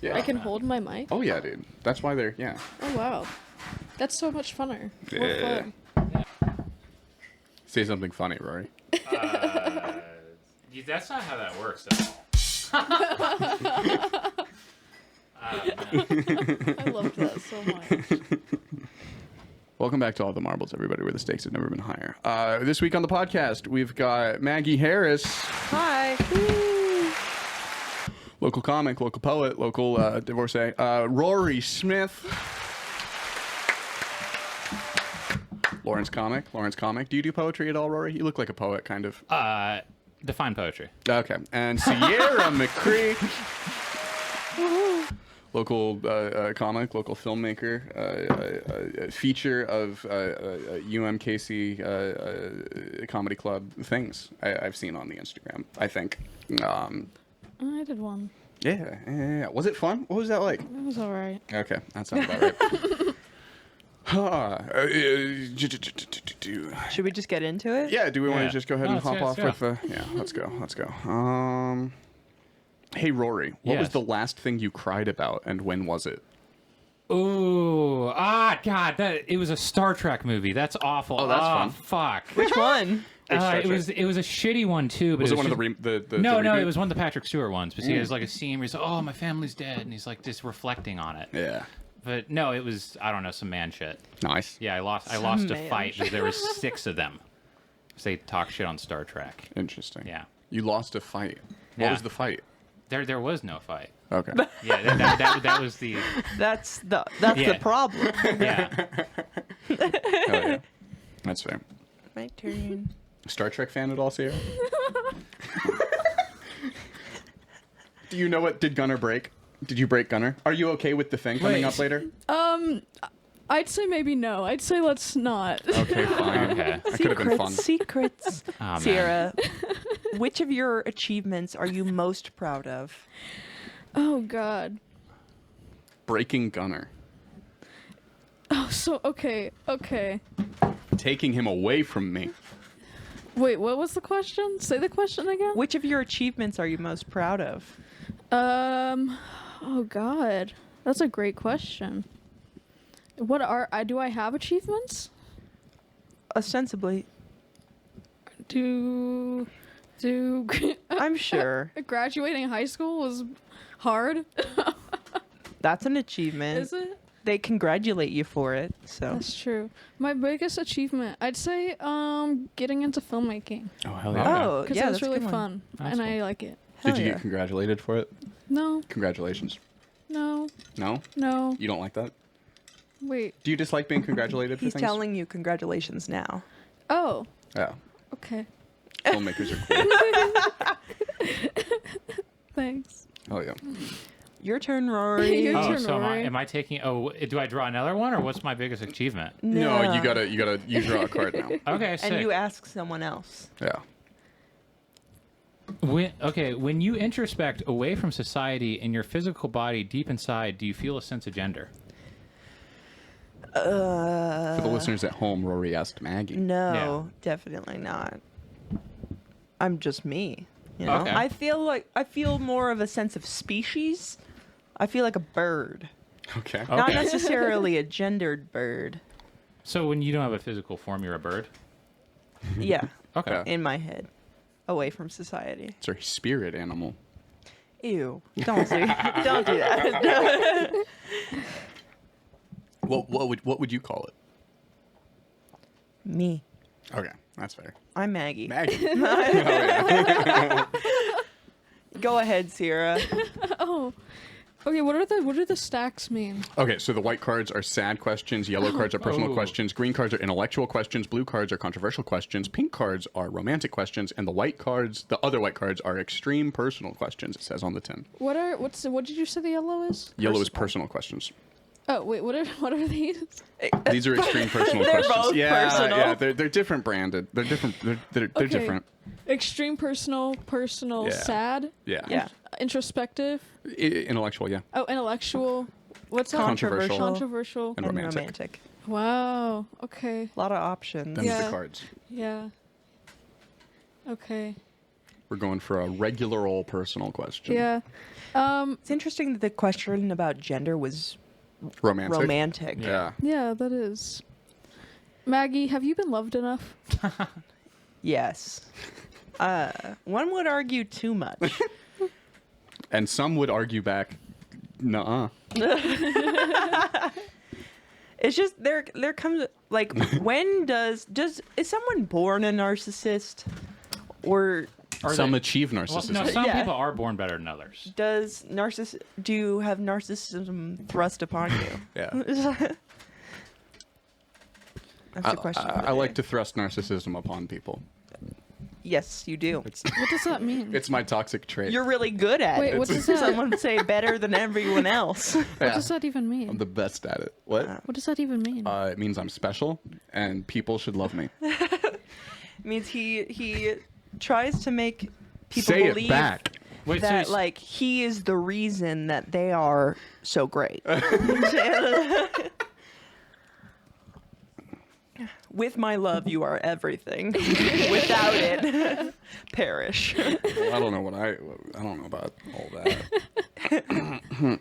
Yeah. I can hold my mic? Oh yeah, dude. That's why they're Oh, wow. That's so much funner. More Yeah. fun. Say something funny, Rory. That's not how that works at all. I loved that so much. Welcome back to All the Marbles, everybody, where the stakes have never been higher. This week on the podcast, we've got Maggie Harris. Hi. Local comic, local poet, local divorcee. Rory Smith. Lawrence comic. Do you do poetry at all, Rory? You look like a poet, kind of. Define poetry. Okay. And Sierra McCree. Local comic, local filmmaker, feature of UMKC Comedy Club things I've seen on the Instagram, I think. I did one. Yeah. Was it fun? What was that like? It was alright. Okay, that sounds about right. Should we just get into it? Yeah, do we want to just go ahead and Let's hop go, off let's with the... Yeah, let's go. Hey, Rory, what was Yes. the last thing you cried about, and when was it? Ooh, God, it was a Star Trek movie. That's awful. Oh, that's fun. Fuck. Which one? Star It was a shitty one too. But Was it was one of just- the No, reboot? it was one of the Patrick Stewart ones. Because he has like a scene where he's like, "Oh, my family's dead," and he's like just reflecting on it. Yeah. But no, it was some man shit. Nice. Yeah, I lost a man fight because there was 6 of them. 'Cause they talk shit on Star Trek. Interesting. Yeah. You lost a fight. What Yeah. was the fight? There was no fight. Okay. Yeah, that was the That's the Yeah. problem. yeah. Hell yeah. That's fair. My turn. Star Trek fan at all, Sierra? Do you know what did Gunner break? Did you break Gunner? Are you okay with the thing coming Wait. up later? I'd say maybe no. I'd say let's not. Okay, fine. Okay. That could have been fun. Secrets. Oh, man. Sierra, which of your achievements are you most proud of? Oh, God. Breaking Gunner. Oh, so, okay. Taking him away from me. Wait, what was the question? Say the question again? Which of your achievements are you most proud of? Oh, God. That's a great question. Do I have achievements? Ostensibly, I'm sure. Graduating high school was hard. That's an achievement. Is it? They congratulate you for it. So That's true. My biggest achievement, I'd say, getting into filmmaking. Oh, hell Oh, Because yeah, it's that's a really good one. fun. That's And cool. I like it. Hell Did you yeah. get congratulated for it? No, Congratulations. no, No? no. You don't like that? Wait. Do you dislike being congratulated for He's things? telling you congratulations now. Oh, Yeah. okay. Filmmakers are cool. Thanks. Oh, yeah. Your turn, Rory. Your Oh, turn, so Rory. am I taking? Oh, do I draw another one, or what's my biggest achievement? No, you gotta you draw a card now. Okay, sick. And you ask someone else. Yeah. When you introspect away from society in your physical body deep inside, do you feel a sense of gender? For the listeners at home, Rory asked Maggie. No, definitely not. I'm just me. You know? Okay. I feel more of a sense of species. I feel like a bird. Okay. Not Okay. necessarily a gendered bird. So when you don't have a physical form, you're a bird? Yeah. Okay. Yeah. In my head. Away from society. It's our spirit animal. Ew. Don't do that. What would you call it? Me. Okay, that's fair. I'm Maggie. Maggie. Go ahead, Sierra. Oh. Okay, what do the stacks mean? Okay, so the white cards are sad questions, yellow cards are personal Oh. questions, green cards are intellectual questions, blue cards are controversial questions, pink cards are romantic questions, and the other white cards are extreme personal questions, it says on the tin. What did you say the yellow is? Yellow is personal questions. Oh, wait, what are these? These are extreme personal They're questions. both yeah, personal. Yeah, they're different branded. They're different. They're Okay. different. Extreme personal, Yeah. sad, Yeah. Yeah. introspective. Intellectual, yeah. Oh, intellectual. What's that? Controversial. Controversial. And And romantic. romantic. Wow. Okay. A lot of options. Them's Yeah. the cards. Yeah. Okay. We're going for a regular old personal question. Yeah. It's interesting that the question about gender was Romantic. romantic. Yeah. Yeah, that is. Maggie, have you been loved enough? Yes. One would argue too much. And some would argue back, nuh-uh. It's just there comes like when is someone born a narcissist, or Some they- achieve Well, narcissism. no, some Yeah. people are born better than others. do you have narcissism thrust upon you? Yeah. That's the question. of the I like day. to thrust narcissism upon people. Yes, you do. It's What does that mean? it's my toxic trait. You're really good at Wait, it. what does that? Someone would say better than everyone else. What Yeah. does that even I'm mean? the best at it. What? What does that even mean? It means I'm special and people should love me. It means he tries to make people Say believe it back. Wait, so that s- like he is the reason that they are so great. With my love, you are everything. Without it, perish. Well, I don't know I don't know about all that.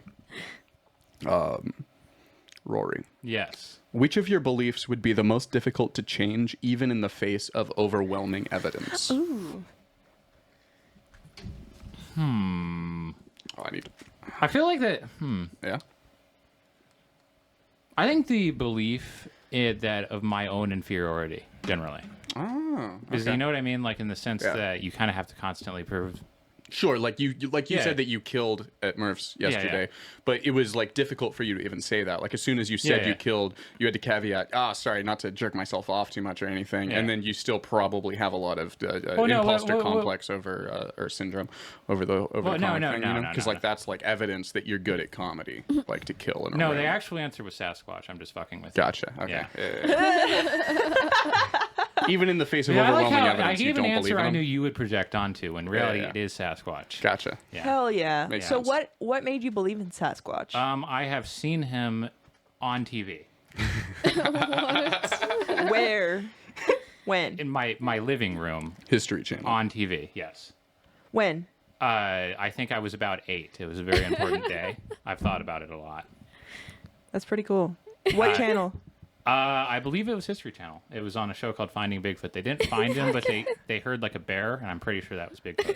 Rory, yes. which of your beliefs would be the most difficult to change even in the face of overwhelming evidence? Ooh. Oh, I need I feel like that. yeah. I think the belief that of my own inferiority generally, Oh, because okay. you know what I mean, like in the sense Yeah. that you kind of have to constantly prove. Sure, like you Yeah. said that you killed at Murph's yeah. yesterday, but it was like difficult for you to even say that. Like as soon as you said Yeah. you killed, you had to caveat, sorry, not to jerk myself off too much or anything, Yeah. and then you still probably have a lot of no, imposter what- complex over or syndrome over the Well, the no, comic no, thing, no, you know, no, because no, like that's like evidence that you're good at comedy, like to kill in a No, room. the actual answer was Sasquatch. I'm just fucking with you. Gotcha. Okay. Yeah. Even in the face of Yeah, I like overwhelming how I evidence, you gave an don't answer believe in I them? knew you would project onto. When reality, yeah. it is Sasquatch. Gotcha. Yeah. Hell yeah. Makes So sense. what made you believe in Sasquatch? I have seen him on TV Where? When? in my living room History Channel. on TV. Yes. When? I think I was about 8. It was a very important day. I've thought about it a lot. That's pretty cool. What channel? I believe it was History Channel. It was on a show called Finding Bigfoot. They didn't find him, but they heard like a bear, and I'm pretty sure that was Bigfoot.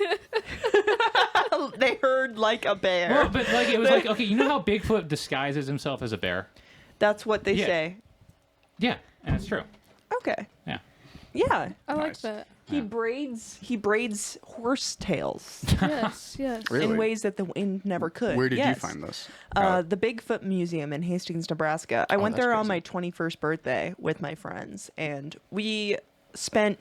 They heard like a bear. Well, but like it was like, okay, you know how Bigfoot disguises himself as a bear? That's what they Yeah. say. Yeah, and it's true. Okay. Yeah. Yeah. I like Nice. that. He braids horse tails Yes, yes. Really? in ways that the wind never could. Where did you Yes. find this? The Bigfoot Museum in Hastings, Nebraska. I went that's there on crazy. my 21st birthday with my friends, and we spent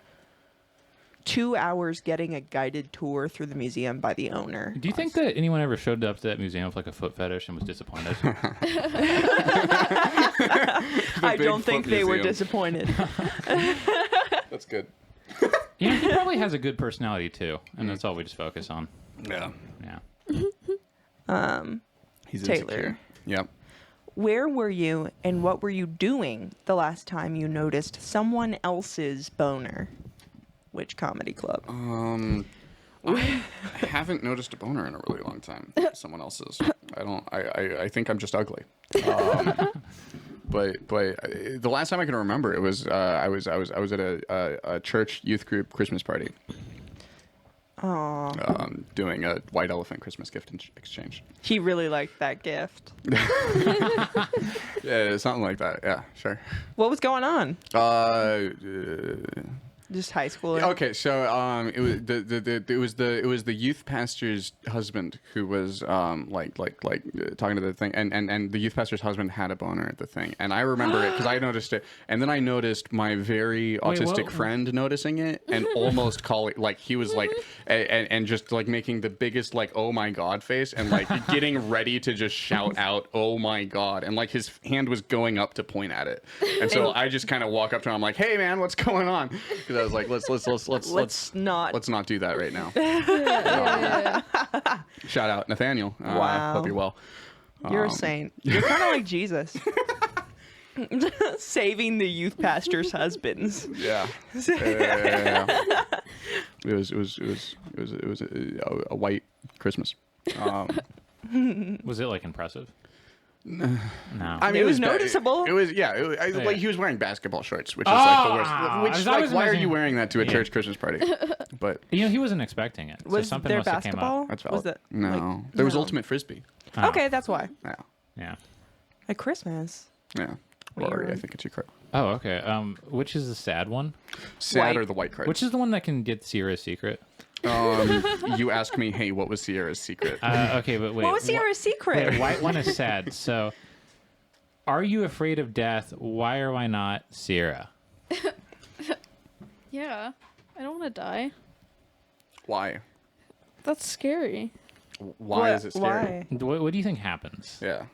2 hours getting a guided tour through the museum by the owner. Do you think that anyone ever showed up to that museum with like a foot fetish and was disappointed? I don't Bigfoot think they were Museum. disappointed. That's good. You know, he probably has a good personality too, and that's all we just focus on. Yeah. Yeah. He's Taylor. insecure. Yep. Where were you and what were you doing the last time you noticed someone else's boner? Which comedy club? I haven't noticed a boner in a really long time. Someone else's. I think I'm just ugly. But the last time I can remember, it was I was at a church youth group Christmas party. Doing a white elephant Christmas gift exchange. He really liked that gift. Yeah, something like that. Yeah, sure. What was going on? Just high school. Okay, so it was the youth pastor's husband who was talking to the thing, and the youth pastor's husband had a boner at the thing, and I remember it because I noticed it, and then I noticed my very autistic what? friend noticing it and almost calling, like he was like and just like making the biggest like oh my god face and like getting ready to just shout out oh my god, and like his hand was going up to point at it, and so I just kind of walk up to him, I'm like, hey man, what's going on? Because I was like, let's not do that right now. Shout out Nathaniel. Wow. Hope you're well. You're a saint. You're kind of like Jesus. Saving the youth pastor's husbands. Yeah. Yeah. It was a white Christmas. Was it like impressive? No. I mean, It was ba- noticeable. It was, yeah. Yeah. Like he was wearing basketball shorts, which is like the worst. Which, I like, was why are imagining- you wearing that to a Yeah. church Christmas party? But You know, he wasn't expecting it. Was so something there must have came basketball? up. that's Was valid. that No, like, there was no. ultimate frisbee. Oh, Okay, that's why. Yeah, Yeah. At Christmas. yeah. Rory, I Weird. think it's your card. Oh, okay. Which is the sad one? Sad White. or the white card? Which is the one that can get Sierra's secret? You ask me, hey, what was Sierra's secret? Okay, but wait. What was Sierra's secret? Wait, white one is sad. So, are you afraid of death? Why or why not, Sierra? Yeah. I don't want to die. Why? That's scary. Why is it scary? Why? What do you think happens? Yeah.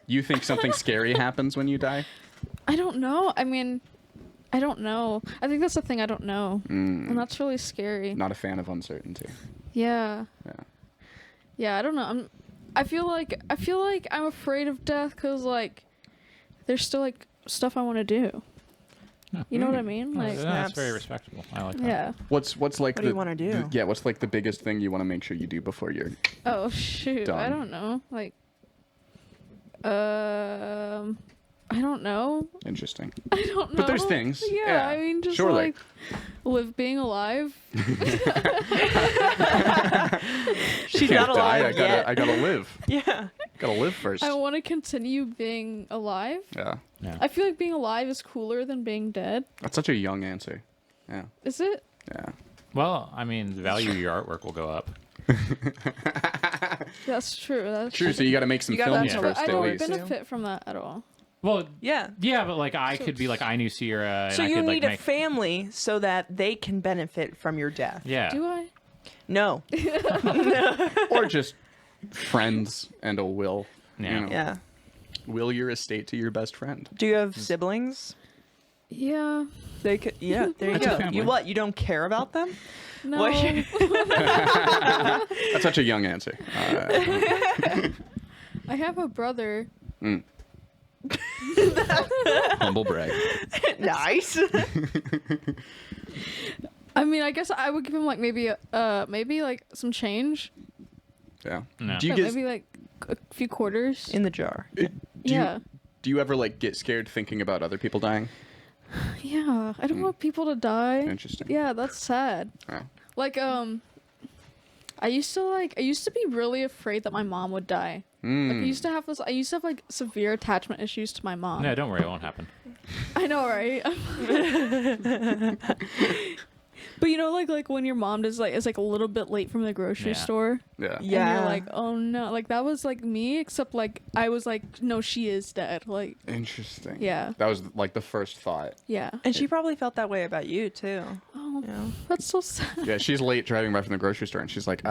You think something scary happens when you die? I don't know. I mean, I don't know. I think that's the thing I don't know. And that's really scary. Not a fan of uncertainty. Yeah. Yeah. Yeah, I don't know. I feel like I'm afraid of death cuz like there's still like stuff I want to do. No. You know what I mean? Like That's Snaps. very respectable. I like that. yeah. What's like What the do you wanna do? yeah, what's like the biggest thing you want to make sure you do before you're Oh shoot. I Done. don't know. Like I don't know. interesting? I don't know. But there's things. Yeah, Yeah, I mean just surely. like live being alive. She's Can't not die. alive yet. I gotta live. Yeah. Gotta live first. I want to continue being alive. Yeah. Yeah. I feel like being alive is cooler than being dead. That's such a young answer. Yeah. Is it? Yeah. Well, I mean, the value of your artwork will go up. That's true. That's True. So you got to make some You gotta films have But first, I at don't least. benefit from that at all. Well, Yeah. yeah, but like I could be like I knew Sierra. And So I you could, need like, a make, family so that they can benefit from your death. Yeah. Do I? No. Or just friends and a will. Yeah. You know, Yeah. will your estate to your best friend. Do you have siblings? Yeah. They could. Yeah. There you That's a go. family. You what? You don't care about them? No. What? That's such a young answer. I have a brother. Humble brag. Nice. I mean, I guess I would give him like maybe like some change. Yeah. No. Do you Like, get? maybe like a few quarters. In the jar. Yeah. Do you ever like get scared thinking about other people dying? Yeah. I don't want people to die. Interesting. Yeah, that's sad. Yeah. Like I used to be really afraid that my mom would die. Like I used to have like severe attachment issues to my mom. No, don't worry, it won't happen. I know, right? But you know, like when your mom is like a little bit late from the grocery Yeah. store. Yeah. And Yeah. you're like, oh no, like that was like me, except like I was like, no, she is dead. Like, Interesting. yeah, That was like the first thought. yeah. And she probably felt that way about you too. Oh, Yeah. that's so sad. Yeah, she's late driving back from the grocery store, and she's like,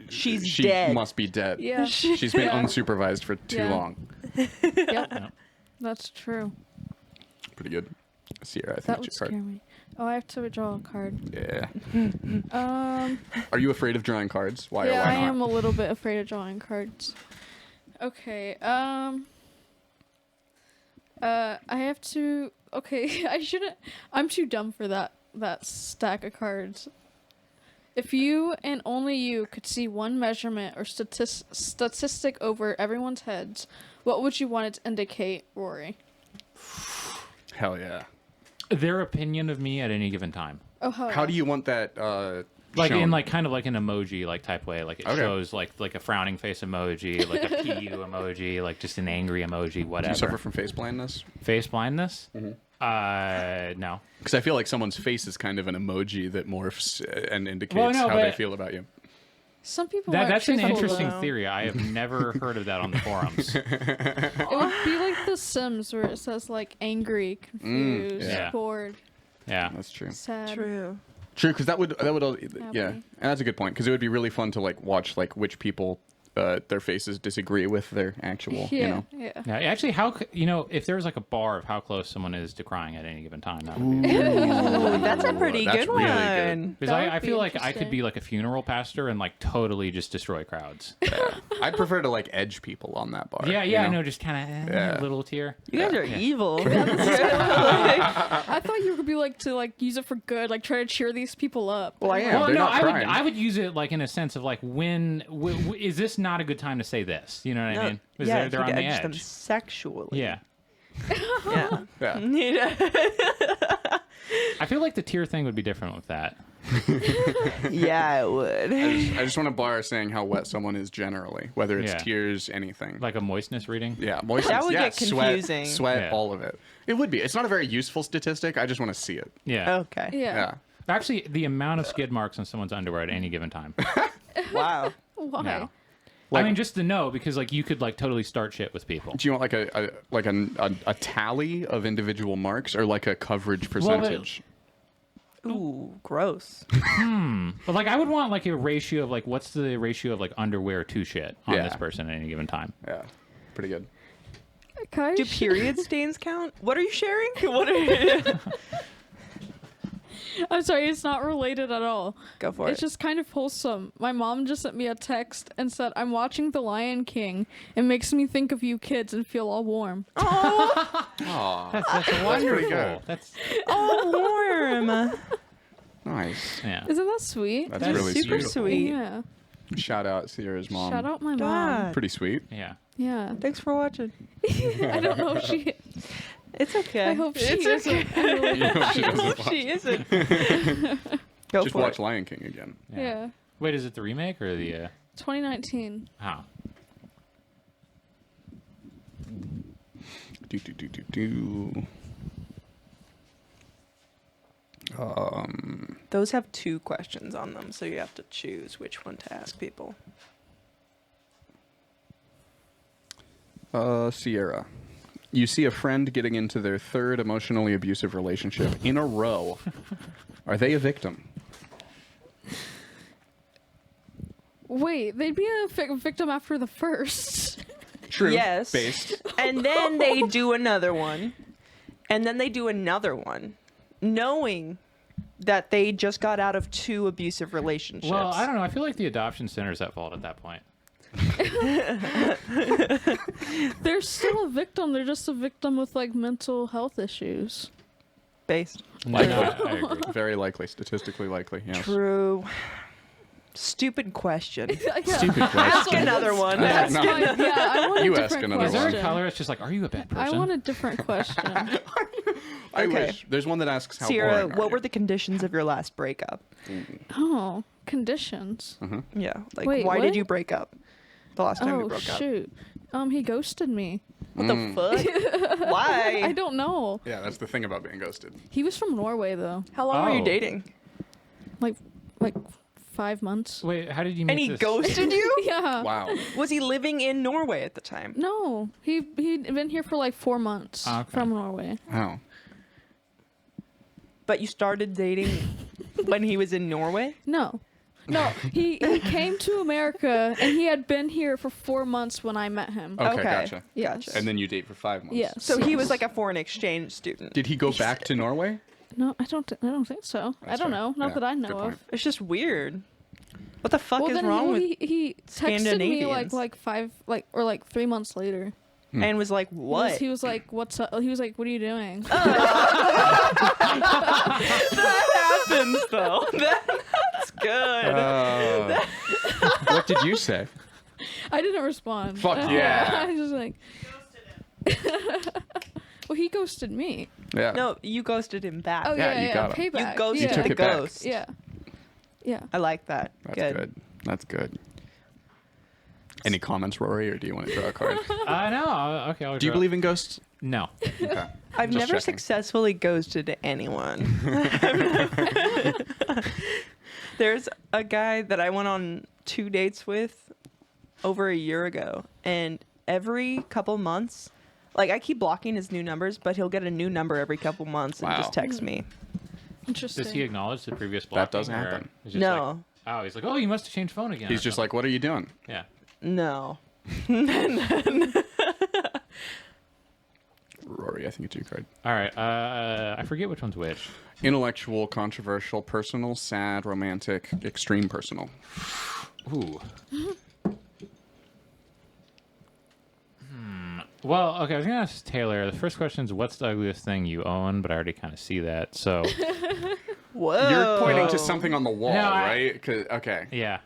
She's she dead. must be dead. Yeah, She's been Yeah. unsupervised for too Yeah. long. Yep, that's true. Pretty good. Sierra, I think That would it's your scare card. me. Oh, I have to draw a card. Yeah. Um, Are you afraid of drawing cards? Why or yeah, why I not? am a little bit afraid of drawing cards. Okay. I have to. Okay, I shouldn't. I'm too dumb for that stack of cards. If you and only you could see one measurement or statistic over everyone's heads, what would you want it to indicate, Rory? Hell yeah. Their opinion of me at any given time. Oh, How do you want that Like shown? in like kind of like an emoji like type way. Like it Okay. shows like a frowning face emoji, like a PU emoji, like just an angry emoji, Do you whatever. suffer from face blindness? Face blindness? Mm-hmm. No. Because I feel like someone's face is kind of an emoji that morphs and indicates Well, no, how they but- feel about you. Some people aren't That's an truthful, interesting though. theory. I have never heard of that on the forums. It would be like The Sims, where it says like angry, confused, yeah. bored, Yeah. That's true. sad. True. True, because that would yeah, Happy. and that's a good point because it would be really fun to like watch like which people their faces disagree with their actual, Yeah, you know. yeah. Yeah, actually, if there was like a bar of how close someone is to crying at any given time, that would be. Ooh, that's a pretty that's good really good. one. Because That would I be feel like I could interesting. be like a funeral pastor and like totally just destroy crowds. I'd prefer to like edge people on that bar. Yeah, you yeah, know? I know, just kind of Yeah. a little tear. You guys are evil. I thought you would be like to like use it for good, like try to cheer these people up. Well, I am. Well, They're no, not crying. I would use it like in a sense of like when is this not a good time to say this? You know what I mean? Because yeah, they're you on the edge them edge. sexually. Yeah, Yeah. Yeah. I feel like the tear thing would be different with that. Yeah, it would. I just want to bar saying how wet someone is generally, whether it's Yeah. tears, anything. Like a moistness reading. Yeah, moistness. That would yeah, get confusing. Sweat, Yeah. all of it. It would be. It's not a very useful statistic. I just want to see it. Yeah. Okay. Yeah. Yeah. Actually, the amount of skid marks on someone's underwear at any given time. Wow. Why? Yeah. Like- I mean, just to know, because like you could like totally start shit with people. Do you want like a tally of individual marks or like a coverage percentage? Ooh, gross. But like I would want like a ratio of like what's the ratio of like underwear to shit on Yeah. this person at any given time. Yeah, pretty good. Can I Do period stains count? What are you sharing? What are you... I'm sorry, it's not related at all. Go for It's it. just kind of wholesome. My mom just sent me a text and said, "I'm watching The Lion King. It makes me think of you kids and feel all warm." Oh, Aw, That's wonderful. good. That's oh, warm. nice. yeah. Isn't that sweet? That's That's really super sweet. sweet. Yeah. Shout out Sierra's mom. Shout out my mom. God. Pretty sweet. Yeah. Yeah. Thanks for watching. I don't know if she. It's okay. I hope she it's isn't. okay. I really You know, hope she I doesn't hope watch. she isn't. Go Just for watch it. Lion King again. Yeah. Wait, is it the remake or the? 2019. Oh. Do. Those have 2 questions on them, so you have to choose which one to ask people. Sierra. You see a friend getting into their 3rd emotionally abusive relationship in a row. Are they a victim? Wait, they'd be a victim after the first. True. Yes. Based. And then they do another one. And then they do another one, knowing that they just got out of 2 abusive relationships. Well, I don't know. I feel like the adoption center's at fault at that point. They're still a victim. They're just a victim with like mental health issues. Based. No, I agree. Very likely. Statistically likely. Yes. True. Stupid question. Stupid Ask question. another one. Ask- no. Yeah, I want You a ask different another Is there question. a color? It's just like, are you a bad person? I want a different question. I Okay. wish. There's one that asks how Sierra, boring are what you? were the conditions of your last breakup? Oh, conditions. Yeah. Like, Wait, why what? did you break up? The last time you Oh broke up. shoot. He ghosted me. What the fuck? Why? I don't know. Yeah, that's the thing about being ghosted. He was from Norway though. How long were you Oh. dating? Like 5 months. Wait, how did you meet And he this? ghosted you? Yeah. Wow. Was he living in Norway at the time? No, he'd been here for like 4 months Okay. from Norway. Wow. But you started dating when he was in Norway? No, he came to America and he had been here for 4 months when I met him. Okay, gotcha. Yes. And then you date for 5 months. Yes. So he was like a foreign exchange student. Did he go back to Norway? No, I don't think so. I That's don't fair. know. Not Yeah, that I good know point. of. It's just weird. What the fuck Well, is then wrong with he texted me Scandinavians? like 3 months later. and was like, what? He was like, "What's up?" He was like, "What are you doing?" That happens though. That's good. What did you say? I didn't respond. Fuck yeah. I was just like, well, he ghosted me. Yeah. No, you ghosted him back. Oh Yeah, yeah, you yeah. got him. You Payback. ghosted yeah. took the it back. ghost. Yeah. Yeah. I like that. That's good. That's good. Any comments, Rory, or do you want to draw a card? No. Okay. I'll Do you draw- believe in ghosts? No. Okay. I've Just never checking. successfully ghosted anyone. There's a guy that I went on 2 dates with over a year ago, and every couple months, like I keep blocking his new numbers, but he'll get a new number every couple months and Wow. just text me. Interesting. Does he acknowledge the previous blocking? doesn't or happen. it's just No. Like, oh, he's like, oh, you must have changed phone again. He's or just something. like, what are you doing? yeah. No. Rory, I think it's your card. All right. I forget which one's which. Intellectual, controversial, personal, sad, romantic, extreme personal. Ooh. Well, okay, I was going to ask Taylor. The first question is, what's the ugliest thing you own? But I already kind of see that. So, Whoa. You're pointing to something on the wall, No, right? Okay, yeah.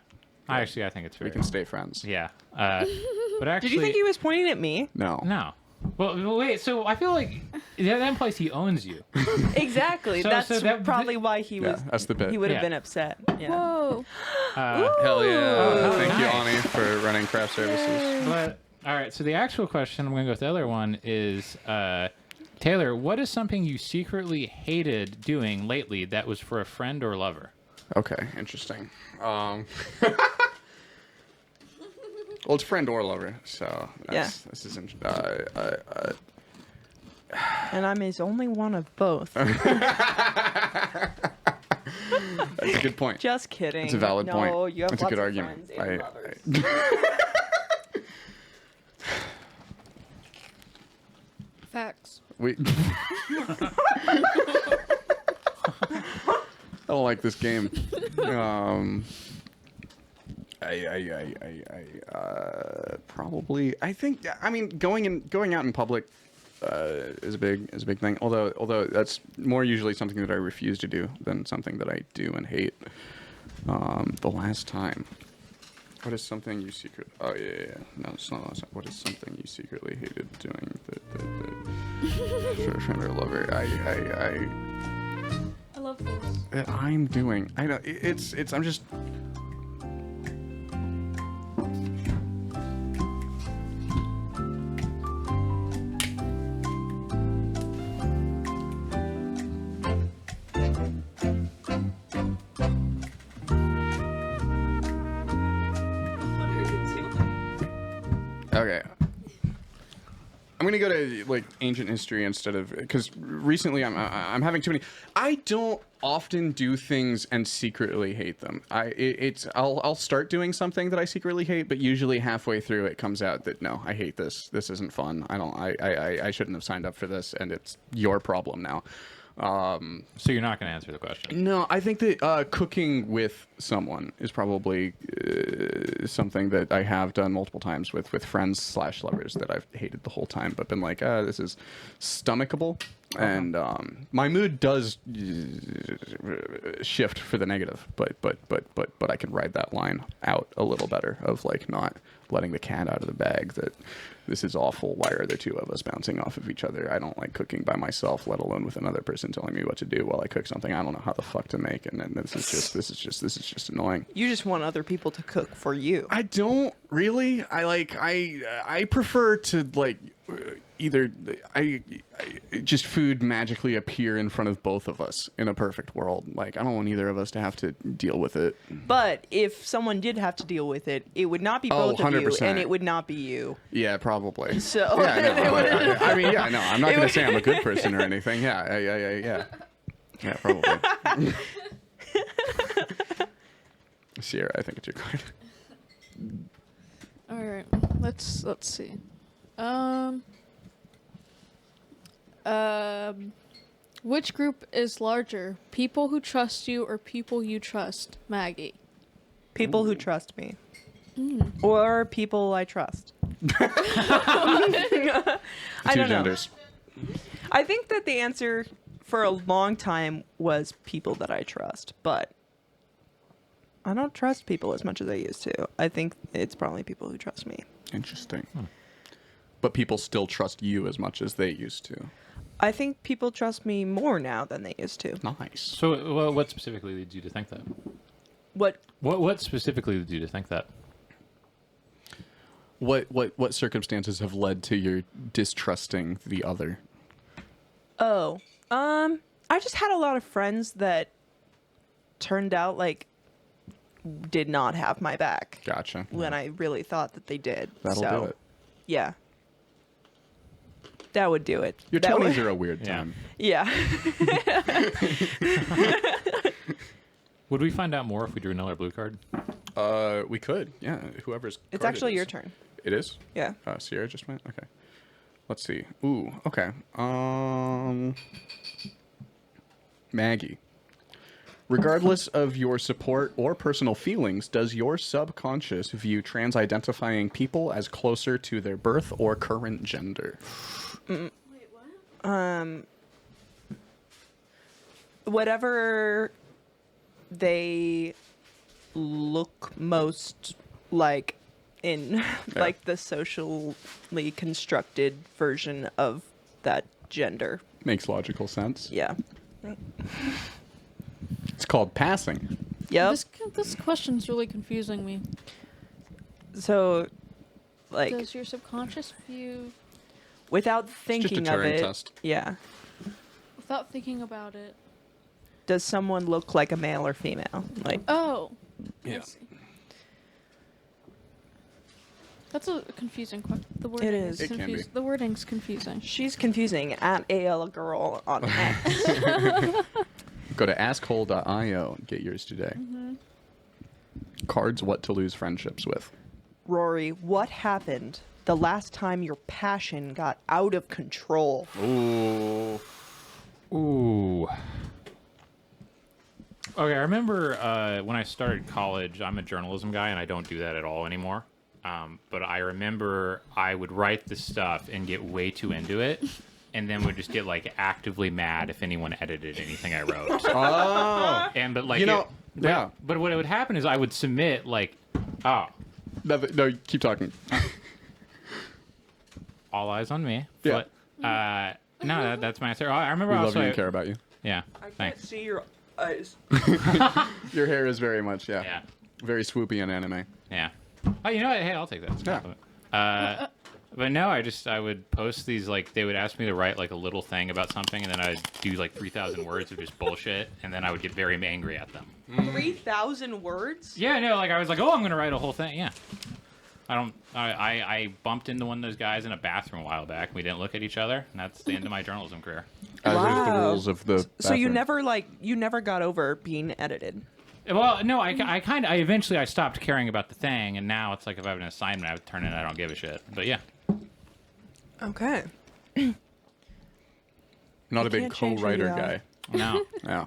I think it's we very... can stay friends. Yeah. But actually... Did you think he was pointing at me? No. No. Well, wait, so I feel like that implies he owns you. Exactly. So- That's so that- probably why he Yeah, was. that's the bit. He would have Yeah. been upset. Yeah. Whoa. Hell yeah. Oh, Thank you, nice. Ani, for running craft services. But, all right, so the actual question, I'm going to go with the other one, is, Taylor, what is something you secretly hated doing lately that was for a friend or lover? Okay, interesting. Well, it's friend or lover, so this is And I'm his only one of both. that's a good point. Just kidding. It's a valid no, point. You have It's a lots good of argument. friends and lovers. Facts. We. I don't like this game. Probably. I think. I mean, going out in public is a big thing. Although that's more usually something that I refuse to do than something that I do and hate. The last time. What is something you secret? Oh yeah. No, it's not the last time. What is something you secretly hated doing for a friend or lover? I love this. That I'm doing. I know it's. I'm just. Okay. I'm gonna go to like ancient history instead of because recently I'm having too many. I don't often do things and secretly hate them. I'll start doing something that I secretly hate, but usually halfway through it comes out that no, I hate this. This isn't fun. I shouldn't have signed up for this, and it's your problem now. So you're not going to answer the question. No, I think that cooking with someone is probably something that I have done multiple times with friends / lovers that I've hated the whole time, but been like, this is stomachable, and my mood does shift for the negative, but I can ride that line out a little better of like not letting the cat out of the bag that this is awful. Why are there two of us bouncing off of each other? I don't like cooking by myself, let alone with another person telling me what to do while I cook something I don't know how the fuck to make. And then this is just annoying. You just want other people to cook for you. I don't really. I prefer to like either I just food magically appear in front of both of us in a perfect world. Like I don't want either of us to have to deal with it. But if someone did have to deal with it, it would not be both of you, 100%. and it would not be you. Yeah, probably. So Yeah, no, but I mean, yeah, no, I'm not going to say I'm a good person or anything. Yeah. Yeah, probably. Sierra, I think it's your card. All right. Let's see. Which group is larger? People who trust you or people you trust? Maggie. People who trust me. Or people I trust. I Two don't know. genders. I think that the answer for a long time was people that I trust, but I don't trust people as much as I used to. I think it's probably people who trust me. Interesting. But people still trust you as much as they used to. I think people trust me more now than they used to. Nice. So well, what specifically leads you to think that? What specifically leads you to think that? What circumstances have led to your distrusting the other? Oh, I just had a lot of friends that turned out like did not have my back Gotcha. when I really thought that they did. That'll So, do it. Yeah. That would do it. Your That 20s would- are a weird Yeah. time. Yeah. Would we find out more if we drew another blue card? We could. Yeah. Whoever's. It's card it actually is. your turn. It is. Yeah. Sierra just went. Okay. Let's see. Ooh. Okay. Maggie. Regardless of your support or personal feelings, does your subconscious view trans-identifying people as closer to their birth or current gender? Wait, what? Whatever they look most like in like the socially constructed version of that gender. Makes logical sense. Yeah. It's called passing. Yep. This question's really confusing me. So, like, Does your subconscious view, without just a thinking of Turing it, test. yeah. without thinking about it? Does someone look like a male or female? Like, Oh. Yeah. I see. That's a confusing question. The wording It is. It can be. The wording's confusing. she's confusing at AL Girl on X. Go to askhole.io and get yours today. Cards what to lose friendships with. Rory, what happened the last time your passion got out of control? Ooh. Ooh. Okay, I remember when I started college, I'm a journalism guy, and I don't do that at all anymore. But I remember I would write the stuff and get way too into it, and then would just get like actively mad if anyone edited anything I wrote. Oh. And but like You know, yeah. But what would happen is I would submit like, oh, No, keep talking. all eyes on me. Yeah. But no, that's my answer. I remember We love also. you and care about you. Yeah. I can't Thanks. see your eyes. Your hair is very much, Yeah. very swoopy and anime. Yeah. Oh, you know what? Hey, I'll take that. It's a Yeah. compliment. But no, I would post these, like, they would ask me to write, like, a little thing about something, and then I'd do, like, 3,000 words of just bullshit, and then I would get very angry at them. 3,000 words? Yeah, no, like, I was like, oh, I'm going to write a whole thing. Yeah. I bumped into one of those guys in a bathroom a while back. We didn't look at each other, and that's the end of my journalism career. As is the Wow. rules of the So you bathroom. never got over being edited. Well, no, I eventually I stopped caring about the thing, and now it's like if I have an assignment, I would turn in, I don't give a shit. But yeah. Okay. Not a big can't change who you co-writer are. guy. No. Yeah.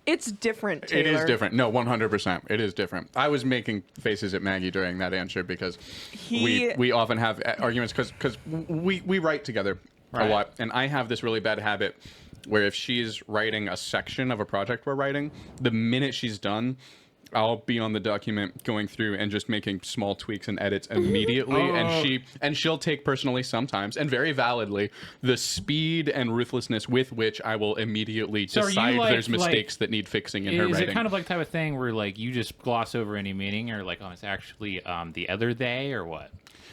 It's different, Taylor. It is different. No, 100%. It is different. I was making faces at Maggie during that answer because we often have arguments because we write together a Right. lot, and I have this really bad habit where if she's writing a section of a project we're writing, the minute she's done, I'll be on the document going through and just making small tweaks and edits immediately, and she'll take personally sometimes, and very validly, the speed and ruthlessness with which I will immediately So are you decide like- there's mistakes that need fixing in her Is writing. it kind of like type of thing where like you just gloss over any meaning, or like, oh, it's actually the other they, or what?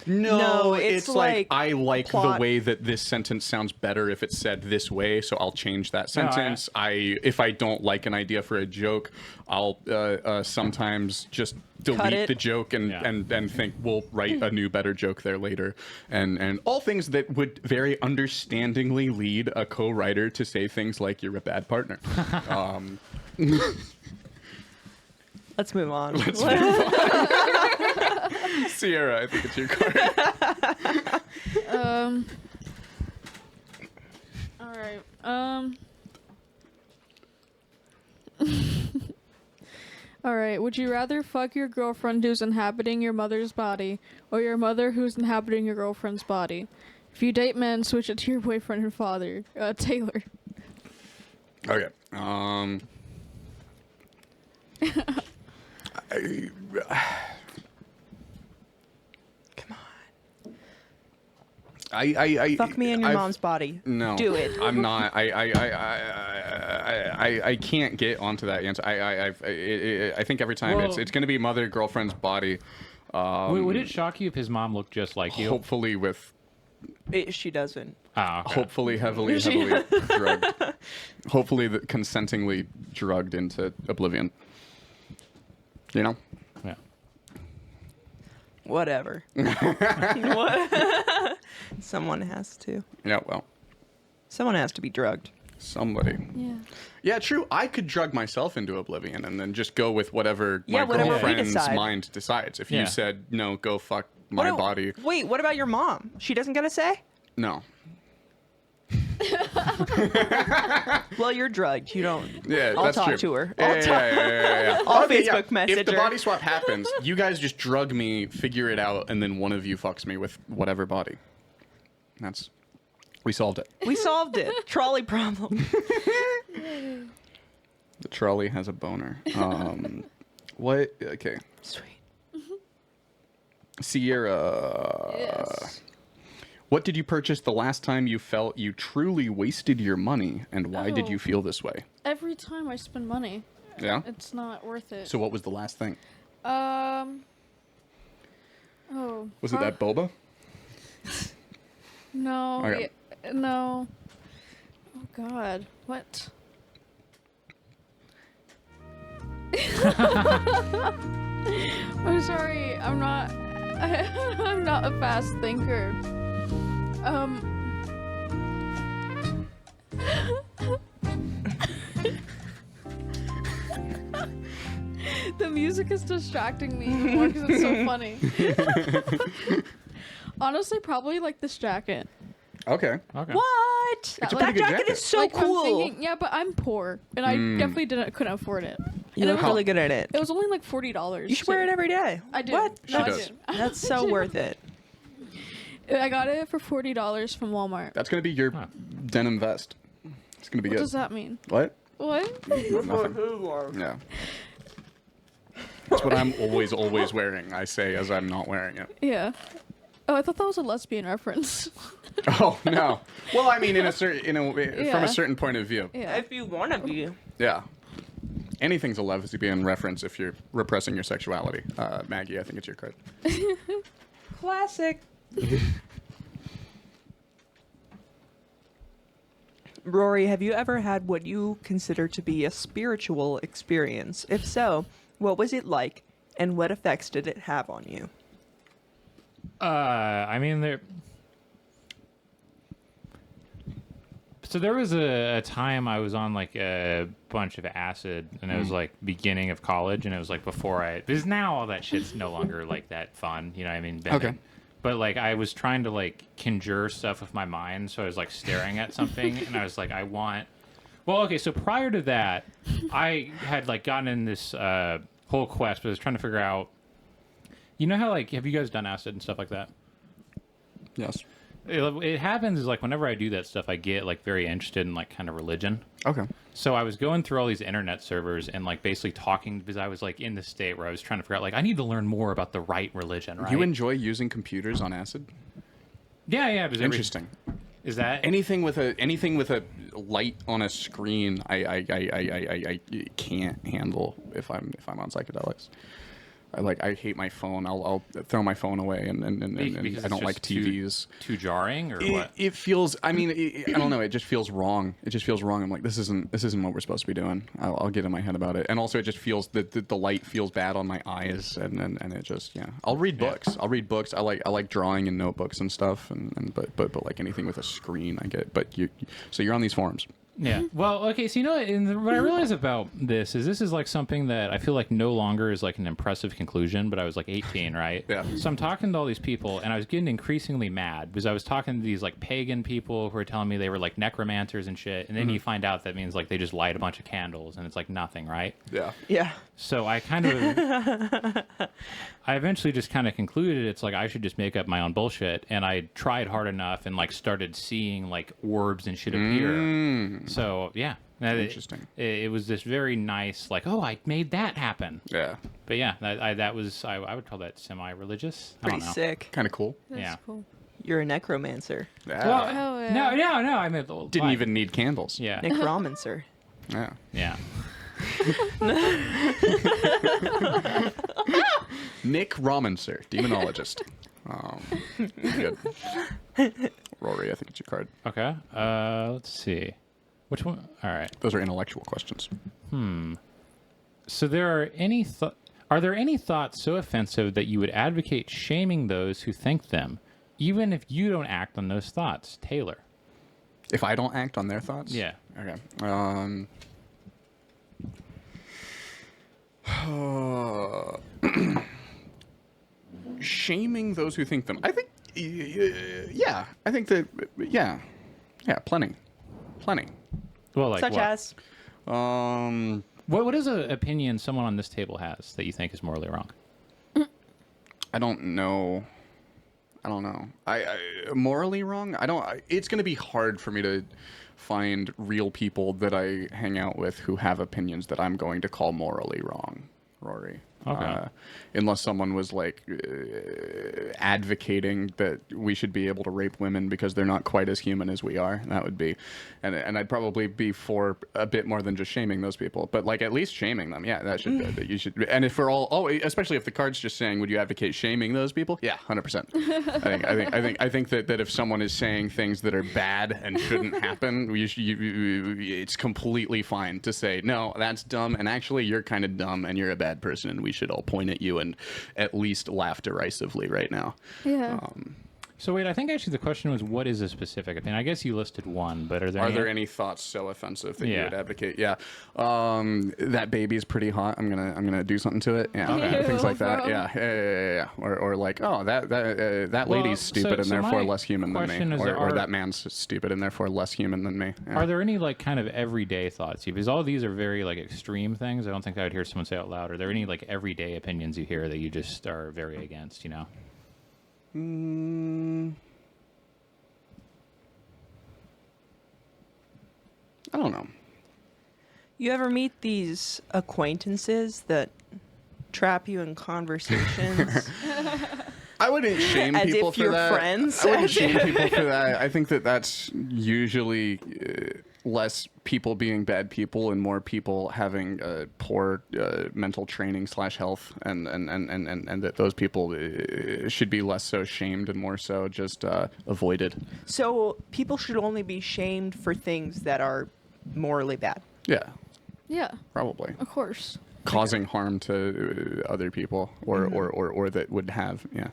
No, it's it's like like I like plot- the way that this sentence sounds better if it's said this way, so I'll change that sentence. If I don't like an idea for a joke, I'll sometimes just delete it. the joke and, Yeah. and think we'll write a new better joke there later, and all things that would very understandingly lead a co-writer to say things like you're a bad partner. Let's move on. Sierra, I think it's your card. All right. All right. Would you rather fuck your girlfriend who's inhabiting your mother's body, or your mother who's inhabiting your girlfriend's body? If you date men, switch it to your boyfriend and father. Taylor. Okay. Come on. I Fuck me in your I've- mom's body. No, Do it. I'm not. I can't get onto that answer. I think every time Well- it's going to be mother girlfriend's body. Would it shock you if his mom looked just like you? Hopefully with She doesn't. Oh, okay. hopefully heavily drugged. Hopefully consentingly drugged into oblivion. You know. Yeah. Whatever. What? Someone has to. Yeah. Well. Someone has to be drugged. Somebody. Yeah. Yeah, true. I could drug myself into oblivion and then just go with whatever my whatever we girlfriend's decide. mind decides. If Yeah. you said, no, go fuck my body. Wait, what about your mom? She doesn't get a say? No. Well, you're drugged. You don't. Yeah, I'll that's talk true. to her. Yeah, I'll yeah, talk. yeah. I'll Okay, Facebook If message the her. body swap happens, you guys just drug me, figure it out, and then one of you fucks me with whatever body. We solved it. We solved it. Trolley problem. The trolley has a boner. What? Okay. Sweet. Sierra. Yes. What did you purchase the last time you felt you truly wasted your money, and why did Oh. you feel this way? Every time I spend money, Yeah? it's not worth it. So what was the last thing? Oh. Was it that boba? No. Okay. No. Oh God. What? I'm sorry. I'm not. I'm not a fast thinker. The music is distracting me more because it's so funny. Honestly, probably like this jacket. Okay. Okay. What? It's a That pretty good jacket jacket. is so like, cool. I'm thinking, yeah, but I'm poor, and I definitely couldn't afford it. You And look it was, really good at it. It was only like $40. You should wear it every day. I do. What? She No, I does. do. That's so worth it. I got it for $40 from Walmart. That's going to be your denim vest. It's going to be What good. does that mean? What? What? Nothing. Yeah. That's what I'm always wearing, I say, as I'm not wearing it. Yeah. Oh, I thought that was a lesbian reference. Oh, no. Well, I mean, from Yeah. a certain point of view. Yeah. If you want to be. Yeah. Anything's a lesbian reference if you're repressing your sexuality. Maggie, I think it's your card. Classic. Rory, have you ever had what you consider to be a spiritual experience? If so, what was it like, and what effects did it have on you? I mean, So there was a time I was on like a bunch of acid, and it was like beginning of college, and it was like because now all that shit's no longer like that fun, you know what I mean? Okay. But like I was trying to like conjure stuff with my mind, so I was like staring at something, and I was like, so prior to that, I had like gotten in this whole quest, but I was trying to figure out, you know how like, have you guys done acid and stuff like that? Yes. It happens is like whenever I do that stuff, I get like very interested in like kind of religion. Okay. So I was going through all these internet servers and like basically talking, because I was like in the state where I was trying to figure out like I need to learn more about the right religion, right? You enjoy using computers on acid? Yeah. It was Interesting. Is that Anything with a light on a screen, I can't handle if I'm on psychedelics. I hate my phone. I'll throw my phone away, and Because I don't it's like just TVs. too jarring, or It, what? it feels. I mean, I don't know. It just feels wrong. It just feels wrong. I'm like, this isn't what we're supposed to be doing. I'll get in my head about it, and also it just feels the light feels bad on my eyes, and it just I'll read books. I'll read books. I like drawing in notebooks and stuff, but like anything with a screen, I get. But so you're on these forums. Yeah. Well, okay. So, you know, what I realize about this is like something that I feel like no longer is like an impressive conclusion, but I was like 18, right? Yeah. So I'm talking to all these people, and I was getting increasingly mad because I was talking to these like pagan people who were telling me they were like necromancers and shit. And then you find out that means like they just light a bunch of candles and it's like nothing, right? Yeah. Yeah. So I eventually just kind of concluded it's like I should just make up my own bullshit, and I tried hard enough and like started seeing like orbs and shit appear. So yeah, Interesting. It was this very nice like, oh, I made that happen. Yeah. But yeah, that was I would call that semi-religious. I Pretty don't know. sick. Kind of cool. That's Yeah. cool. You're a necromancer. Yeah. Well, Oh, yeah. no. I mean, Didn't even need candles. Yeah. Necromancer. Yeah. Yeah. Nick Romancer, demonologist. Good. Rory, I think it's your card. Okay. Let's see. Which one? All right. Those are intellectual questions. So are there any thoughts so offensive that you would advocate shaming those who think them, even if you don't act on those thoughts? Taylor. If I don't act on their thoughts? Yeah. Okay. Shaming those who think them. I think, yeah. I think that, yeah, plenty. Well, like Such what? as What is an opinion someone on this table has that you think is morally wrong? I don't know. I morally wrong. It's going to be hard for me to find real people that I hang out with who have opinions that I'm going to call morally wrong, Rory. Okay. Unless someone was like advocating that we should be able to rape women because they're not quite as human as we are. That would be, and I'd probably be for a bit more than just shaming those people, but like at least shaming them. Yeah, that should that you should. And if we're all especially if the card's just saying, would you advocate shaming those people? Yeah, 100%. I think that if someone is saying things that are bad and shouldn't happen, it's completely fine to say no, that's dumb, and actually you're kind of dumb and you're a bad person, and we should all point at you and at least laugh derisively right now. Yeah. So wait, I think actually the question was, what is a specific opinion? I guess you listed one, but are there any thoughts so offensive that you Yeah. would advocate? Yeah, that baby's pretty hot. I'm gonna do something to it. Yeah, Okay. things like that. Bro. Yeah. Or like, oh, that Well, lady's stupid and so therefore my less human than me, question is, or that man's stupid and therefore less human than me. Yeah. Are there any like kind of everyday thoughts? Because all these are very like extreme things. I don't think I would hear someone say out loud. Are there any like everyday opinions you hear that you just are very against? You know? I don't know. you ever meet these acquaintances that trap you in conversations I wouldn't shame as people if for you're that. friends? I wouldn't shame people for that. I think that that's usually less people being bad people and more people having poor mental training / health, and that those people should be less so shamed and more so just avoided. So people should only be shamed for things that are morally bad. Yeah, Yeah. probably Of course. causing harm to other people or that would have. Yeah.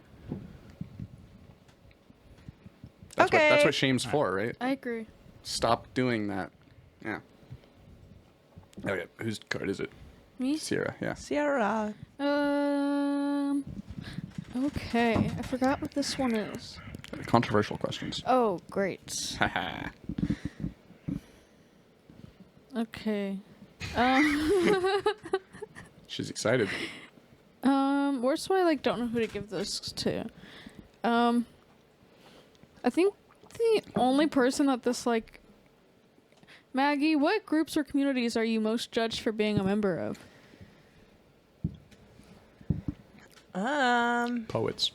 That's what shame's for, right? I agree. Stop doing that. Yeah. Okay, whose card is it? Me? Sierra, yeah. Sierra. Okay. I forgot what this one is. Controversial questions. Oh, great. Haha. Okay. She's excited. Where's why I like don't know who to give this to. I think the only person that this like Maggie, what groups or communities are you most judged for being a member of? Poets.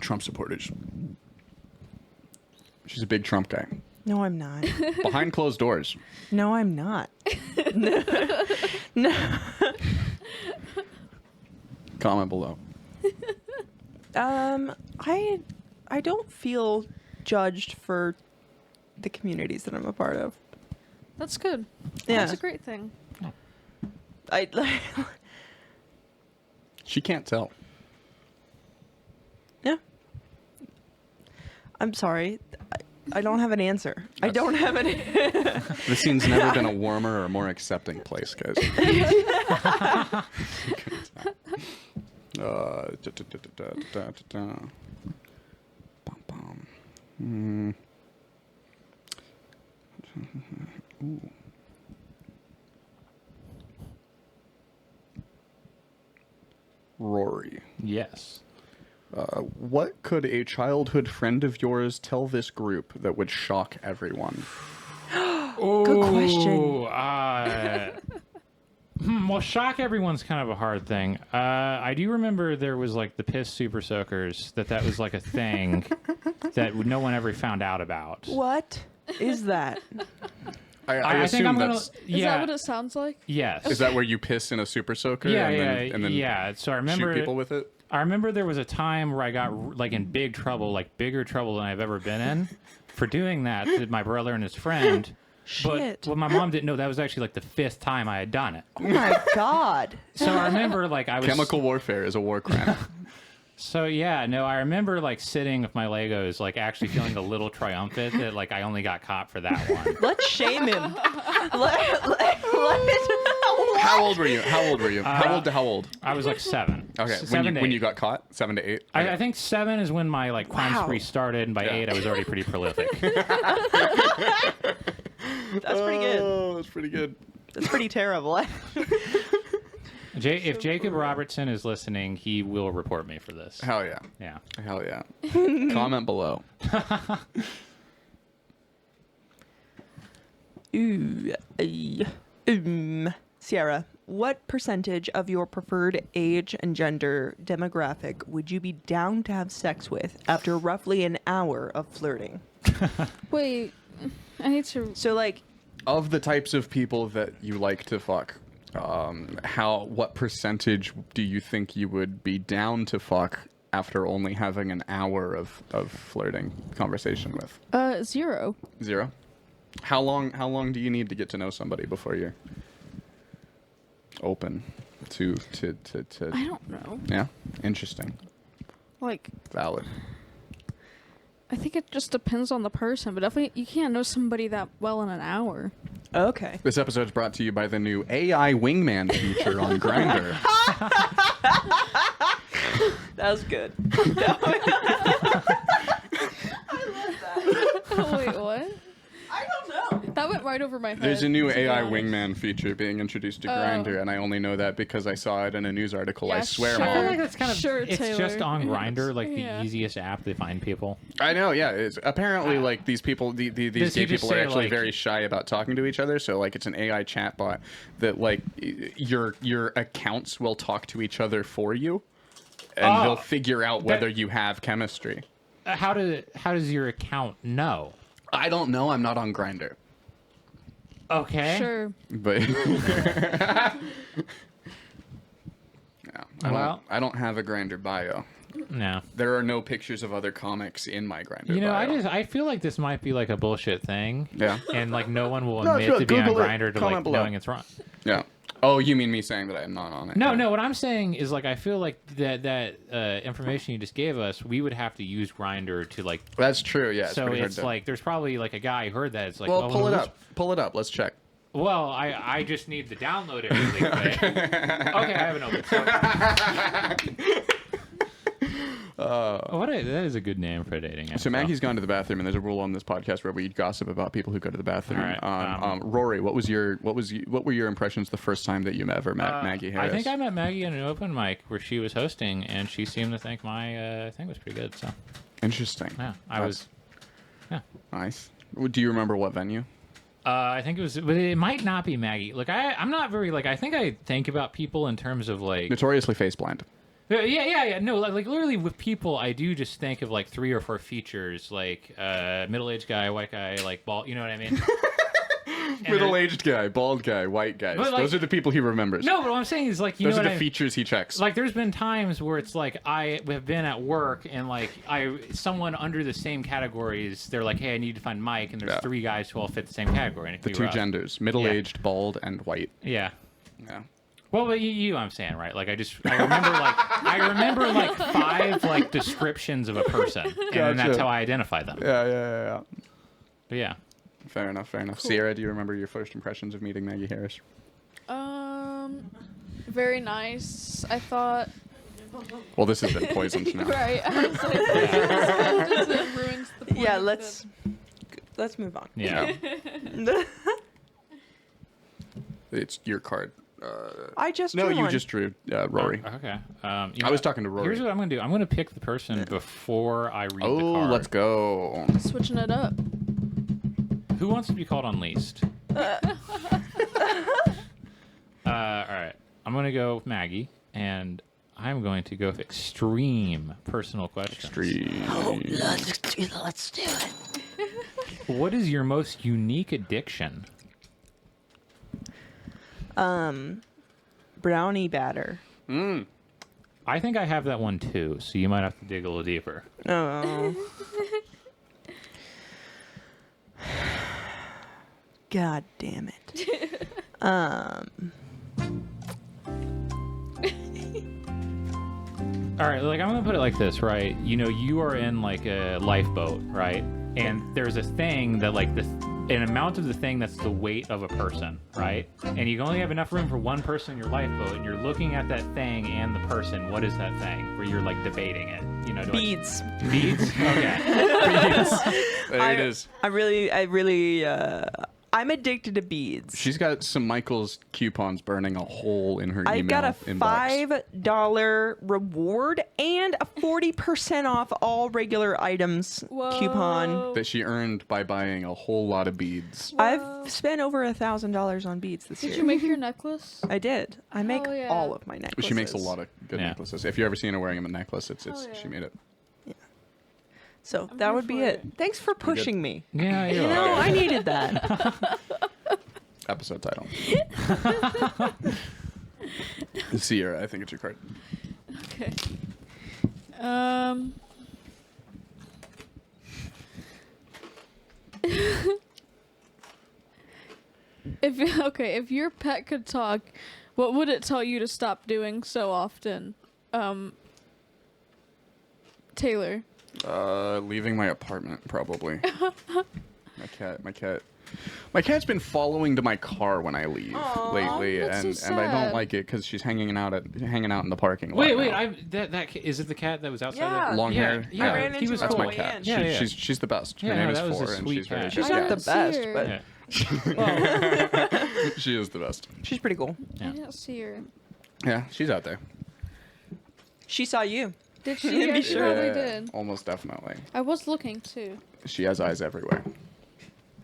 Trump supporters. She's a big Trump guy. No, I'm not. Behind closed doors. No, I'm not. No. Comment below. I don't feel judged for the communities that I'm a part of. That's good. Yeah. That's a great thing. I She can't tell. yeah. I'm sorry. I don't have an answer. I don't have an. This scene's never been a warmer or more accepting place, guys. Bum, bum. Ooh. Rory, Yes. what could a childhood friend of yours tell this group that would shock everyone? Good question. Well, shock everyone's kind of a hard thing. I do remember there was like the piss super soakers, that was like a thing that no one ever found out about. What is that? I think assume I'm gonna. that's. Is Yeah. that what it sounds like? Yes. Is that where you piss in a super soaker Yeah, and then yeah. So I remember shoot people with it? I remember there was a time where I got like in big trouble, like bigger trouble than I've ever been in, for doing that to my brother and his friend. Shit. But what my mom didn't know, that was actually like the 5th time I had done it. Oh my god. So I remember like I was Chemical warfare is a war crime. So yeah, no, I remember like sitting with my Legos, like actually feeling a little triumphant that like I only got caught for that one. Let's shame him. How old were you? How old were you? How old? I was like 7. Okay, Seven to when eight. you got caught, 7 to 8. Okay. I think 7 is when my like crime Wow. spree started, and by Yeah. 8 I was already pretty prolific. That's pretty good. Oh, that's pretty good. That's pretty terrible. If Jacob Robertson is listening, he will report me for this. Hell yeah. Yeah. Hell yeah. Comment below. Sierra, what percentage of your preferred age and gender demographic would you be down to have sex with after roughly an hour of flirting? Wait, I need to. So, like, Of the types of people that you like to fuck, what percentage do you think you would be down to fuck after only having an hour of flirting conversation with? 0. 0? How long do you need to get to know somebody before you're open to I don't know. yeah? Interesting. Like, Valid. I think it just depends on the person, but definitely you can't know somebody that well in an hour. okay. This episode is brought to you by the new AI wingman feature on Grindr. That was good. Wait, what? I don't know. That went right over my head. There's a new to be AI honest. wingman feature being introduced to Oh. Grindr, and I only know that because I saw it in a news article. I Yeah, swear, sure. I feel Mom. like that's kind of Sure, it's Taylor. just on Grindr, like Yeah. the easiest app to find people. I know, yeah. It's apparently like these people, these Does gay he just people are say, actually like- very shy about talking to each other. So like, it's an AI chatbot that like your accounts will talk to each other for you, and Oh, they'll figure out whether you have chemistry. How does your account know? I don't know. I'm not on Grindr, Okay. Sure. but yeah, Well- I don't have a Grindr bio. No. There are no pictures of other comics in my Grindr You know, bio. I feel like this might be like a bullshit thing. Yeah. And like no one will No, admit sure, to be on Google it. Grindr to Comment like below. knowing it's wrong. Yeah. Oh, you mean me saying that I'm not on it? No, Yeah. no. What I'm saying is like I feel like that information you just gave us, we would have to use Grindr to like. That's true. Yeah. So pretty hard it's to- like there's probably like a guy who heard that. It's like, Well, oh, pull it who's- up. Pull it up. Let's check. Well, I just need to download it really quick. Okay, I have it open. That is a good name for a dating app. So Maggie's gone to the bathroom, and there's a rule on this podcast where we gossip about people who go to the bathroom. All right, Rory, what were your impressions the first time that you ever met Maggie Harris? I think I met Maggie at an open mic where she was hosting, and she seemed to think my thing was pretty good. So Interesting. yeah, That's Yeah. nice. Do you remember what venue? I think it was, but it might not be Maggie. Like I'm not very like. I think I think about people in terms of like. Notoriously face blind. Yeah. No, like literally with people, I do just think of like 3 or 4 features, like middle-aged guy, white guy, like bald. You know what I mean? And Middle-aged guy, bald guy, white guys. But, like- Those are the people he remembers. No, but what I'm saying is like you Those know are what the I features he checks. like. There's been times where it's like I have been at work and like someone under the same categories. They're like, hey, I need to find Mike, and there's Yeah. 3 guys who all fit the same category. And it the can be two rough. genders: middle-aged, bald, and white. Yeah. Yeah. Well, but you I'm saying, right? Like I remember like 5 like descriptions of a person, and then that's Gotcha. how I identify them. Yeah. But yeah. Fair enough. Sierra, do you remember your first impressions of meeting Maggie Harris? Very nice. I thought. Well, this has been poisoned now. Right. I was like, this just ruins the point. Yeah, of let's move on. Yeah. It's your card. I just No, drew you one. just drew Rory. Okay. I was talking to Rory. Here's what I'm gonna do. I'm gonna pick the person before I read the Oh, card. let's go. Switching it up. Who wants to be called unleashed? All right. I'm gonna go with Maggie, and I'm going to go with extreme personal questions. Let's do it. What is your most unique addiction? Brownie batter. I think I have that one too, so you might have to dig a little deeper. Oh. God damn it. All right, like I'm gonna put it like this, right? You know, you are in like a lifeboat, right? And there's a thing that like an amount of the thing that's the weight of a person, right? And you only have enough room for one person in your lifeboat, and you're looking at that thing and the person. What is that thing? Where you're like debating it, you know? Beads. Beads. Okay. There it is. I'm addicted to beads. She's got some Michael's coupons burning a hole in her email I got a inbox. $5 reward and a 40% off all regular items coupon. That she earned by buying a whole lot of beads. I've spent over $1,000 on beads this year. Did you make your necklace? I did. I make Hell yeah. all of my necklaces. She makes a lot of good Yeah. necklaces. If you ever seen her wearing a necklace, it's Hell yeah. she made it. So I'm that here would be for it. it. Thanks for pushing me. Yeah, You know, I needed that. Episode title. Sierra, I think it's your card. Okay. If your pet could talk, what would it tell you to stop doing so often? Taylor. Leaving my apartment, probably. My cat's been following to my car when I leave lately, that's so and I don't sad. like it because she's hanging out in the parking lot. Wait, now. is it the cat that was outside? Yeah. the... Long hair. Yeah, I ran he into was her That's cool. my way cat. in. She, Yeah, yeah. She's the best. Her Yeah, name is that was a Four, and sweet she's very cat. She's good. not the best, her. but Yeah. She is the best. she's pretty cool. Yeah. I didn't see her. Yeah, she's out there. She saw you. Did she? Be Yeah, she sure. probably Yeah, did. almost definitely. I was looking too. She has eyes everywhere.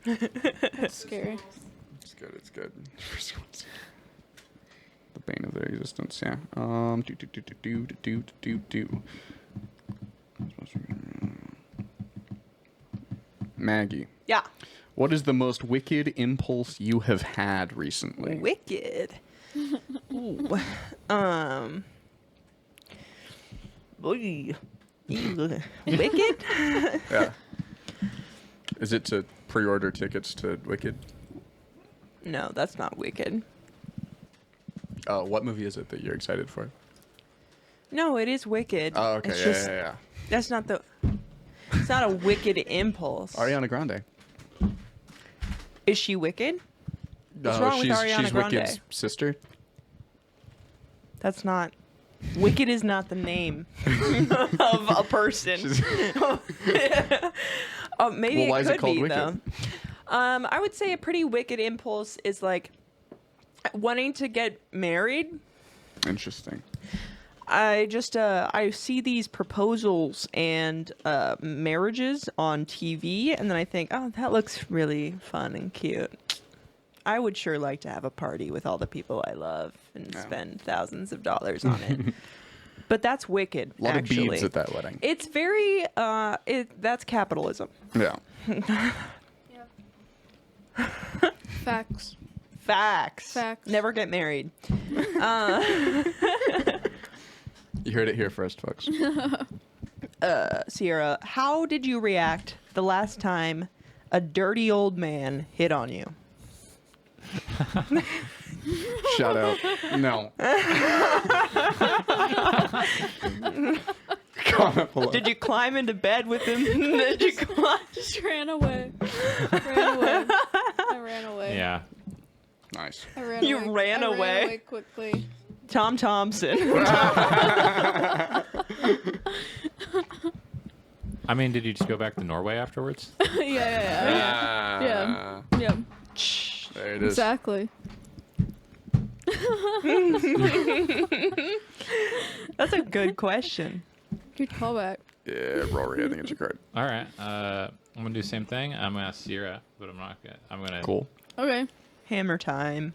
That's scary. It's good. It's good. The bane of their existence. Yeah. Maggie, Yeah. what is the most wicked impulse you have had recently? Wicked. Ooh. Oy. Ew. Wicked? Yeah. Is it to pre-order tickets to Wicked? No, that's not wicked. What movie is it that you're excited for? No, it is wicked. Oh, okay. It's Yeah, just, yeah. That's not the. It's not a wicked impulse. Ariana Grande. Is she wicked? What's wrong with Ariana she's Grande? Wicked's sister. That's not. Wicked is not the name of a person. Maybe Well, why it is it could called be wicked? though. I would say a pretty wicked impulse is like wanting to get married. Interesting. I just I see these proposals and marriages on TV, and then I think, oh, that looks really fun and cute. I would sure like to have a party with all the people I love and Yeah. spend thousands of dollars on it. But that's wicked. A lot actually. of beads at that wedding. It's very that's capitalism. Yeah. Facts. Facts. Facts. Never get married. You heard it here first, folks. Sierra, how did you react the last time a dirty old man hit on you? Shout out. No. Comment below. Did you climb into bed with him? Did you climb? Just ran away. I ran away. Yeah. Nice. I ran You away. ran I away? Ran away quickly. Tom Thompson. I mean, did you just go back to Norway afterwards? Yeah. Yeah. Yeah. There it is. Exactly. That's a good question. Good callback. Yeah, Rory, I think it's your card. All right. I'm gonna do the same thing. I'm gonna ask Sierra, but I'm not gonna. I'm gonna. Cool. Okay. Hammer time.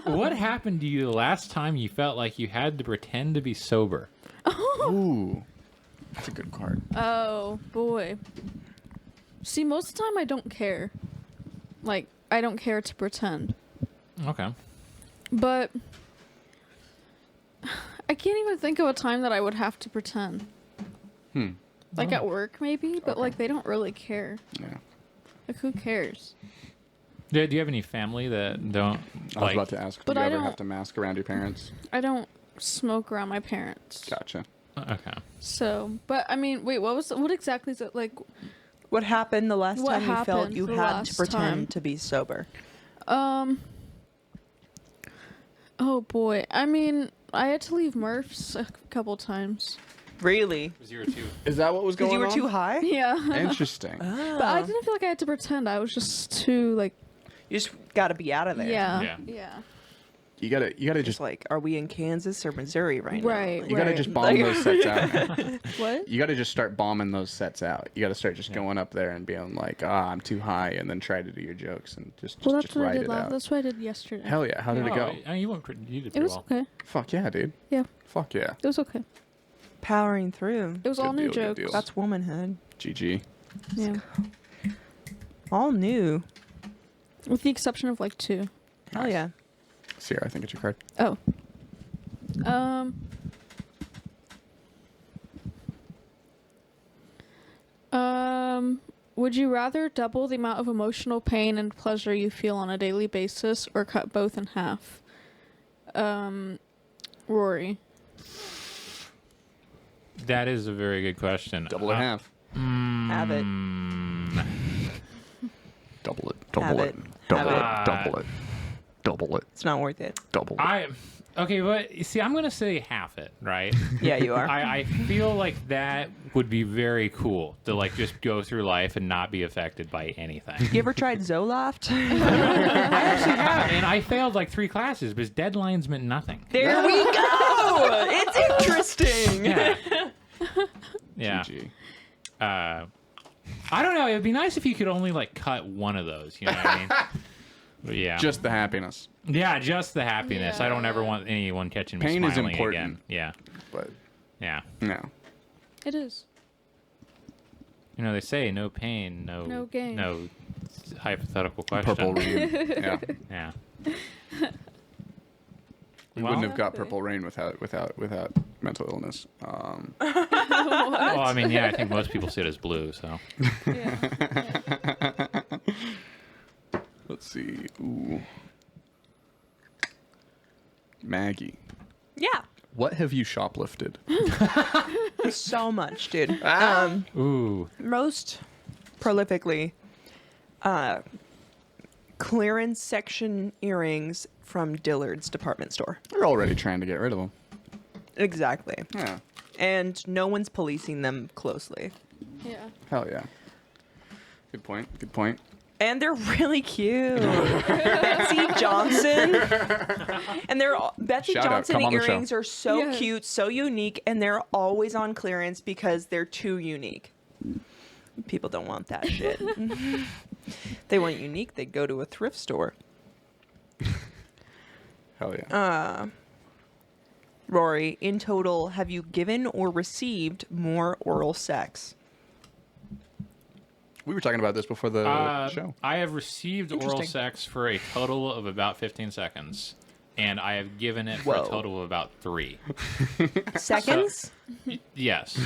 What happened to you the last time you felt like you had to pretend to be sober? Ooh. That's a good card. Oh boy. See, most of the time I don't care. Like, I don't care to pretend. Okay. But I can't even think of a time that I would have to pretend. Like at work, maybe, but Okay. like they don't really care. Yeah. Like, who cares? Do you have any family that don't I was like? about to ask, But do you I ever don't- have to mask around your parents? I don't smoke around my parents. Gotcha. Okay. So, but I mean, wait, what exactly is it like? What happened the last What time you felt happened you the had to last pretend time? to be sober? Oh boy. I mean, I had to leave Murph's a couple times. Really? Was you were too? Is that what was Because going you were on? too high? Yeah. Interesting. But I didn't feel like I had to pretend. I was just too like, You just got to be out of there. Yeah. yeah. You gotta Just just like, are we in Kansas or Missouri right now? Right. you gotta just bomb those sets out. What? You gotta just start bombing those sets out. You gotta start just going up there and being like, I'm too high, and then try to do your jokes and just Well, that's just what I write did it last. out. That's what I did yesterday. Hell yeah! How did it go? I mean, you did It pretty was well. okay. Fuck yeah, dude. Yeah, Fuck yeah. it was okay. Powering through. It was all Good new deal, good jokes. deal. That's womanhood. GG. Yeah, All new. with the exception of like 2. Hell Nice. yeah. Sierra, I think it's your card. Oh. Would you rather double the amount of emotional pain and pleasure you feel on a daily basis, or cut both in half? Rory. That is a very good question. Double or half. Have it. Double it. Have Double it. it. Double Have it. Double it. Double it. It's not worth it. Double it. Okay, but you see, I'm gonna say half it, right? Yeah, you are. I feel like that would be very cool to like just go through life and not be affected by anything. You ever tried Zoloft? I actually have, and I failed like 3 classes because deadlines meant nothing. There we go. It's interesting. Yeah. Yeah. GG. I don't know. It would be nice if you could only like cut one of those. You know what I mean? But yeah. Just the happiness. Yeah, just the happiness. I don't ever Yeah. want anyone catching me Pain is smiling important. again. Yeah. But Yeah. no. It is. You know, they say no pain, No gain. No hypothetical question. Purple rain. Yeah. Yeah. We Well- wouldn't have got purple rain without mental illness. Well, I mean, yeah, I think most people see it as blue, so. Yeah. Let's see. Ooh. Maggie, Yeah. what have you shoplifted? So much, dude. Ooh. Most prolifically, clearance section earrings from Dillard's department store. We're already trying to get rid of them. Exactly. Yeah. And no one's policing them closely. Yeah. Hell yeah. Good point. Good point. And they're really cute. Betsy Johnson. And Betsy Shout out, Johnson come on the show. earrings are so Yeah. cute, so unique, and they're always on clearance because they're too unique. People don't want that shit. They weren't unique, they'd go to a thrift store. Hell yeah. Rory, in total, have you given or received more oral sex? We were talking about this before the show. I have received oral Interesting. sex for a total of about 15 seconds, and I have given it for Whoa. a total of about 3. Seconds? Yes,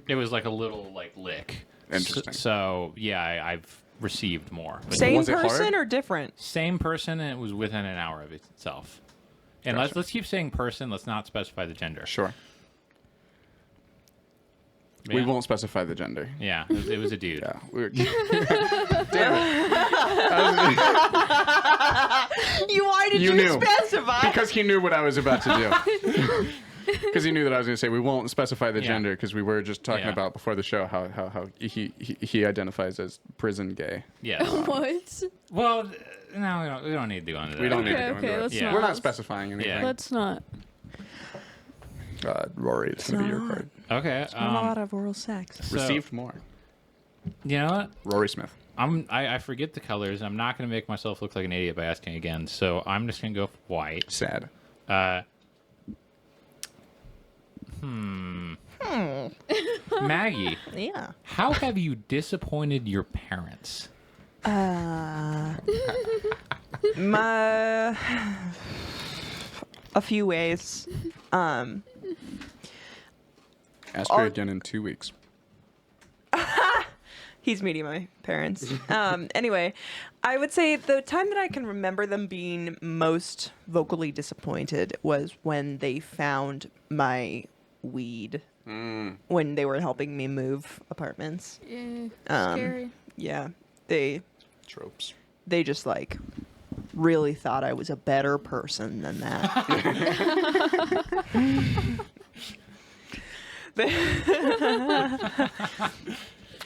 it was like a little like lick. Interesting. So yeah, I've received more. But Same Was it hard? person or different? same person, and it was within an hour of itself. And Gotcha. let's keep saying person. Let's not specify the gender. Sure. Yeah. We won't specify the gender. Yeah, it was a dude. Yeah. We were... Damn it. Why did You you, knew. specify? Because he knew what I was about to do. Because he knew that I was going to say we won't specify the Yeah. gender because we were just talking Yeah. about before the show how he identifies as prison gay. Yes. What? Well, no, we don't need to go into that. We don't need to Okay, go into okay, it. let's Yeah. not. We're not specifying anything. Yeah. Let's not. Rory, it's going to be your card. Okay. Not a lot of oral sex. so, Received more. You know what? Rory Smith. I forget the colors. I'm not going to make myself look like an idiot by asking again. So I'm just going to go for white. Sad. Maggie, Yeah. how have you disappointed your parents? A few ways. Ask her again in 2 weeks. He's meeting my parents. Anyway, I would say the time that I can remember them being most vocally disappointed was when they found my weed when they were helping me move apartments. Yeah. Um, Scary. Yeah, they Tropes. just like really thought I was a better person than that.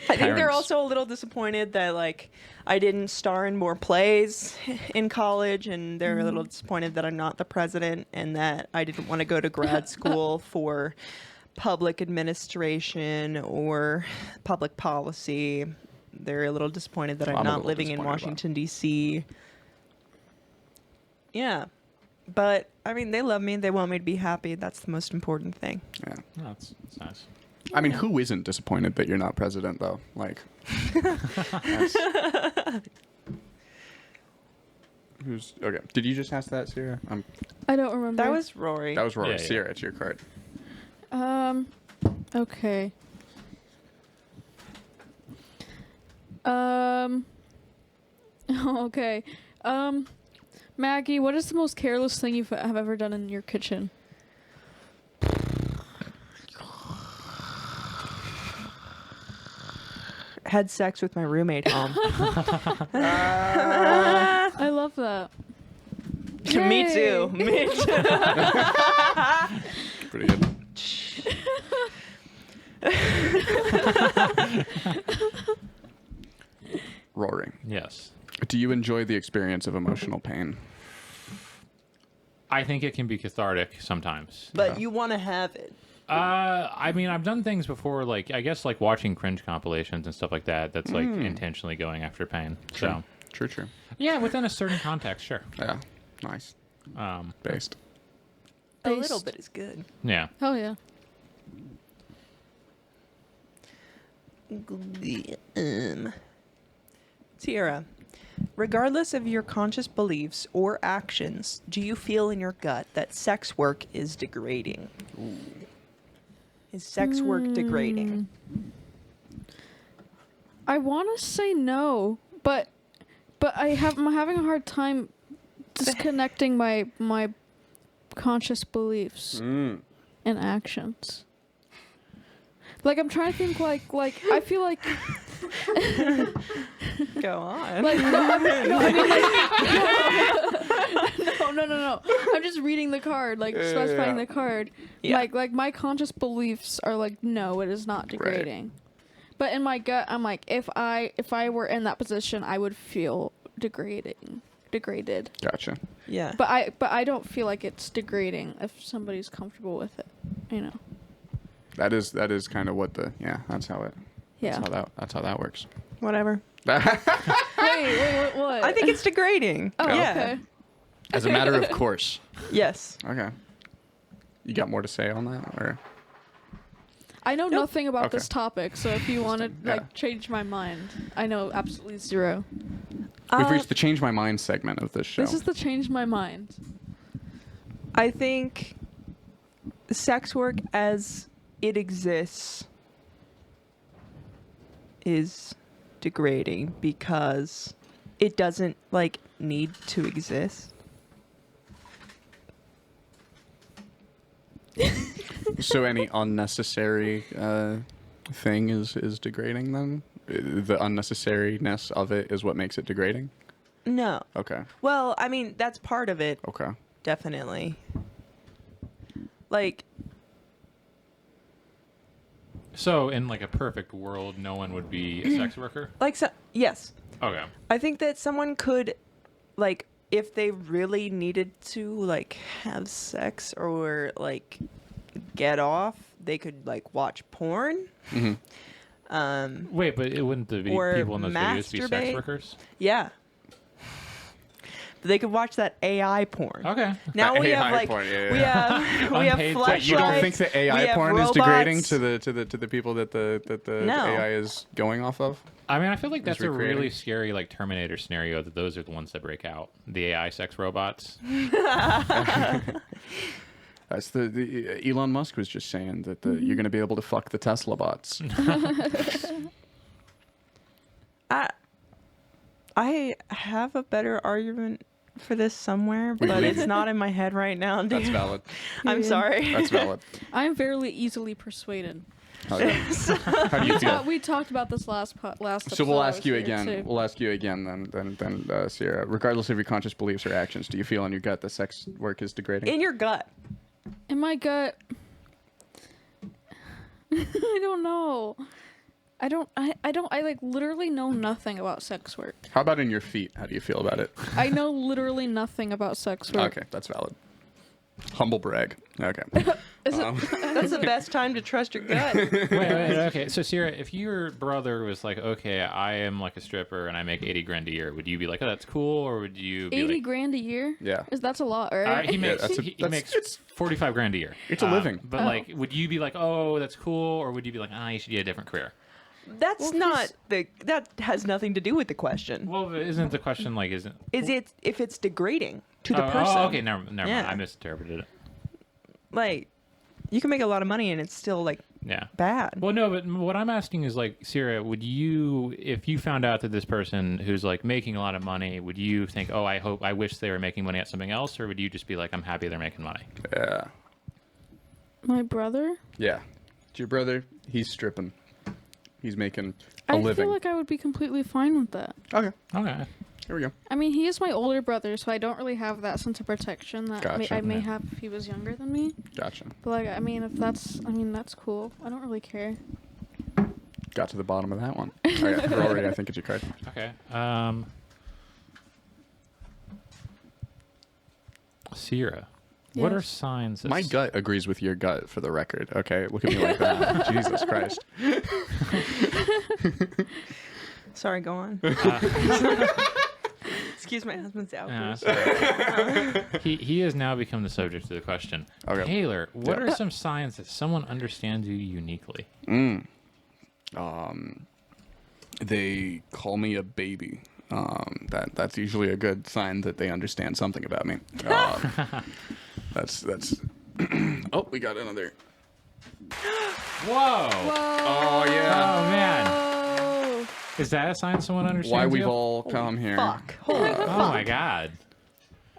I think they're Parents. also a little disappointed that like I didn't star in more plays in college, and they're a little disappointed that I'm not the president and that I didn't want to go to grad school for public administration or public policy. They're a little disappointed that Well, I'm I'm a not little living in disappointed about it. Washington, D.C. Yeah. But, I mean, they love me. They want me to be happy. That's the most important thing. Yeah. No, that's nice. I mean, who isn't disappointed that you're not president, though? Like, that's- who's okay? Did you just ask that, Sierra? I don't remember. That was Rory. That was Rory. Yeah. Sierra, it's your card. Okay. Okay. Maggie, what is the most careless thing you have ever done in your kitchen? Had sex with my roommate home. I love that. Me Yay. too. Me too. Pretty good. Rory, Yes. do you enjoy the experience of emotional pain? I think it can be cathartic sometimes. But you want to have it. I mean, I've done things before, like I guess like watching cringe compilations and stuff like that. That's like intentionally going after pain. So True. yeah, within a certain context, sure. Yeah. Nice. Based. A little bit is good. Yeah. Oh yeah. Sierra, regardless of your conscious beliefs or actions, do you feel in your gut that sex work is degrading? Is sex work degrading? I want to say no, but I'm having a hard time disconnecting my conscious beliefs and actions. Like I'm trying to think like I feel like Go on. like no, I mean like no. I'm just reading the card, like specifying the card. Yeah. Like my conscious beliefs are like no, it is not degrading. But in my gut, I'm like if I were in that position, I would feel degraded. Gotcha. Yeah. But I don't feel like it's degrading if somebody's comfortable with it, you know. That is kind of what that's how it. Yeah. That's how that works. Whatever. Wait, what? I think it's degrading. Oh, yeah. okay. As a matter of course. Yes. Okay. You got more to say on that, or? I know nothing about Okay. this topic, so if you want to Yeah. change my mind, I know absolutely zero. We've reached the change my mind segment of this show. This is the change my mind. I think sex work as it exists is degrading because it doesn't like need to exist. So any unnecessary thing is degrading then? The unnecessariness of it is what makes it degrading? No. Okay. Well, I mean, that's part of it, Okay. definitely. Like, So in like a perfect world, no one would be a sex worker. yes. Okay. I think that someone could, like, if they really needed to, like, have sex or, like, get off, they could, like, watch porn. Mm-hmm. Wait, but it wouldn't the Or people in those videos be sex masturbate. workers? Yeah. They could watch that AI porn. Okay. Now That we AI have like porn, yeah, we yeah. have Unpaid sex. flashlights. You don't think that we AI have porn is degrading robots. to the people that the No. AI is going off of? I mean, I feel like that's a recreating. really scary like Terminator scenario that those are the ones that break out. The AI sex robots. That's the Elon Musk was just saying that you're going to be able to fuck the Tesla bots. I have a better argument for this somewhere, but believe it's you. not in my head right now. Dude. That's valid. I'm Yeah. sorry. That's valid. I'm fairly easily persuaded. Oh, yeah. How do you feel? We talked about this last So episode. we'll I ask was you here, again. too. We'll ask you again then, Sierra. Regardless of your conscious beliefs or actions, do you feel in your gut that sex work is degrading? In your gut. In my gut, I don't know. I like literally know nothing about sex work. How about in your feet? How do you feel about it? I know literally nothing about sex work. Okay, that's valid. Humble brag. Okay. Is it, That's the best time to trust your gut. Wait, okay. So, Sierra, if your brother was like, okay, I am like a stripper and I make 80 grand a year, would you be like, oh, that's cool? Or would you be 80 like, grand a year? Yeah. That's a lot, right? he makes, that's a- he that's- makes it's- 45 grand a year. It's a living. But Oh. like, would you be like, oh, that's cool? Or would you be like, you should get a different career? That's Well, not that has nothing to do with the question. Well, isn't the question like, isn't... Is it if it's degrading to the oh, person? Oh, okay, never mind. Yeah. I misinterpreted it. Like, you can make a lot of money and it's still like Yeah. bad. Well, no, but what I'm asking is like, Sierra, would you, if you found out that this person who's like making a lot of money, would you think, oh, I wish they were making money at something else, or would you just be like, I'm happy they're making money? Yeah. My brother? Yeah. It's your brother. He's stripping. He's making a I living. feel like I would be completely fine with that. Okay. Okay. Here we go. I mean, he is my older brother, so I don't really have that sense of protection that Gotcha. I may Yeah. have if he was younger than me. Gotcha. But like, I mean, that's cool. I don't really care. Got to the bottom of that one. Okay. Rory, I think it's your card. Okay. Sierra, what are Yes. signs that My gut agrees with your gut, for the record. Okay, look at me like that. Jesus Christ. Sorry, go on. Excuse my husband's outburst. sorry. he has now become the subject of the question. Okay. Taylor, what Yeah. are some signs that someone understands you uniquely? They call me a baby. That's usually a good sign that they understand something about me. That's. Oh, we got another. Whoa! Oh yeah. Oh man, Oh, is that a sign someone understands Why we've you? all come here. Fuck. Holy Oh my god.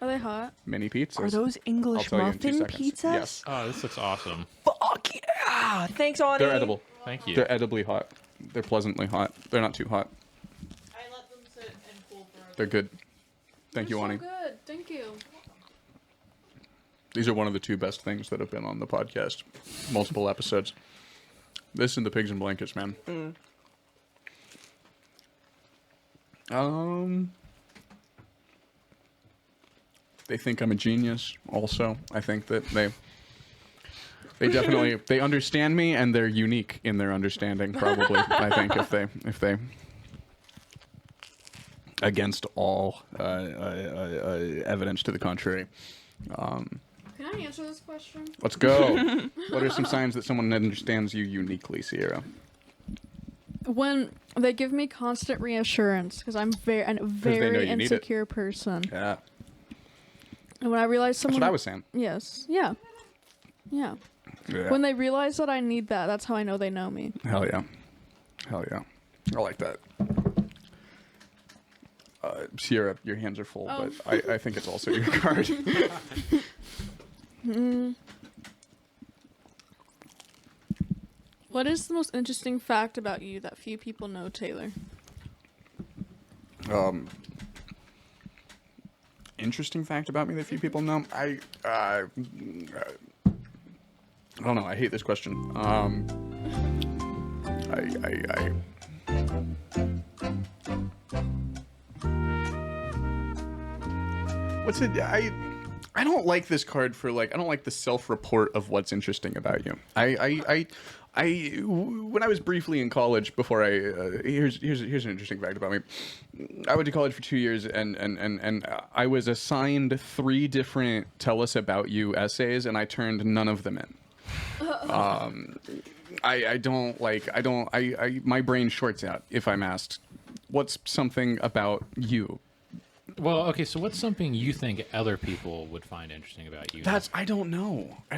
are they hot? Mini pizzas. Are those I'll English tell you in 2 muffin seconds. pizzas? Yes. Oh, this looks awesome. Fuck yeah! Thanks, Audie. They're edible. Thank you. They're edibly hot. They're pleasantly hot. They're not too hot. I let them sit and cool for They're good. Thank you, Ani. good. Thank you. These are one of the 2 best things that have been on the podcast. Multiple episodes. This and the pigs and blankets, man. They think I'm a genius. Also, I think that they definitely they understand me, and they're unique in their understanding. Probably, I think if they against all evidence to the contrary. Can I answer this question? Let's go. What are some signs that someone understands you uniquely, Sierra? When they give me constant reassurance, because I'm a they know very you need it. insecure person, Yeah, and when I realize that's someone, what I was saying. yes, yeah. Yeah. When they realize that I need that, that's how I know they know me. Hell yeah. Hell yeah. I like that. Sierra, your hands are full, Oh. but I think it's also your card. What is the most interesting fact about you that few people know, Taylor? Interesting fact about me that few people know. I don't know. I hate this question. What's it? I don't like this card for like. I don't like the self-report of what's interesting about you. When I was briefly in college before here's an interesting fact about me. I went to college for 2 years and I was assigned 3 different tell us about you essays and I turned none of them in. My brain shorts out if I'm asked what's something about you Well, okay. So what's something you think other people would find interesting about you? I don't know. I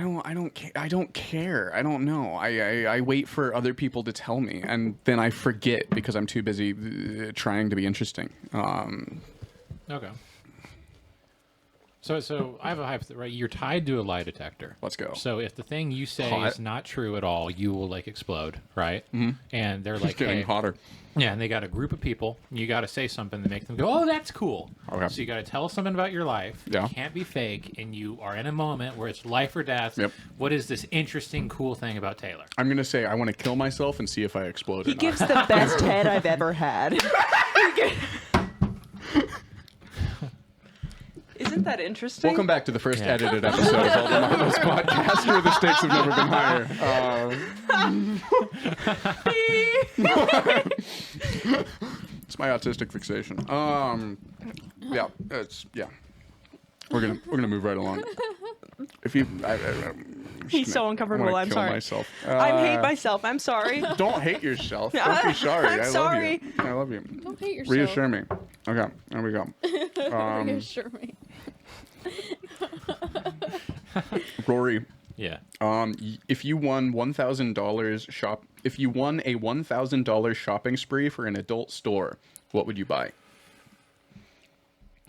don't care. I don't know. I wait for other people to tell me, and then I forget because I'm too busy trying to be interesting. Okay. So I have a hypothetical, right? You're tied to a lie detector. Let's go. So if the thing you say Hot. is not true at all, you will like explode, right? Mm-hmm. And they're like, It's getting hey, hotter. yeah, and they got a group of people. You got to say something to make them go, "Oh, that's cool." Okay. So you got to tell something about your life. Yeah. It can't be fake, and you are in a moment where it's life or death. Yep. What is this interesting, cool thing about Taylor? I'm gonna say I want to kill myself and see if I explode. He gives the best head I've ever had. Isn't that interesting? Welcome back to the first Yeah. edited episode of All the Marbles podcast, where the stakes have never been higher. It's my autistic fixation. Yeah, We're gonna move right along. If you, He's so uncomfortable. I'm sorry. Myself. I hate myself. I'm sorry. Don't hate yourself. Don't be sorry. I'm I sorry. love you. I love you. Don't hate yourself. Reassure me. Okay, there we go. Reassure me. Rory, Yeah. if you won if you won a $1,000 shopping spree for an adult store, what would you buy?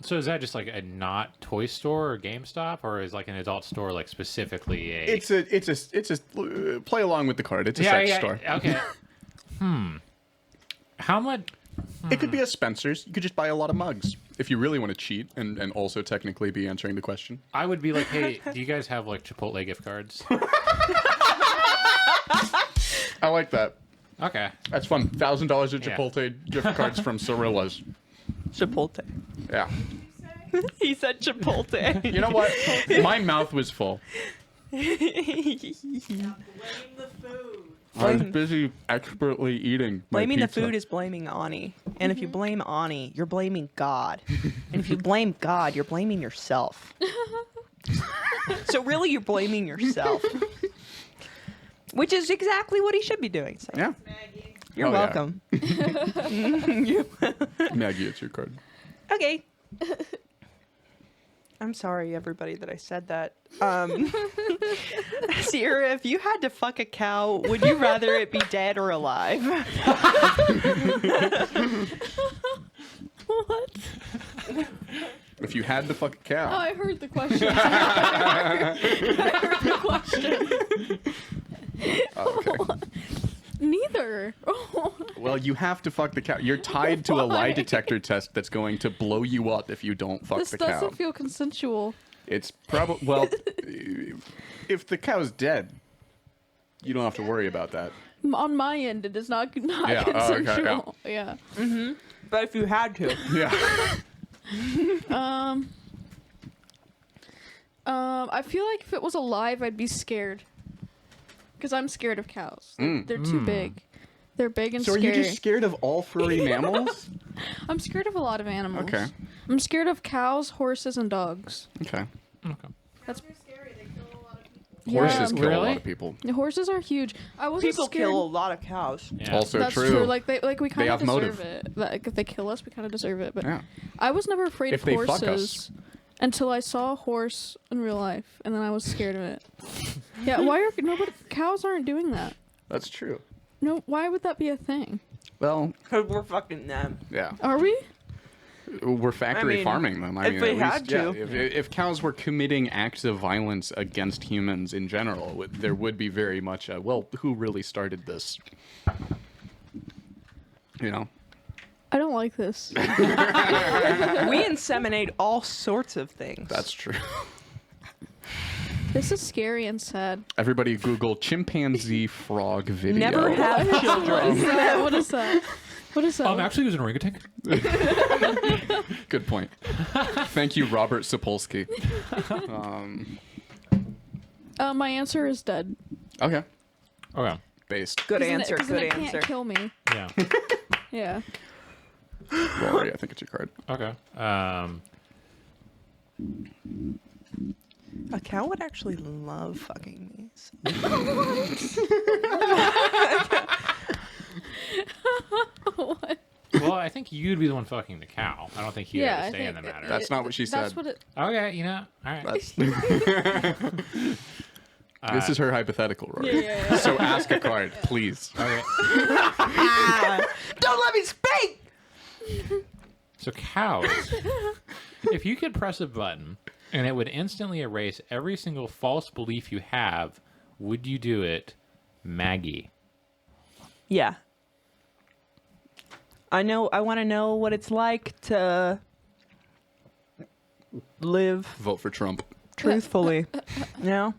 So is that just like a not toy store or GameStop, or is like an adult store like specifically a? It's a play along with the card. It's a sex store. Okay. How much? It could be a Spencer's. You could just buy a lot of mugs if you really want to cheat and also technically be answering the question. I would be like, hey, do you guys have like Chipotle gift cards? I like that. Okay. That's fun. $1,000 of Yeah. Chipotle gift cards from Cirillas. Chipotle. Yeah. He said Chipotle. You know what? My mouth was full. Blame the food. I was busy expertly eating my Blaming the pizza. food is blaming Ani. And if you blame Ani, you're blaming God. And if you blame God, you're blaming yourself. So really, you're blaming yourself. Which is exactly what he should be doing. So Yeah. Maggie. you're Oh, yeah. welcome. Maggie, it's your card. Okay. I'm sorry, everybody, that I said that. Sierra, if you had to fuck a cow, would you rather it be dead or alive? What? If you had to fuck a Oh, cow. I heard the question. I heard the question. Oh, okay. Neither. Well, you have to fuck the cow. You're tied to a lie Why? detector test that's going to blow you up if you don't fuck This the doesn't cow. feel consensual. It's probably well, if the cow's dead, you don't have to worry about that. On my end, it is not Yeah, oh, okay, consensual. Yeah. But if you had to. Yeah. I feel like if it was alive, I'd be scared. Because I'm scared of cows. They're too big. They're big and So are scary. you just scared of all furry mammals? I'm scared of a lot of animals. Okay. I'm scared of cows, horses, and dogs. Okay. Okay. That's They're scary. They kill a lot of people. Horses Yeah. kill a Really? lot of people. The horses are huge. I wasn't People scared. kill a lot of cows. Yeah. Also That's true. Like we kind of have deserve motive. it. Like if they kill us, we kind of deserve it. But Yeah. I was never afraid If of they fuck horses us. until I saw a horse in real life, and then I was scared of it. Yeah. Why are nobody? Cows aren't doing that. That's true. No. Why would that be a thing? Well, Because we're fucking them. yeah. Are we? We're factory I mean, farming them. I if mean, we at had least, yeah, to. if cows were committing acts of violence against humans in general, there would be very much a, well, who really started this? You know? I don't like this. We inseminate all sorts of things. That's true. This is scary and sad. Everybody Google chimpanzee frog video. Never have children. What is that? What is that? I'm actually using orangutan. Good point. Thank you, Robert Sapolsky. My answer is dead. Okay. Okay. Based. Good 'Cause then answer. It, 'cause then Good it answer. can't kill me. Yeah. Yeah. Rory, I think it's your card. Okay. A cow would actually love fucking me. What? Well, think you'd be the one fucking the cow. I don't think he had I a say in think the matter. That's not what she That's said. what it. Okay, you know, all right. That's this is her hypothetical, Rory. Yeah. So ask a card, please. Okay. Don't let me speak. So cows, if you could press a button and it would instantly erase every single false belief you have, would you do it, Maggie? Yeah. I want to know what it's like to live Vote for Trump. truthfully. You know?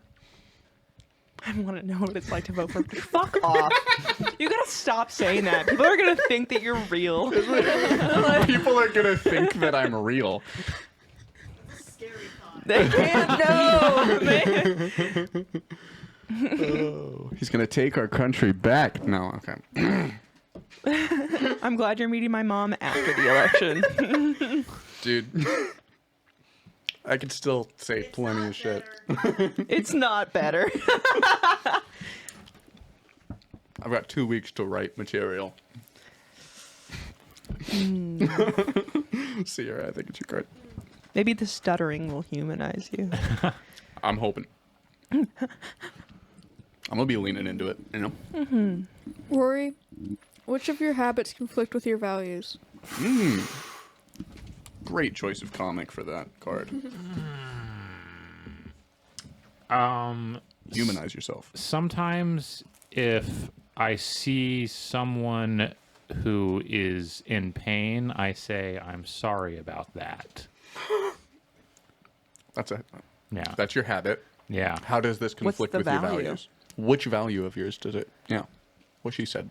I want to know what it's like to vote for. Fuck off. You gotta stop saying that. People are gonna think that you're real. People are gonna think that I'm real. Scary thought. They can't know. He's gonna take our country back. No, okay. I'm glad you're meeting my mom after the election. Dude. I could still say plenty of shit. It's not better. I've got 2 weeks to write material. Sierra, I think it's your card. Maybe the stuttering will humanize you. I'm hoping. I'm gonna be leaning into it, you know? Rory, which of your habits conflict with your values? Great choice of comic for that card. Humanize yourself. Sometimes if I see someone who is in pain, I say, I'm sorry about that. Yeah. That's your habit. Yeah. How does this What's conflict the with your value? values? Which value of yours does it? Yeah. What she said.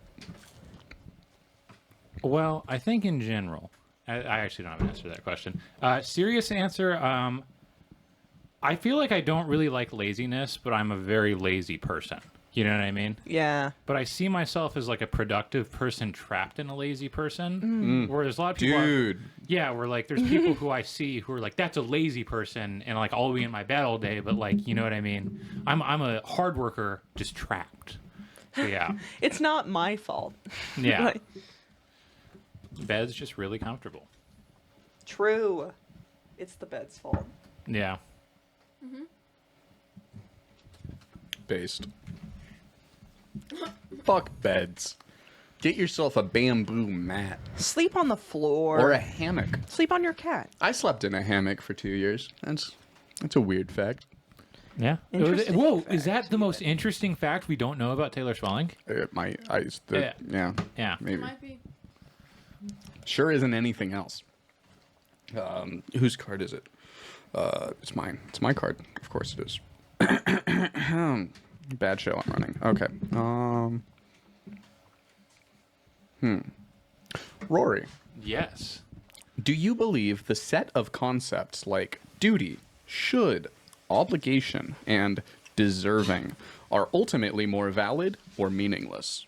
Well, I think in general, I actually don't have an answer to that question. Serious answer, I feel like I don't really like laziness, but I'm a very lazy person. You know what I mean? Yeah. But I see myself as like a productive person trapped in a lazy person. Where there's a lot of people. Dude. Yeah, where like there's people who I see who are like, that's a lazy person, and like I'll be in my bed all day, but like, you know what I mean? I'm a hard worker just trapped. So yeah. It's not my fault. Yeah. Like, Bed's just really comfortable. true. It's the bed's fault. Yeah. Based. Fuck beds. Get yourself a bamboo mat Sleep on the floor. or a hammock. Sleep on your cat. I slept in a hammock for 2 years. That's a weird fact. Yeah. Interesting Whoa, fact, is that the most interesting fact we don't know about Taylor Swelling? It might. Yeah. Yeah. Maybe. Might be. Sure isn't anything else. Whose card is it? It's mine. It's my card. Of course it is. Bad show I'm running. Okay. Rory, Yes. do you believe the set of concepts like duty, should, obligation, and deserving are ultimately more valid or meaningless?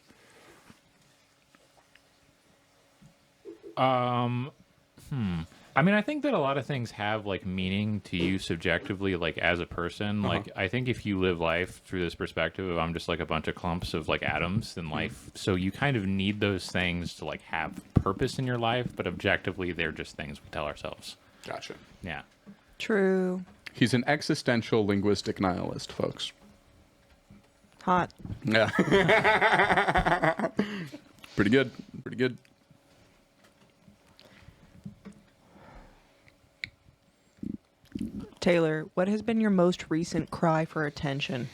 I mean, I think that a lot of things have like meaning to you subjectively, like as a person. Like, I think if you live life through this perspective of I'm just like a bunch of clumps of like atoms in life, so you kind of need those things to like have purpose in your life, but objectively, they're just things we tell ourselves. Gotcha. Yeah. True. He's an existential linguistic nihilist, folks. Hot. Yeah. Pretty good. Pretty good. Taylor, what has been your most recent cry for attention?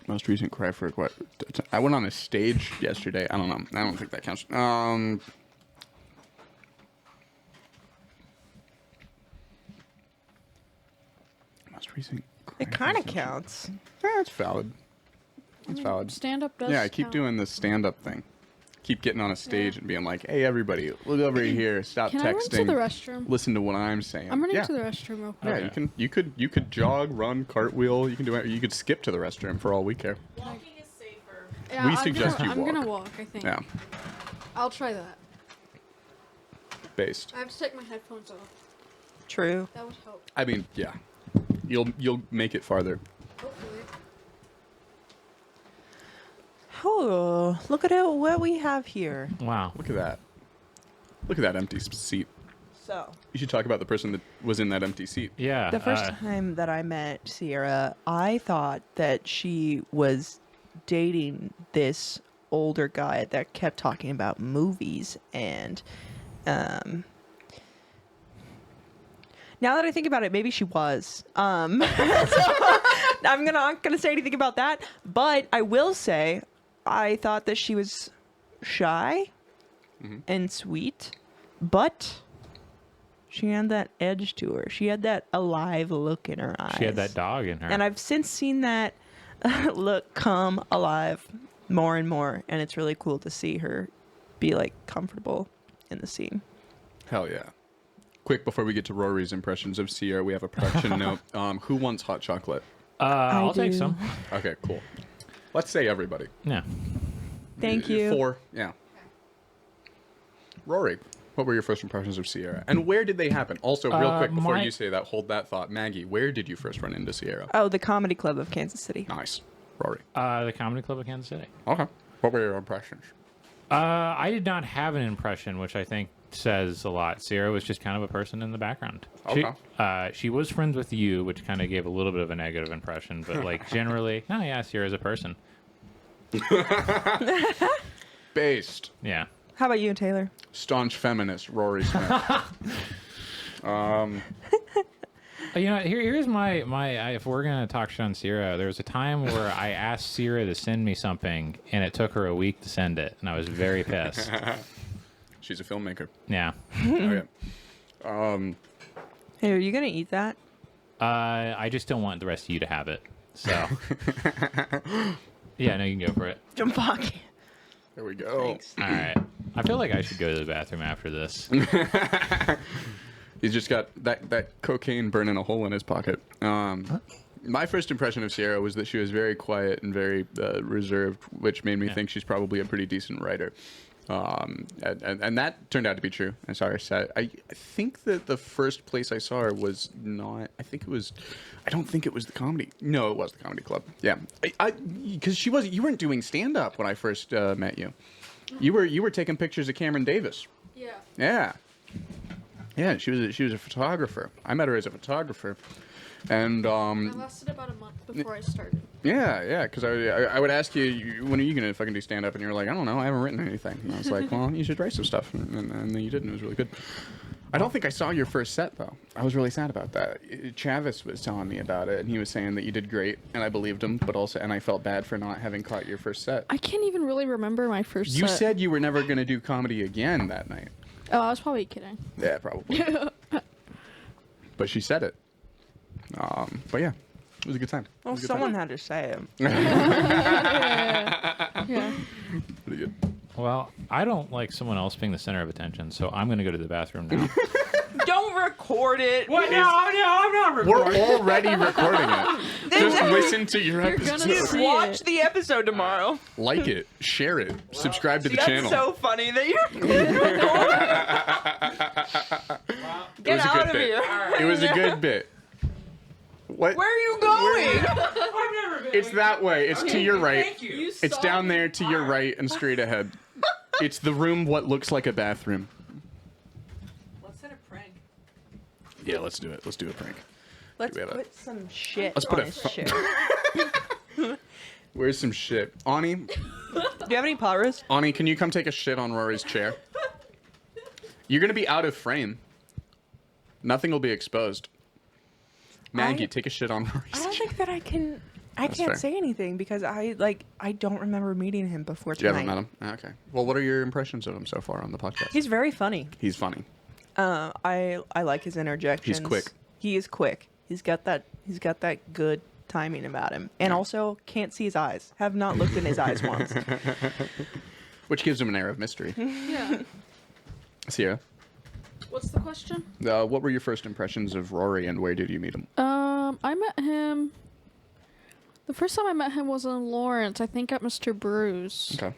Most recent cry for what? I went on a stage yesterday. I don't know. I don't think that counts. Most recent. Cry It for kind of attention. counts. Yeah, it's valid. It's valid. Stand up does. Yeah, I keep count. doing this stand-up thing. Keep getting on a stage and being like, "Hey, everybody, look over here. Stop Can I run texting. to the restroom? Listen to what I'm saying." I'm running yeah. to the restroom real quick. Yeah, Okay. you could jog, run, cartwheel. You can do it. You could skip to the restroom for all we care. Walking is safer. Yeah, We I'm suggest gonna, you I'm gonna walk. walk. I think. Yeah, I'll try that. based. I have to take my headphones off. True. That would help. I mean, yeah. You'll make it farther. Oh, look at what we have here. Wow. Look at that. Look at that empty seat. So, You should talk about the person that was in that empty seat. Yeah. the first time that I met Sierra, I thought that she was dating this older guy that kept talking about movies. And now that I think about it, maybe she was. So I'm not gonna say anything about that, but I will say I thought that she was shy and sweet, but she had that edge to her. She had that alive look in her eyes. She had that dog in her. And I've since seen that look come alive more and more, and it's really cool to see her be like comfortable in the scene. Hell yeah. Quick, before we get to Rory's impressions of Sierra, we have a production note. Who wants hot chocolate? I'll take do. some. Okay, cool. Let's say everybody. Yeah. Thank you. 4, yeah. Rory, what were your first impressions of Sierra? And where did they happen? Also, real quick, before you say that, hold that thought. Maggie, where did you first run into Sierra? Oh, the Comedy Club of Kansas City. Nice. Rory. The Comedy Club of Kansas City. Okay. What were your impressions? I did not have an impression, which I think says a lot. Sierra was just kind of a person in the background. Okay. She was friends with you, which kind of gave a little bit of a negative impression, but like generally, oh yeah, Sierra's a person. Based. Yeah. How about you, Taylor? Staunch feminist, Rory Smith. You know, here's my if we're gonna talk shit on Sierra, there was a time where I asked Sierra to send me something, and it took her a week to send it, and I was very pissed. She's a filmmaker. Yeah. Okay. Hey, are you gonna eat that? I just don't want the rest of you to have it. So. Yeah, no, you can go for it. Jump fuck. There we go. Thanks. All right. I feel like I should go to the bathroom after this. He's just got that cocaine burning a hole in his pocket. My first impression of Sierra was that she was very quiet and very reserved, which made me think she's probably a pretty decent writer. And that turned out to be true. I saw her set. I think that the first place I saw her was not. I don't think it was the comedy. No, it was the Comedy Club. Yeah, because you weren't doing stand up when I first met you. You were taking pictures of Cameron Davis. Yeah. Yeah. Yeah, she was a photographer. I met her as a photographer, and I lasted about a month before I started. yeah, because I would ask you, when are you gonna fucking do stand up, and you're like, I don't know, I haven't written anything. And I was like, well, you should write some stuff, and then you did, and it was really good. I don't think I saw your first set though. I was really sad about that. Chavis was telling me about it, and he was saying that you did great, and I believed him, but also, and I felt bad for not having caught your first set. I can't even really remember my first You set. said you were never gonna do comedy again that night. Oh, I was probably kidding. Yeah, probably. But she said it. But yeah, it was a good time. Well, someone had to say it. Yeah. Pretty good. Well, I don't like someone else being the center of attention, so I'm going to go to the bathroom now. Don't record it. What? No, I'm not We're already recording it. Just listen to your You're episode. gonna see Watch it. the episode tomorrow. Like it, share it, subscribe to the That's channel. so funny that you're. It Get was a out good of bit. here. It was a good bit. What? Where are you going? It's that way. It's to your right. You It's saw down me. there to your right and straight ahead. It's the room what looks like a bathroom. Let's set a prank. Yeah, let's do it. Let's do a prank. Let's we have a- put some shit Let's put on a his fu- chair. Where's some shit? Ani, Do you have any pot roast? Ani, can you come take a shit on Rory's chair? You're gonna be out of frame. Nothing will be exposed. Maggie, take a shit on I Rory's don't chair. think that I can. I That's can't fair. say anything because I don't remember meeting him before You tonight. haven't met him? Okay. Well, what are your impressions of him so far on the podcast? He's very funny. He's funny. I like his interjections. He's quick. He is quick. He's got that good timing about him. And also can't see his eyes. Have not looked in his eyes once. Which gives him an air of mystery. Yeah. Sierra, What's the question? what were your first impressions of Rory and where did you meet him? I met him. The first time I met him was in Lawrence, I think at Mr. Brew's. Okay.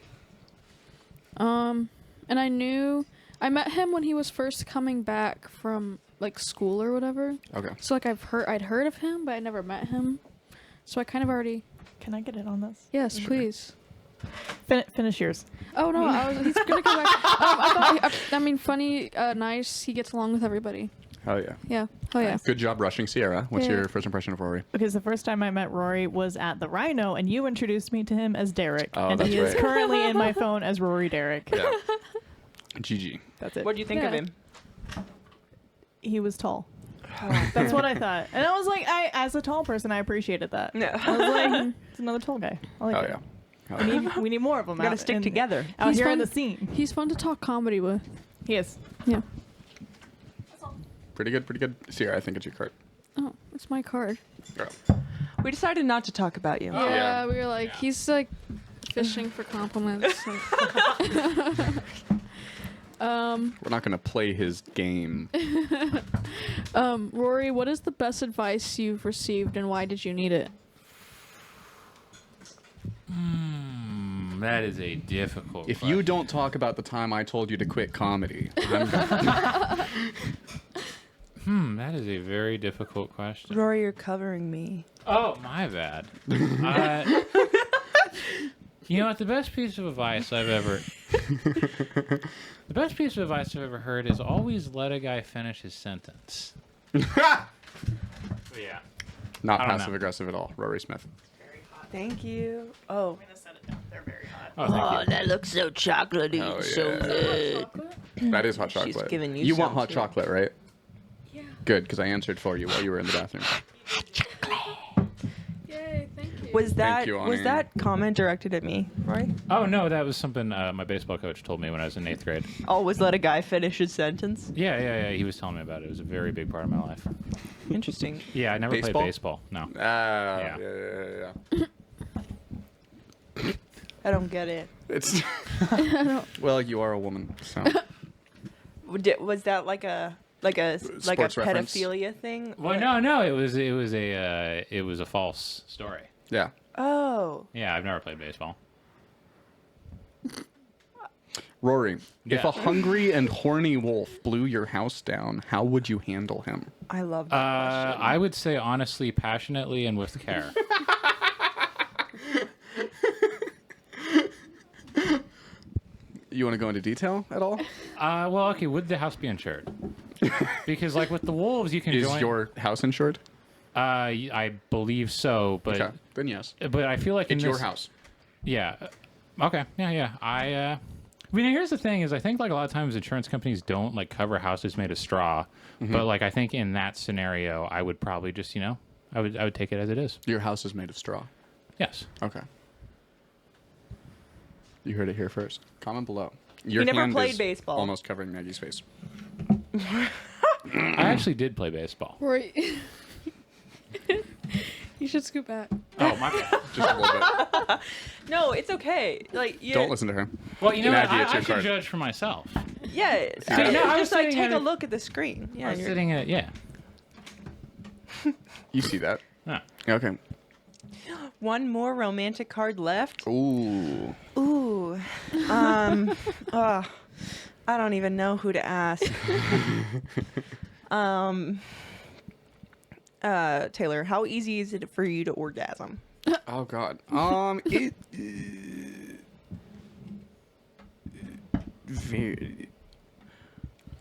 And I met him when he was first coming back from like school or whatever. Okay. So like I'd heard of him, but I never met him. So I kind of already. Can I get in on this? Yes, please. Finish yours. Oh no, he's gonna come back. I mean, funny, nice. He gets along with everybody. Hell yeah. Yeah. Oh yeah. Good job rushing Sierra. What's Yeah. your first impression of Rory? Because the first time I met Rory was at the Rhino, and you introduced me to him as Derek. Oh, and that's he is right. currently in my phone as Rory Derek. Yeah. GG. That's it. What do you think of Yeah. him? He was tall. That's what I thought. And I was like, as a tall person, I appreciated that. I was like, it's another tall guy. I like Oh it. yeah. Hell yeah. We need more of them. Gotta stick together. Out He's here in fun- the scene. He's fun to talk comedy with. He is. Yeah. Pretty good. Pretty good. Sierra, I think it's your card. Oh, it's my card. Girl. We decided not to talk about you. Oh, yeah. We were like, he's like fishing for compliments. We're not gonna play his game. Rory, what is the best advice you've received, and why did you need it? That is a difficult If question. you don't talk about the time I told you to quit comedy, I'm gonna. That is a very difficult question. Rory, you're covering me. Oh, my bad. You know what? The best piece of advice I've ever heard is always let a guy finish his sentence. Yeah. Not I don't know. passive aggressive at all. Rory Smith. Thank you. Oh. I'm gonna set it down. They're very hot. Oh, thank you. that looks so chocolatey. Oh, So yeah. good. That is hot She's chocolate. giving you want some, hot too. chocolate, right? Yeah. Good, because I answered for you while you were in the bathroom. Yay, thank you. Was that you, was Ani. that comment directed at me, Rory? Oh, no, that was something my baseball coach told me when I was in 8th grade. Always let a guy finish his sentence. Yeah. He was telling me about it. It was a very big part of my life. Interesting. Yeah, I never Baseball? played baseball. No. Ah, Yeah. yeah. I don't get it. It's. Well, you are a woman, so. Was that like a Sports reference. pedophilia thing? Well, no. It was a false story. Yeah. Oh. Yeah, I've never played baseball. Rory, if Yeah. a hungry and horny wolf blew your house down, how would you handle him? I love that question. I would say honestly, passionately, and with care. You want to go into detail at all? Well, okay, would the house be insured? Because, like, with the wolves, you can Is join. your house insured? I believe so, but Okay, then yes. but I feel like in It's your this- house. Yeah. Okay. Yeah. I mean, here's the thing: is I think like a lot of times insurance companies don't like cover houses made of straw, but like I think in that scenario, I would probably just I would take it as it is. Your house is made of straw. Yes. Okay. You heard it here first. Comment below. Your never hand played is baseball. Almost covering Maggie's face. I actually did play baseball. Rory, you should scoot back. Oh my bad. Just a little bit. No, it's okay. Like you Don't listen to her. Well, you know what? Maggie, it's I your should card. judge for myself. Yeah. See, So no, I was just like sitting take at a a- look at the screen. Yeah. I was you're- sitting at You see that? Yeah. Okay. One more romantic card left. Ooh. Ooh. I don't even know who to ask. Taylor, how easy is it for you to orgasm? Oh God. Very.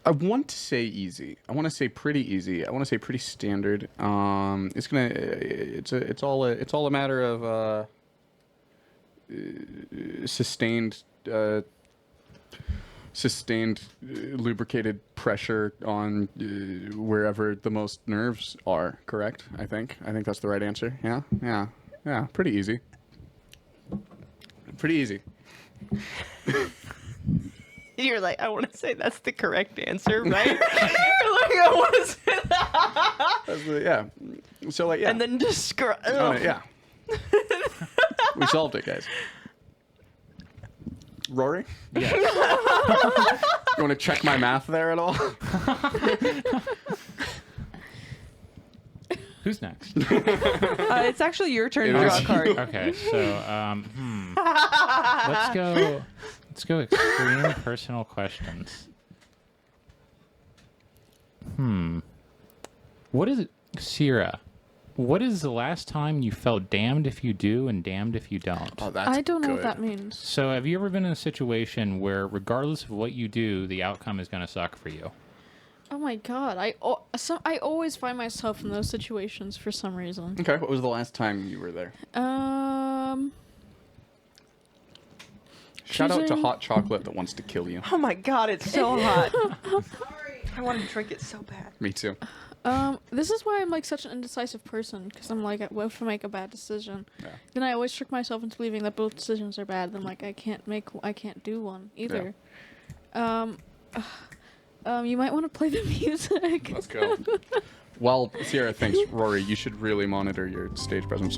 I want to say easy. I want to say pretty easy. I want to say pretty standard. It's all a matter of sustained lubricated pressure on wherever the most nerves are. Correct? I think that's the right answer. Yeah. Pretty easy. Pretty easy. You're like, I want to say that's the correct answer, right? You're like, I want to say that. That's yeah. So like yeah. And then describe. Yeah. We solved it, guys. Rory? Yes. You want to check my math there at all? Who's next? It's actually your turn It to draw is a card. Okay, so let's go extreme personal questions. What is it, Sierra? What is the last time you felt damned if you do and damned if you don't? Oh, that's I don't know what good. that means. So have you ever been in a situation where regardless of what you do, the outcome is going to suck for you? Oh my god, I always find myself in those situations for some reason. Okay, what was the last time you were there? Shout out to Choosing- hot chocolate that wants to kill you. Oh my god, it's so hot. I want to drink it so bad. Me too. This is why I'm like such an indecisive person, because I'm like, what if I make a bad decision? Yeah. Then I always trick myself into believing that both decisions are bad. Then like I can't do one either. You might want to play the music. Let's go. Well, Sierra thinks, Rory, you should really monitor your stage presence.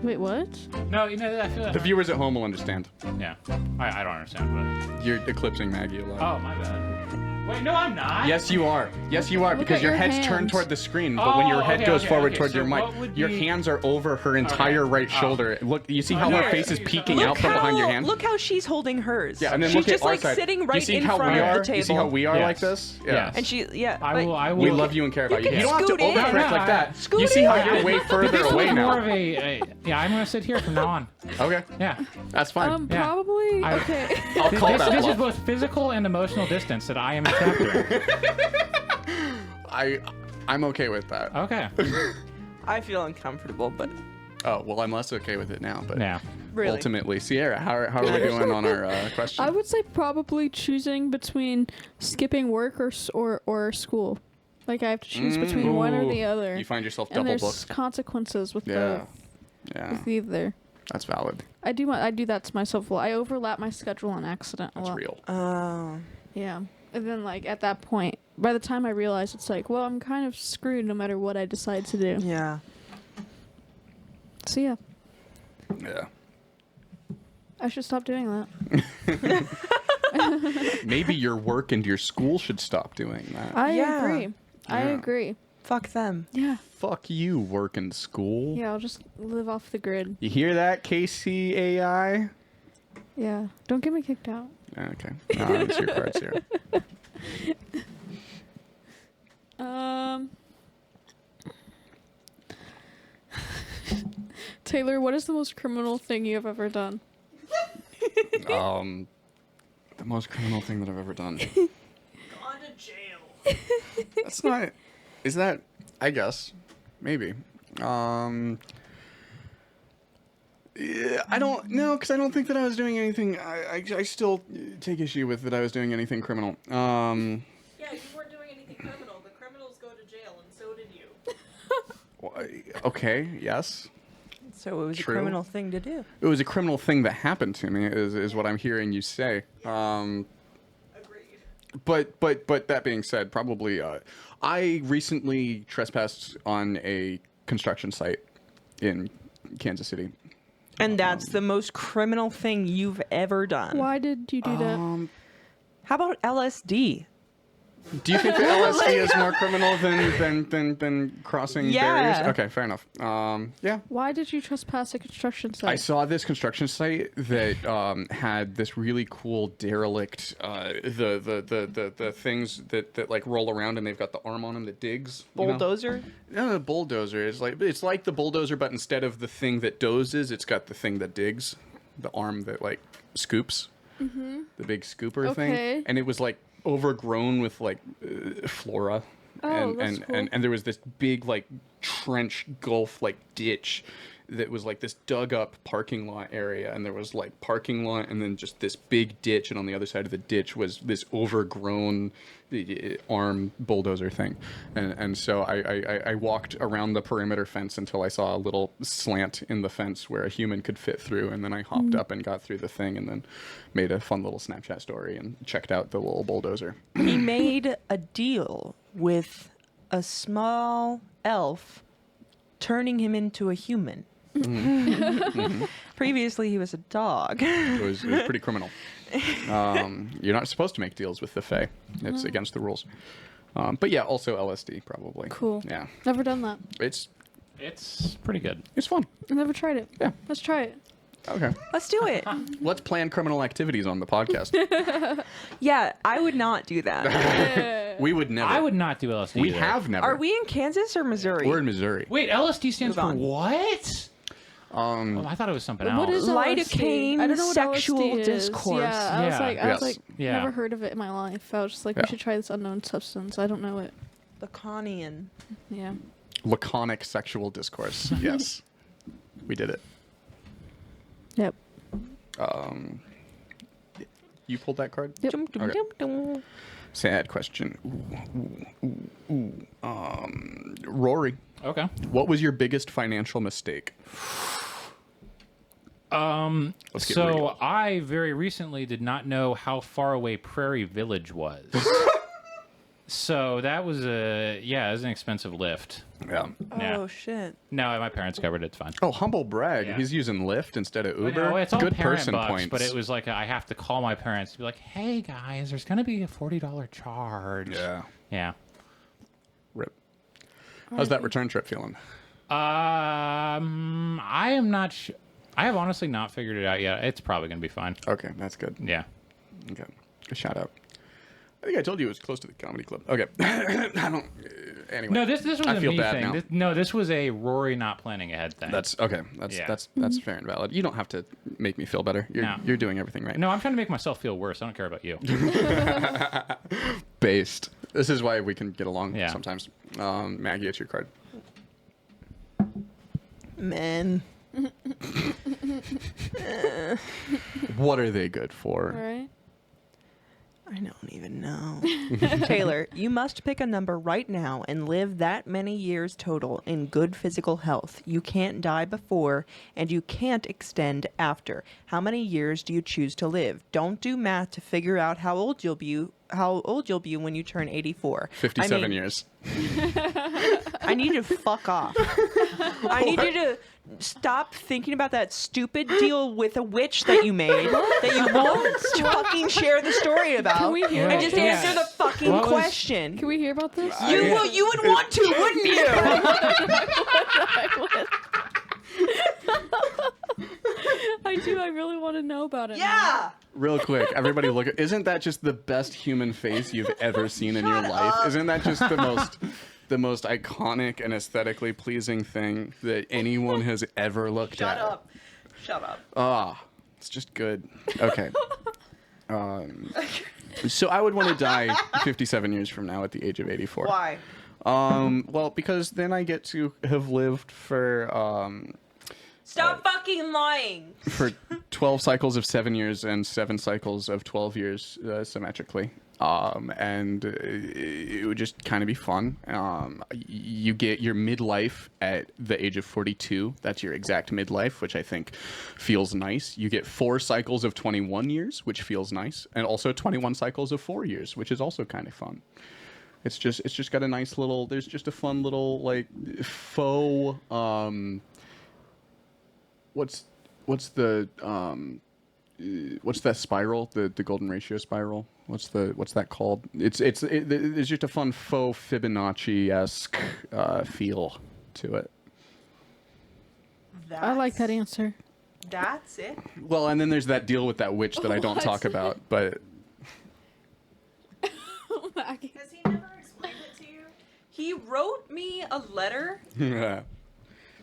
Wait, what? No, you know, I feel The viewers at home will understand. Yeah. I don't understand, You're eclipsing Maggie a but... lot. Oh, my bad. Wait, no, I'm not. Yes, you are. Yes, you are, Look because at your your head's hands. turned toward the screen, but when your Oh, head okay, goes okay, forward okay, towards so your mic, what would your be- hands are over her entire right Oh. shoulder. Look, you see how Oh, her yeah. face is peeking Look out from behind your hand? Look how she's holding hers. Yeah, and then she's look just at our like side. sitting You right see in how front we of are? the table. You see how we are Yes. like this? Yeah. Yes. And she, yeah. I like- will. I will. We love you and care about you. can You don't have to scoot in. overcorrect No, like that. Scoot You see how in. you're way further This away was more now. of yeah, I'm going to sit here from now on. Okay, Yeah. that's fine. Yeah. Probably. I- Okay. I'll call that This is bluff. both physical and emotional distance that I am accepting. I'm okay with that. Okay. I feel uncomfortable, but Oh, well, I'm less okay with it now, but Yeah. really. ultimately, Sierra, how are we doing on our question? I would say probably choosing between skipping work or school. Like I have to choose between one or the Ooh. other. You find yourself and double there's booked. consequences with Yeah, both. yeah, With either. that's valid. I do that to myself. Well, I overlap my schedule on accident a That's lot. real. Oh. Yeah. And then like at that point, by the time I realize it's like, well, I'm kind of screwed no matter what I decide to do. Yeah. So yeah, Yeah. I should stop doing that. Maybe your work and your school should stop doing that. I Yeah. agree. I Yeah. agree. Fuck them. Yeah. Fuck you, work and school. Yeah, I'll just live off the grid. You hear that, KCAI? Yeah. Don't get me kicked out. Okay. It's your cards here. Taylor, what is the most criminal thing you have ever done? The most criminal thing that I've ever done. Gone to jail. That's not. Is that? I guess. Maybe. Yeah, I don't know, because I don't think that I was doing anything. I still take issue with that I was doing anything criminal. Yeah, you weren't doing anything criminal. The criminals go to jail, and so did you. Okay, yes. So it was True. a criminal thing to do. It was a criminal thing that happened to me, is what I'm hearing you say. Agreed. But that being said, probably I recently trespassed on a construction site in Kansas City. And that's the most criminal thing you've ever done. Why did you do that? How about LSD? Do you think that LSD is more criminal than crossing Yeah. barriers? Okay, fair enough. Yeah. Why did you trespass a construction site? I saw this construction site that had this really cool derelict, the things that like roll around and they've got the arm on them that digs. you know? Bulldozer? No, the bulldozer is it's like the bulldozer, but instead of the thing that dozes, it's got the thing that digs, the arm that like scoops, the big scooper Okay. thing, and it was like overgrown with like flora. Oh, that's cool. And there was this big like trench gulf like ditch that was like this dug up parking lot area, and there was like parking lot and then just this big ditch, and on the other side of the ditch was this overgrown arm bulldozer thing, and so I walked around the perimeter fence until I saw a little slant in the fence where a human could fit through, and then I hopped up and got through the thing, and then made a fun little Snapchat story and checked out the little bulldozer. He made a deal with a small elf, turning him into a human. Previously, he was a dog. It was pretty criminal. You're not supposed to make deals with the Fae. It's against the rules. But yeah, also LSD probably. Cool. Yeah, Never done that. it's It's pretty good. fun. I never tried it. Yeah. Let's try it. Okay. Let's do it. Let's plan criminal activities on the podcast. Yeah, I would not do that. We would never. I would not do LSD. We either. have never. Are we in Kansas or Missouri? We're in Missouri. Wait, LSD stands Move for on. what? Oh, I thought it was something else. What is Lidocaine LSD? I don't know what sexual LSD is. discourse. Yeah, I was Yeah. like, Yes. Yeah. never heard of it in my life. I was just like, Yeah. we should try this unknown substance. I don't know it. Lacanian. Yeah. Laconic sexual discourse. Yes. We did it. Yep. You pulled that card? Yep. Dum, dum, Okay. dum, dum. Sad question. Rory, Okay. what was your biggest financial mistake? Let's get So real. I very recently did not know how far away Prairie Village was. So that was it was an expensive lift. Yeah. Yeah. Oh, shit. No, my parents covered it. It's fine. Oh, humble brag. Yeah. He's using Lyft instead of But Uber. no, it's all Good parent person bucks, points. but it was like I have to call my parents to be like, "Hey guys, there's gonna be a $40 charge." Yeah. Yeah. Rip. How's that return trip feeling? I am not. I have honestly not figured it out yet. It's probably gonna be fine. Okay, that's good. Yeah. Okay. Good shout out. I think I told you it was close to the comedy club. Okay. I don't. Anyway. No, this was I a feel me bad thing. now. This was a Rory not planning ahead thing. That's okay. That's Yeah. that's fair and valid. You don't have to make me feel better. No. You're doing everything right. No, I'm trying to make myself feel worse. I don't care about you. Based. This is why we can get along Yeah. sometimes. Maggie, it's your card. Men. What are they good for? All right. I don't even know. Taylor, you must pick a number right now and live that many years total in good physical health. You can't die before, and you can't extend after. How many years do you choose to live? Don't do math to figure out how old you'll be. How old you'll be when you turn 84. 57 years. I need you to fuck off. I need you to stop thinking about that stupid deal with a witch that you made that you won't fucking share the story about. Can we hear and about just this? answer the fucking What was- question. Can we hear about this? You would want to, wouldn't you? I do. I really want to know about it. now. Yeah. Real quick, everybody look at, isn't that just the best human face you've ever seen in your life? Isn't that just the most iconic and aesthetically pleasing thing that anyone has ever looked Shut at? up. Shut up. Ah, it's just good. Okay. So I would want to die 57 years from now at the age of 84. Why? Well, because then I get to have lived for Stop fucking lying. 12 cycles of 7 years and 7 cycles of 12 years symmetrically. And it would just kind of be fun. You get your midlife at the age of 42. That's your exact midlife, which I think feels nice. You get 4 cycles of 21 years, which feels nice, and also 21 cycles of 4 years, which is also kind of fun. It's just got a nice little. There's just a fun little like faux. What's that spiral? The golden ratio spiral. What's that called? It's just a fun faux Fibonacci-esque feel to it. I like that answer. That's it. Well, and then there's that deal with that witch that I don't What? talk about, but Maggie. Has he never explained it to you? He wrote me a letter yeah.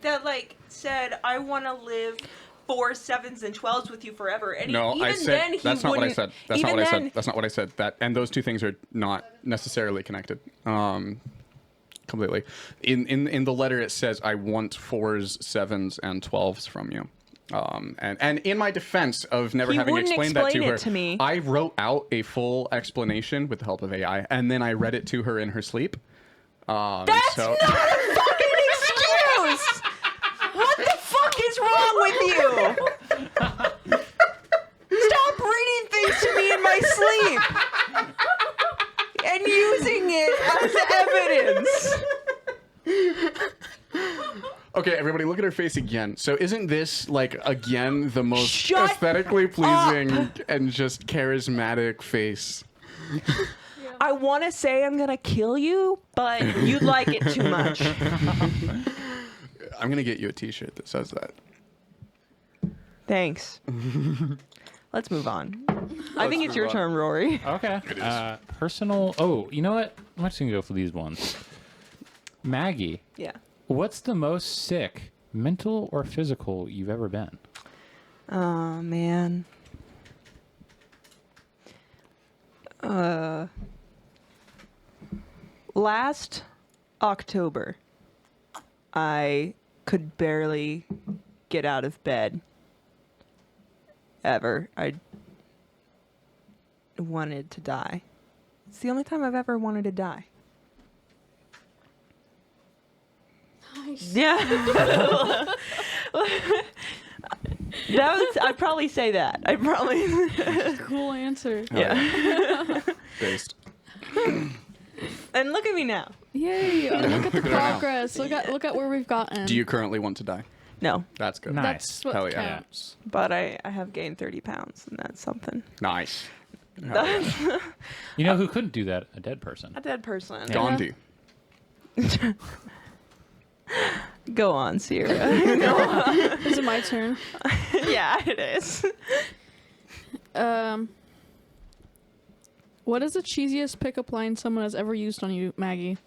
that like said, I want to live 4 7s and 12s with you forever. And No, even I said then he that's not what I wouldn't- said. That's not even what I then- said. That's not what I said. That and those two things are not necessarily connected. Completely. In the letter it says I want 4s, 7s, and 12s from you. And in my defense of never He having wouldn't explained that to explain it her, to me. I wrote out a full explanation with the help of AI, and then I read it to her in her sleep. That's so, not a fucking excuse! What the fuck is wrong with you? Stop reading things to me in my sleep and using it as evidence. Okay, everybody, look at her face again. So isn't this, like, again, the most Shut aesthetically pleasing and just charismatic face? I want to say I'm going to kill you, but you like it too much. I'm going to get you a t-shirt that says that. Thanks. Let's move on. I think it's move your on. turn, Rory. Okay. It is. Personal. Oh, you know what? I'm just gonna go for these ones. Maggie, Yeah. what's the most sick, mental or physical, you've ever been? Oh, man. Last October, I could barely get out of bed. Ever. I wanted to die. It's the only time I've ever wanted to die. Nice. Yeah. I'd probably say that. I'd probably. Cool answer. Yeah. Based. And look at me now. Yay! Look at the Look at her now. progress. Look at where we've gotten. Do you currently want to die? No, That's good. Nice. That's what Hell yeah. counts. but I have gained 30 pounds, and that's something. Nice. Hell yeah. You know who couldn't do that? A dead person. A dead person. Gandhi. Go on, Sierra. Is it my turn? Yeah, it is. What is the cheesiest pickup line someone has ever used on you, Maggie?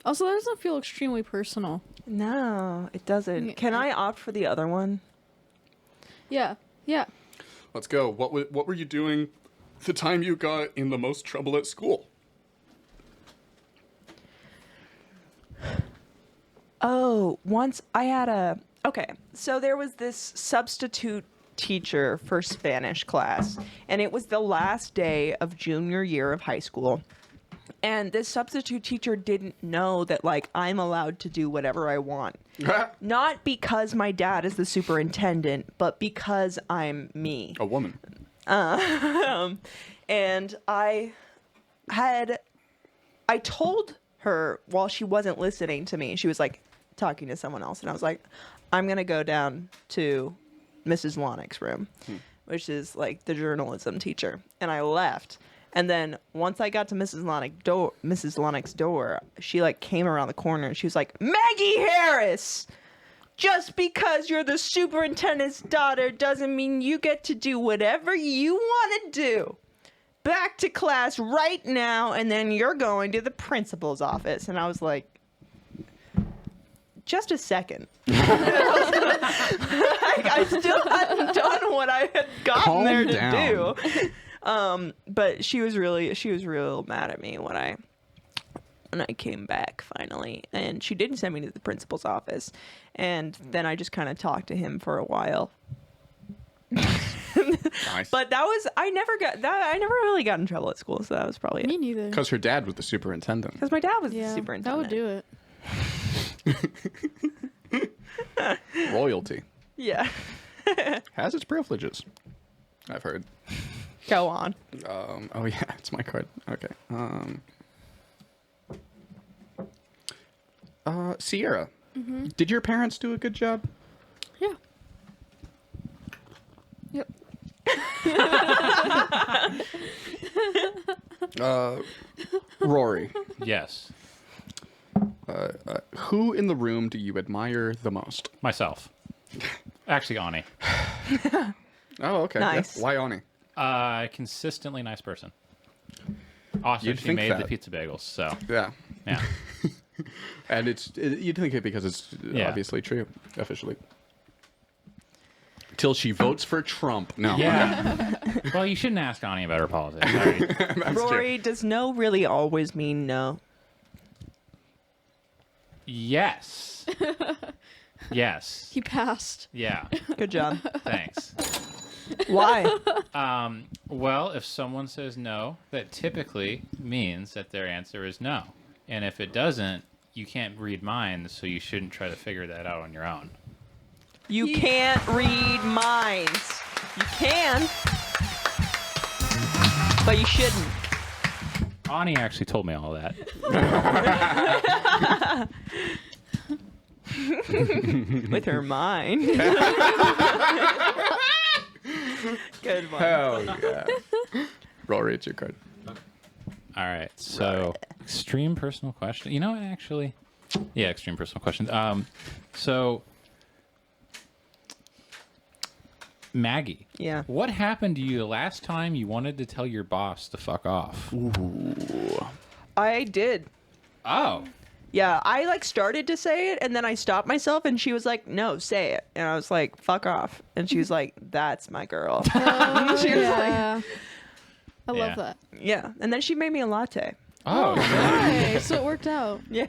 Also, that doesn't feel extremely personal. No, it doesn't. Yeah. Can I opt for the other one? Yeah. Yeah. Let's go. What were you doing the time you got in the most trouble at school? Oh, once I had a... Okay, so there was this substitute teacher for Spanish class, and it was the last day of junior year of high school. And this substitute teacher didn't know that, like, I'm allowed to do whatever I want. Not because my dad is the superintendent, but because I'm me. A woman. And I told her while she wasn't listening to me, she was like talking to someone else, and I was like, I'm going to go down to Mrs. Lonick's room, which is like the journalism teacher. And I left. And then once I got to Mrs. Lonick's door, she like came around the corner and she was like, Maggie Harris! Just because you're the superintendent's daughter doesn't mean you get to do whatever you want to do. Back to class right now, and then you're going to the principal's office. And I was like, just a second. I still hadn't done what I had gotten Calm there to down. do. But she was real mad at me when I came back finally, and she didn't send me to the principal's office, and then I just kind of talked to him for a while. Nice. But I never really got in trouble at school, so that was probably Me it. neither. Because her dad was the superintendent. Because my dad was the Yeah, superintendent. that would do it. Royalty Yeah. has its privileges, I've heard. Go on. Oh yeah, it's my card. Okay. Sierra, did your parents do a good job? Yeah. Yep. Rory, Yes. who in the room do you admire the most? Myself. Actually, Ani. Oh, okay. Nice. Yeah. Why Ani? Consistently nice person. Also, You'd she think made the that. pizza bagels, so Yeah. yeah. And you'd think it because it's Yeah. obviously true, officially. Till she votes for Trump. No. Yeah. Well, you shouldn't ask Ani about her politics. All right. That's true. Rory, does no really always mean no? Yes. Yes. He passed. Yeah. Good job. Thanks. Why? Well, if someone says no, that typically means that their answer is no. And if it doesn't, you can't read minds, so you shouldn't try to figure that out on your own. You can't read minds. You can, but you shouldn't. Ani actually told me all that. With her mind. Good one. Hell yeah. Rory, it's your card. All right. So, extreme personal question. You know what, actually? Yeah, extreme personal questions. So, Maggie. Yeah. What happened to you the last time you wanted to tell your boss to fuck off? I did. Oh. Yeah, I like started to say it and then I stopped myself and she was like, "No, say it." And I was like, "Fuck off." And she was like, "That's my girl." Oh, She was yeah. I Yeah. love that. Yeah, and then she made me a latte. Oh. Nice. So it worked out. Yeah.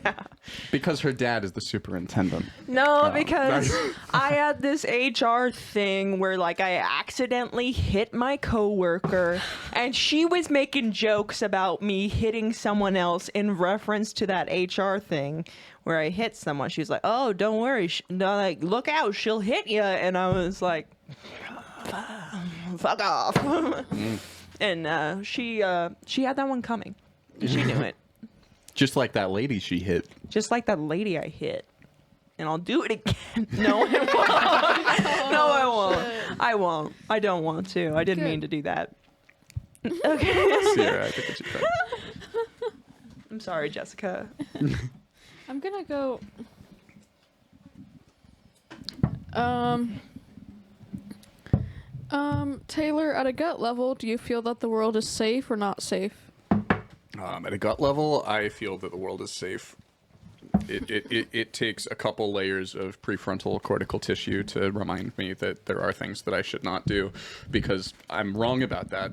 Because her dad is the superintendent. No, because I had this HR thing where like I accidentally hit my coworker and she was making jokes about me hitting someone else in reference to that HR thing where I hit someone. She was like, "Oh, don't worry. No, like look out, she'll hit you." And I was like, "Fuck off." And she had that one coming. She knew it. Just like that lady she hit. Just like that lady I hit. And I'll do it again. No, I won't. No, I won't. I won't. I don't want to. I didn't mean to do that. Okay. Sierra, I think it's your turn. I'm sorry, Jessica. I'm gonna go. Taylor, at a gut level, do you feel that the world is safe or not safe? At a gut level, I feel that the world is safe. It takes a couple layers of prefrontal cortical tissue to remind me that there are things that I should not do, because I'm wrong about that.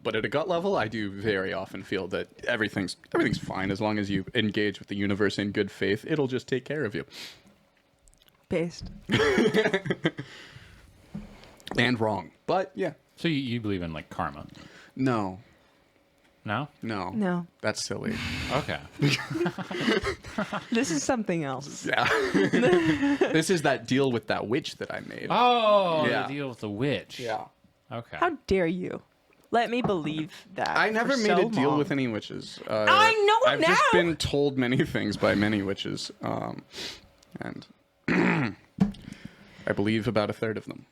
But at a gut level, I do very often feel that everything's fine as long as you engage with the universe in good faith. It'll just take care of you. Based. And wrong, but yeah. So you believe in like karma? No, No. No. that's silly. Okay. This is something else. Yeah. This is that deal with that witch that I made. Oh, Yeah. the deal with the witch. Yeah. Okay. How dare you? Let me believe that. I never for made so a deal long. with any witches. I know I've now. just been told many things by many witches, and I believe about a third of them.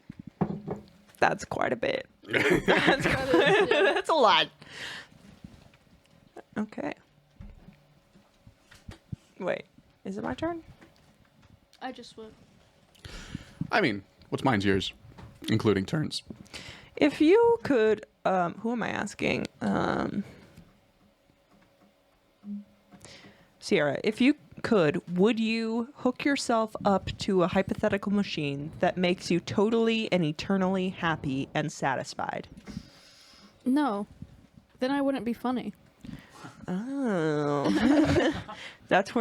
That's quite a bit. That's a lot. Okay. Wait, is it my turn? I just went. I mean, what's mine's yours, including turns. If you could, who am I asking? Sierra, if you could, would you hook yourself up to a hypothetical machine that makes you totally and eternally happy and satisfied? No. Then I wouldn't be funny. Oh. That's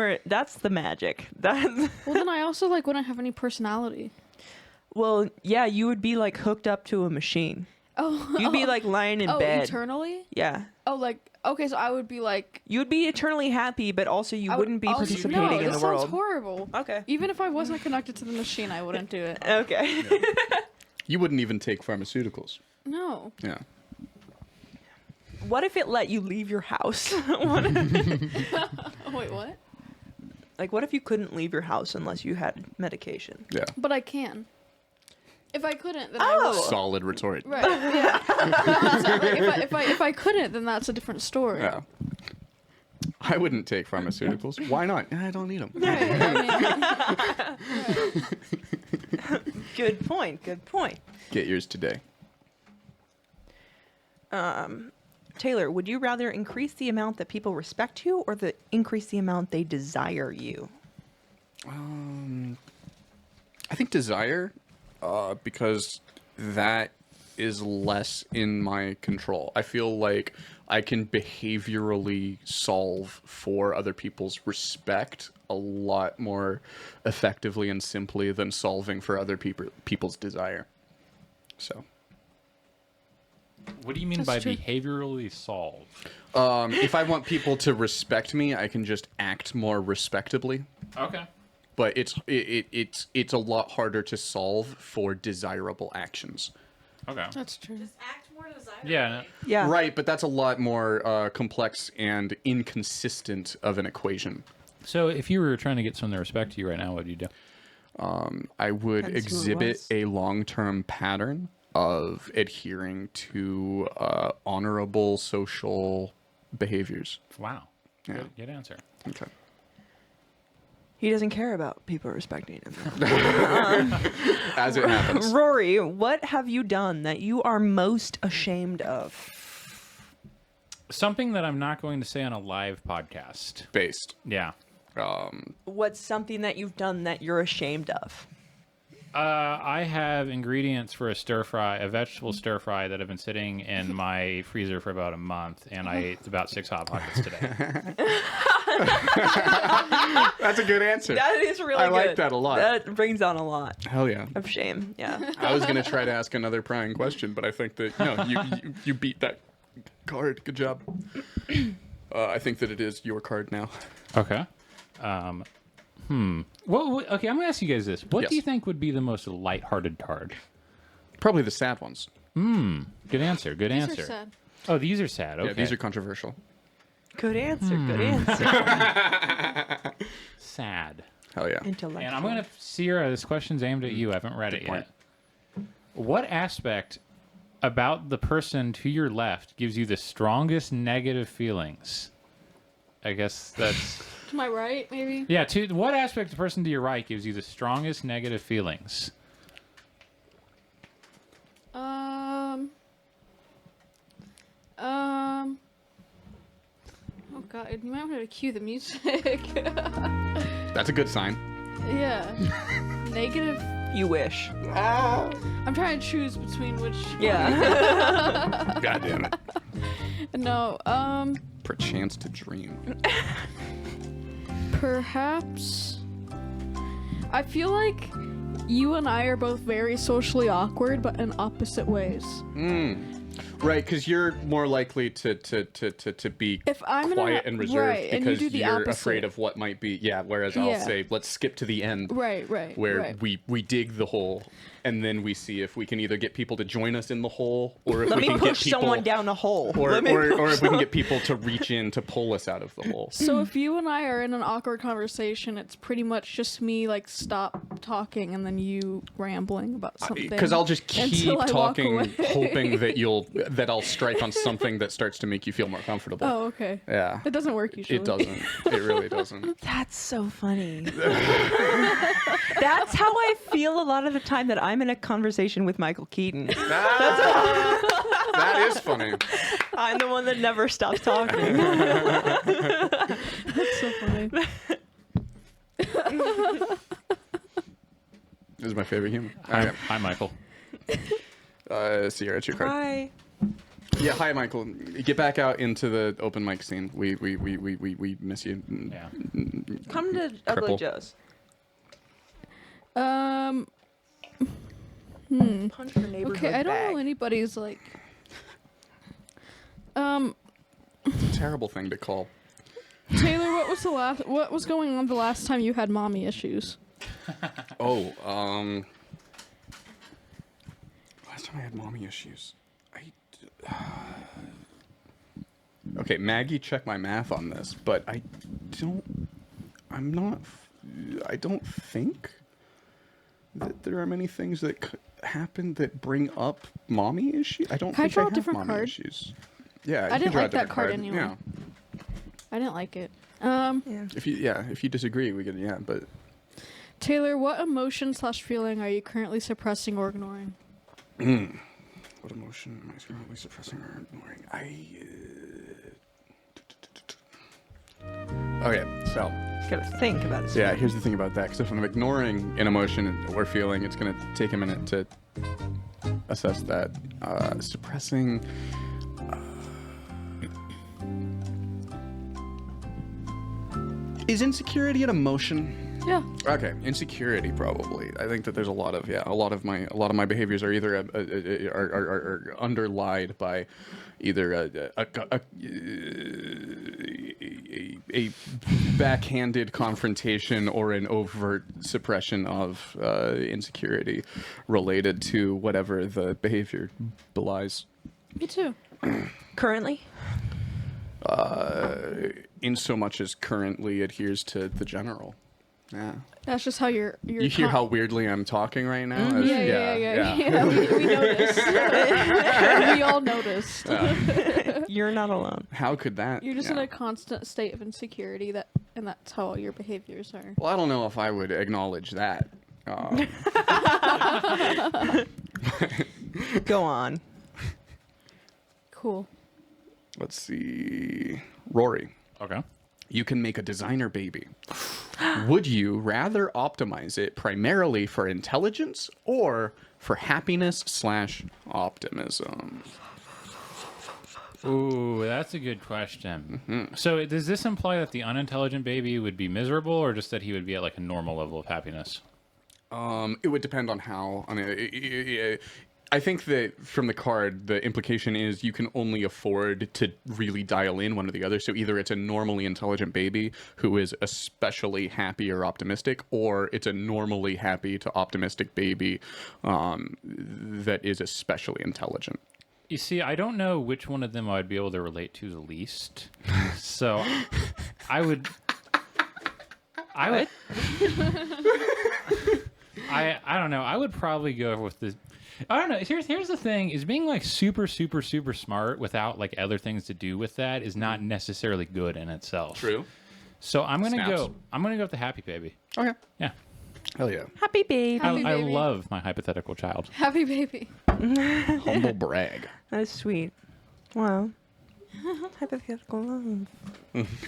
the magic. That's Well, then I also wouldn't have any personality. well, yeah, you would be like hooked up to a machine. Oh. You'd be like lying in oh, bed. eternally? Yeah. Oh, okay, so I would be like. You would be eternally happy, but also you I wouldn't be also- participating no, in this the sounds world. horrible. Okay. Even if I wasn't connected to the machine, I wouldn't do it. Okay. You wouldn't even take pharmaceuticals. No. Yeah. What if it let you leave your house? Oh, wait, what? Like, what if you couldn't leave your house unless you had medication? Yeah. But I can. If I couldn't, then I would. Solid retort. Right. Yeah. if I couldn't, then that's a different story. Yeah. I wouldn't take pharmaceuticals. Why not? I don't need them. Right. I mean, right. Good point. Good point. Get yours today. Taylor, would you rather increase the amount that people respect you or increase the amount they desire you? I think desire, because that is less in my control. I feel like I can behaviorally solve for other people's respect a lot more effectively and simply than solving for other people's desire. So. What do you mean That's by true. behaviorally solve? If I want people to respect me, I can just act more respectably. Okay. But it's a lot harder to solve for desirable actions. Okay. That's true. Just act more desirable. Yeah. Yeah. Right, but that's a lot more complex and inconsistent of an equation. So if you were trying to get someone to respect you right now, what would you do? I would Depends who it exhibit was. a long-term pattern of adhering to honorable social behaviors. Wow. Yeah. Good answer. Okay. He doesn't care about people respecting him. As it happens. Rory, what have you done that you are most ashamed of? Something that I'm not going to say on a live podcast. Based. Yeah. What's something that you've done that you're ashamed of? I have ingredients for a vegetable stir fry that have been sitting in my freezer for about a month, and I ate about 6 Hot Pockets today. That's a good answer. That is really I good. like that a lot. That brings on a lot Hell yeah. of shame. Yeah. I was going to try to ask another prying question, but I think that you beat that card. Good job. I think that it is your card now. Okay. Well, okay, I'm going to ask you guys this. What do you Yes. think would be the most lighthearted card? Probably the sad ones. Good answer. Good These are answer. sad. Oh, these are sad. Okay. Yeah, these are controversial. Good answer. Good answer. sad. Hell yeah. Intellectual. And I'm going to, Sierra, this question's aimed at you. I haven't read it point. yet. What aspect about the person to your left gives you the strongest negative feelings? I guess that's... To my right, maybe. Yeah, what aspect of the person to your right gives you the strongest negative feelings? Oh god, you might want to cue the music. That's a good sign. Yeah. Negative. You wish. I'm trying to choose between which. Yeah. God damn it. No. Perchance to dream. Perhaps. I feel like you and I are both very socially awkward, but in opposite ways. Right, because you're more likely to be If I'm in quiet a- and reserved right, and you because do the you're opposite. afraid of what might be. Yeah, whereas I'll Yeah. say, let's skip to the end. Right. Where right. we dig the hole, and then we see if we can either get people to join us in the hole, or if Let we me can get push people, someone down a hole. or Let me or push if we can get people to reach in to pull us out of the hole. So if you and I are in an awkward conversation, it's pretty much just me like stop talking and then you rambling about something. Because I'll just keep until I walk talking, away. hoping that I'll strike on something that starts to make you feel more comfortable. Oh, okay. Yeah. It doesn't work usually. It doesn't. It really doesn't. That's so funny. That's how I feel a lot of the time that I'm in a conversation with Michael Keaton. That is funny. I'm the one that never stops talking. That's so funny. This is my favorite human. Hi, Michael. Sierra, it's your card. Hi. Yeah, hi, Michael. Get back out into the open mic scene. We miss you. Yeah. Come to Ugly Cripple. Joe's. Punch the neighborhood Okay, I don't bag. know anybody's like. It's a terrible thing to call. Taylor, what was going on the last time you had mommy issues? Oh, last time I had mommy issues. Okay, Maggie, check my math on this, but I don't think that there are many things that could happen that bring up mommy issues. I don't Can I think draw I a have different mommy card? issues. Yeah, I you can didn't draw a like that different card anyway. Yeah. I didn't like it. If you disagree, we can. Yeah, but Taylor, what emotion/feeling are you currently suppressing or ignoring? what emotion am I currently suppressing or ignoring? Okay, so Gotta think about it. yeah, here's the thing about that. Because if I'm ignoring an emotion or feeling, it's gonna take a minute to assess that. Suppressing. Is insecurity an emotion? Yeah. Okay, insecurity probably. I think that there's a lot of my behaviors are either are underlied by either a backhanded confrontation or an overt suppression of insecurity related to whatever the behavior belies. Me too. Currently? In so much as currently adheres to the general. Yeah. That's just how you're. You hear how weirdly I'm talking right now? Mm-hmm. Yeah. We noticed. We all noticed. You're not alone. How could that? You're just in a constant state of insecurity, and that's how all your behaviors are. Well, I don't know if I would acknowledge that. Go on. Cool. Let's see. Rory, Okay. you can make a designer baby. Would you rather optimize it primarily for intelligence or for happiness/optimism? Ooh, that's a good question. So does this imply that the unintelligent baby would be miserable, or just that he would be at like a normal level of happiness? It would depend on how. I mean, I think that from the card, the implication is you can only afford to really dial in one or the other. So either it's a normally intelligent baby who is especially happy or optimistic, or it's a normally happy to optimistic baby that is especially intelligent. You see, I don't know which one of them I would be able to relate to the least. So I would. I don't know. I would probably go with the. I don't know. Here's the thing: is being like super smart without like other things to do with that is not necessarily good in itself. True. So I'm gonna Snaps. go. I'm gonna go with the happy baby. Okay. Yeah. Hell yeah. Happy baby. Happy I baby. love my hypothetical child. Happy baby. Humble brag. That is sweet. Wow. Hypothetical love.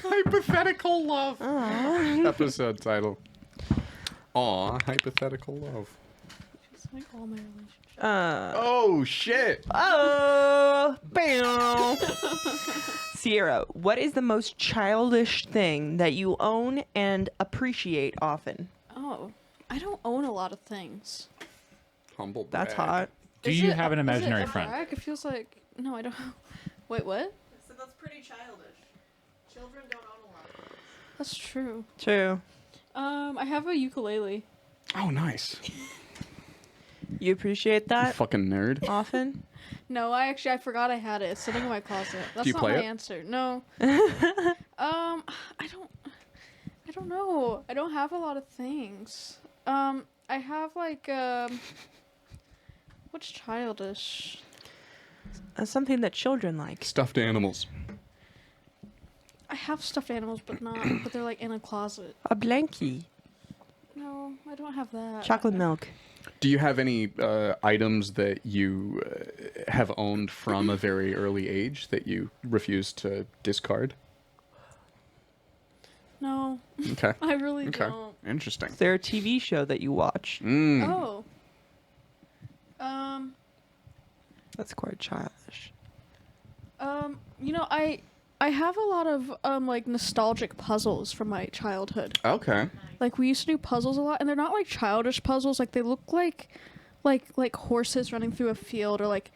Hypothetical love. Aww. Episode title. Aw, hypothetical love. It's like all my relationships. Oh shit. Oh, bam. Sierra, what is the most childish thing that you own and appreciate often? Oh, I don't own a lot of things. Humble brag. That's hot. Do Is you it- have an is it imaginary a friend? brag? It feels like no, I don't. Wait, what? So that's pretty childish. Children don't own a lot. That's true. True. I have a ukulele. Oh, nice. You appreciate You that fucking nerd. often? No, I forgot I had it. It's sitting in my closet. That's you not play my it? answer. No. I don't know. I don't have a lot of things. I have like what's childish? Something that children like. Stuffed animals. I have stuffed animals, but they're like in a closet. A blankie. No, I don't have that. Chocolate milk. Do you have any items that you have owned from a very early age that you refuse to discard? No, Okay. I really Okay. don't. Interesting. Is there a TV show that you watch? Mm. Oh. That's quite childish. I have a lot of like nostalgic puzzles from my childhood. Okay. Like we used to do puzzles a lot, and they're not like childish puzzles. Like they look like horses running through a field, or like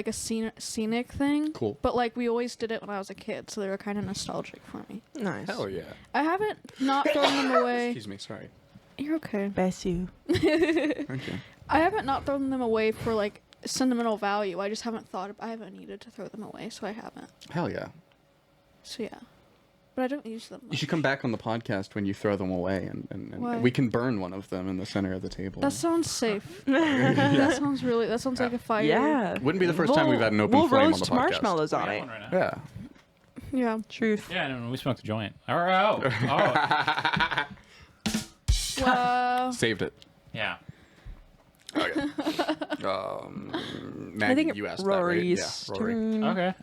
a scenic thing. Cool. But like we always did it when I was a kid, so they were kind of nostalgic for me. Nice. Hell yeah. I haven't not thrown them away. Excuse me. Sorry. You're okay. Bless you. Okay. I haven't not thrown them away for like sentimental value. I just haven't I haven't needed to throw them away, so I haven't. Hell yeah. So yeah, but I don't use them. You should come back on the podcast when you throw them away, and Why? we can burn one of them in the center of the table. That sounds safe. That sounds like a fire. Yeah. Wouldn't be the first time we've had an open we'll flame on roast the podcast. marshmallows on We it. got one right now. Yeah. Yeah. Truth. Yeah, no, we smoked a joint. Oh. Wow. Saved it. Yeah. Okay. Maggie, I think you asked Rory's that, right? Yeah, Rory. turn. Okay.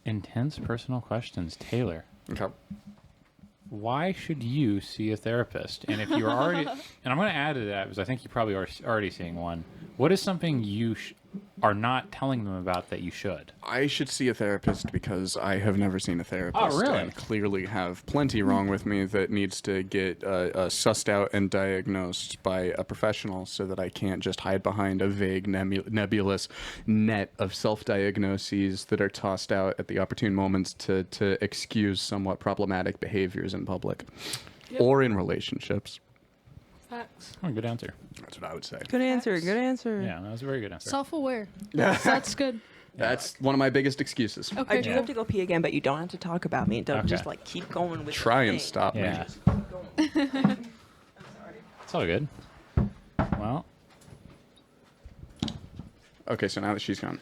Intense personal questions, Taylor. Okay. Why should you see a therapist? And if you're already, and I'm going to add to that because I think you probably are already seeing one. What is something you are not telling them about that you should? I should see a therapist because I have never seen a therapist. Oh, really? And clearly have plenty wrong with me that needs to get sussed out and diagnosed by a professional so that I can't just hide behind a vague, nebulous net of self-diagnoses that are tossed out at the opportune moments to excuse somewhat problematic behaviors in public or in relationships. Facts. Oh, good answer. That's what I would say. Good answer. Good answer. Yeah, that was a very good answer. Self-aware. Yeah. That's good. That's one of my biggest excuses. Okay. I do have to go pee again, but you don't have to talk about me. Don't Okay. just like keep going with. Try the and thing. stop me. Yeah. I'm sorry. It's all good. Well, Okay, so now that she's gone,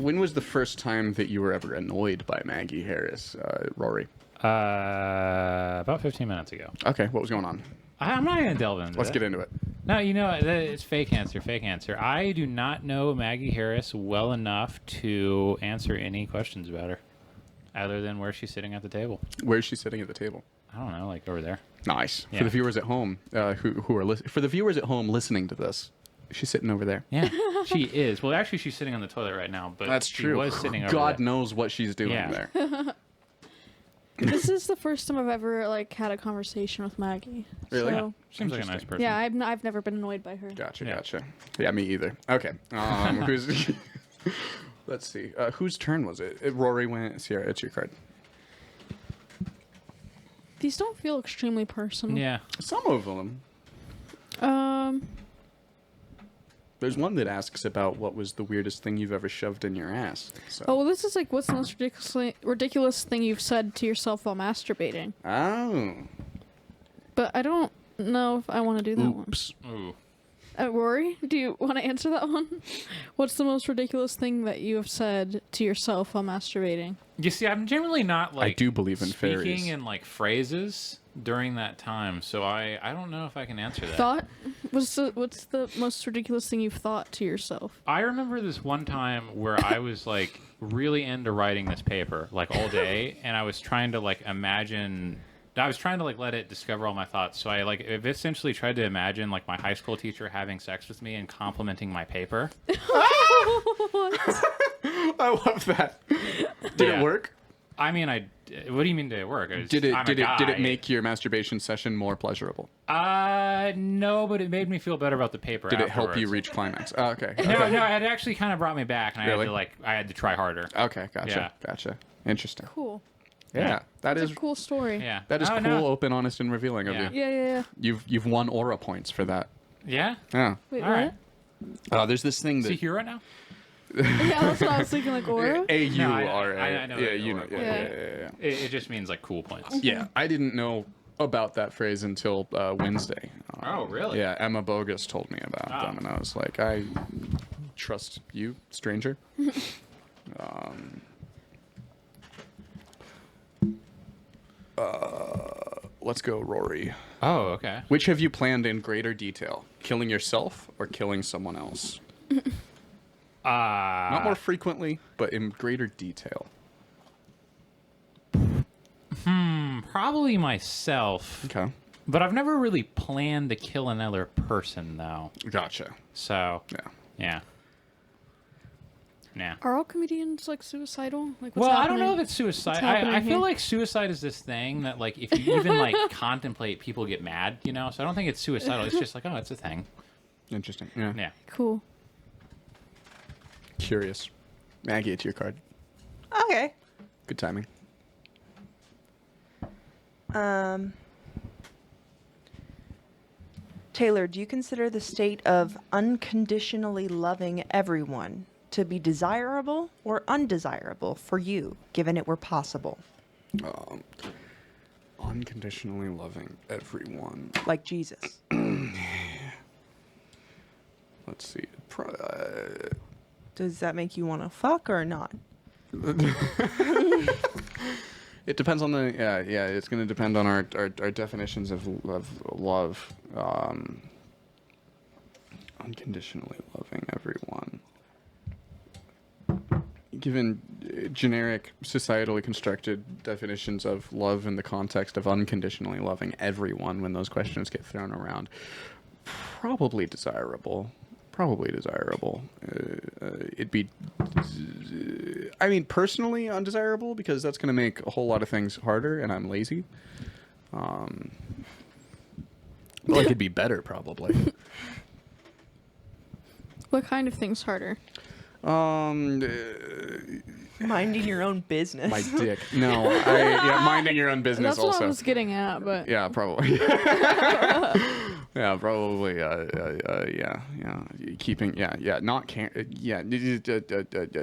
when was the first time that you were ever annoyed by Maggie Harris, Rory? about 15 minutes ago. Okay, what was going on? I'm not going to delve into Let's it. get into it. No, it's fake answer, fake answer. I do not know Maggie Harris well enough to answer any questions about her, other than where she's sitting at the table. Where is she sitting at the table? I don't know, like over there. Nice. Yeah. For the viewers at home, for the viewers at home listening to this, she's sitting over there. Yeah, she is. Well, actually, she's sitting on the toilet right now, but That's she true. was sitting over God there. knows what she's doing Yeah. there. This is the first time I've ever like had a conversation with Maggie. Really? So, Seems like a nice person. yeah, I've never been annoyed by her. Gotcha, Yeah. gotcha. Yeah, me either. Okay. Who's? Let's see. Whose turn was it? Rory went. Sierra, it's your card. These don't feel extremely personal. Yeah. Some of them. There's one that asks about what was the weirdest thing you've ever shoved in your ass. So. Oh, well, this is like, what's the most ridiculous thing you've said to yourself while masturbating? Oh. But I don't know if I want to do that Oops. Ooh. one. Rory, do you want to answer that one? What's the most ridiculous thing that you have said to yourself while masturbating? You see, I'm generally not like I do believe in speaking fairies. in like phrases during that time, so I don't know if I can answer that. Thought? What's the most ridiculous thing you've thought to yourself? I remember this one time where I was like really into writing this paper like all day, and I was trying to like imagine. I was trying to like let it discover all my thoughts. So I like essentially tried to imagine like my high school teacher having sex with me and complimenting my paper. I love that. Did Yeah. it work? I mean, what do you mean did it work? Did I'm a it guy. make your masturbation session more pleasurable? No, but it made me feel better about the paper. Did it help you afterwards. reach climax? Oh, okay. No, Okay. no, it actually kind of brought me back, and Really? I had to try harder. Okay, gotcha. Yeah. Gotcha. Interesting. Cool. Yeah, that That's is a cool story. Yeah, that is Oh, cool, no. open, honest, and revealing of Yeah. you. Yeah. You've won aura points for that. Yeah. Yeah. Wait, All what? right. There's this thing Is he that here right now? Yeah, that's what I was thinking, like, aura? A-U-R-A. No, I know Yeah, that you know. aura. Yeah. It just means like cool points. Yeah, I didn't know about that phrase until Wednesday. Oh, really? Yeah, Emma Bogus told me about Oh. them, and I was like, I trust you, stranger. Let's go, Rory. Oh, okay. Which have you planned in greater detail? Killing yourself or killing someone else? Not more frequently, but in greater detail. Probably myself, Okay. but I've never really planned to kill another person though. Gotcha. So Yeah. yeah. Are all comedians, like, suicidal? Like, what's Well, I happening? don't know if it's suicide. What's happening I feel here? like suicide is this thing that, like, if you even like contemplate, people get mad, you know. So I don't think it's suicidal. It's just like, oh, it's a thing. Interesting. Yeah. Yeah. Cool. Curious. Maggie, it's your card. Okay. Good timing. Taylor, do you consider the state of unconditionally loving everyone to be desirable or undesirable for you, given it were possible? Unconditionally loving everyone. Like Jesus. Let's see. Does that make you want to fuck or not? It depends on the yeah. It's going to depend on our definitions of love. Unconditionally loving everyone. Given generic, societally constructed definitions of love in the context of unconditionally loving everyone, when those questions get thrown around, probably desirable. It'd be, I mean, personally undesirable because that's going to make a whole lot of things harder, and I'm lazy. Well, it could be better, probably. What kind of things harder? Minding your own business. My dick. No, minding your own business That's what also. I was getting at, but Yeah, probably. Yeah, probably. Keeping.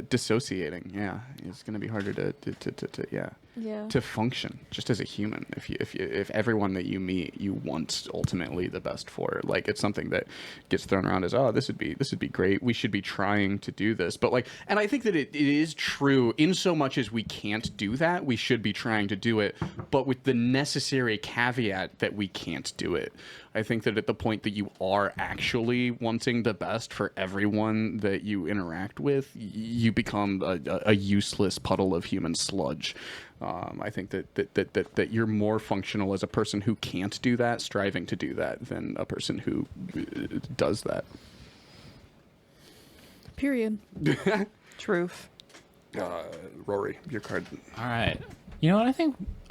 Dissociating. Yeah, it's gonna be harder to function just as a human. If everyone that you meet you want ultimately the best for, like it's something that gets thrown around as, oh, this would be great. We should be trying to do this, but like, and I think that it is true in so much as we can't do that. We should be trying to do it, but with the necessary caveat that we can't do it. I think that at the point that you are actually wanting the best for everyone that you interact with, you become a useless puddle of human sludge. I think that you're more functional as a person who can't do that, striving to do that, than a person who does that. Period. Truth. Rory, your card. All right. You know what? I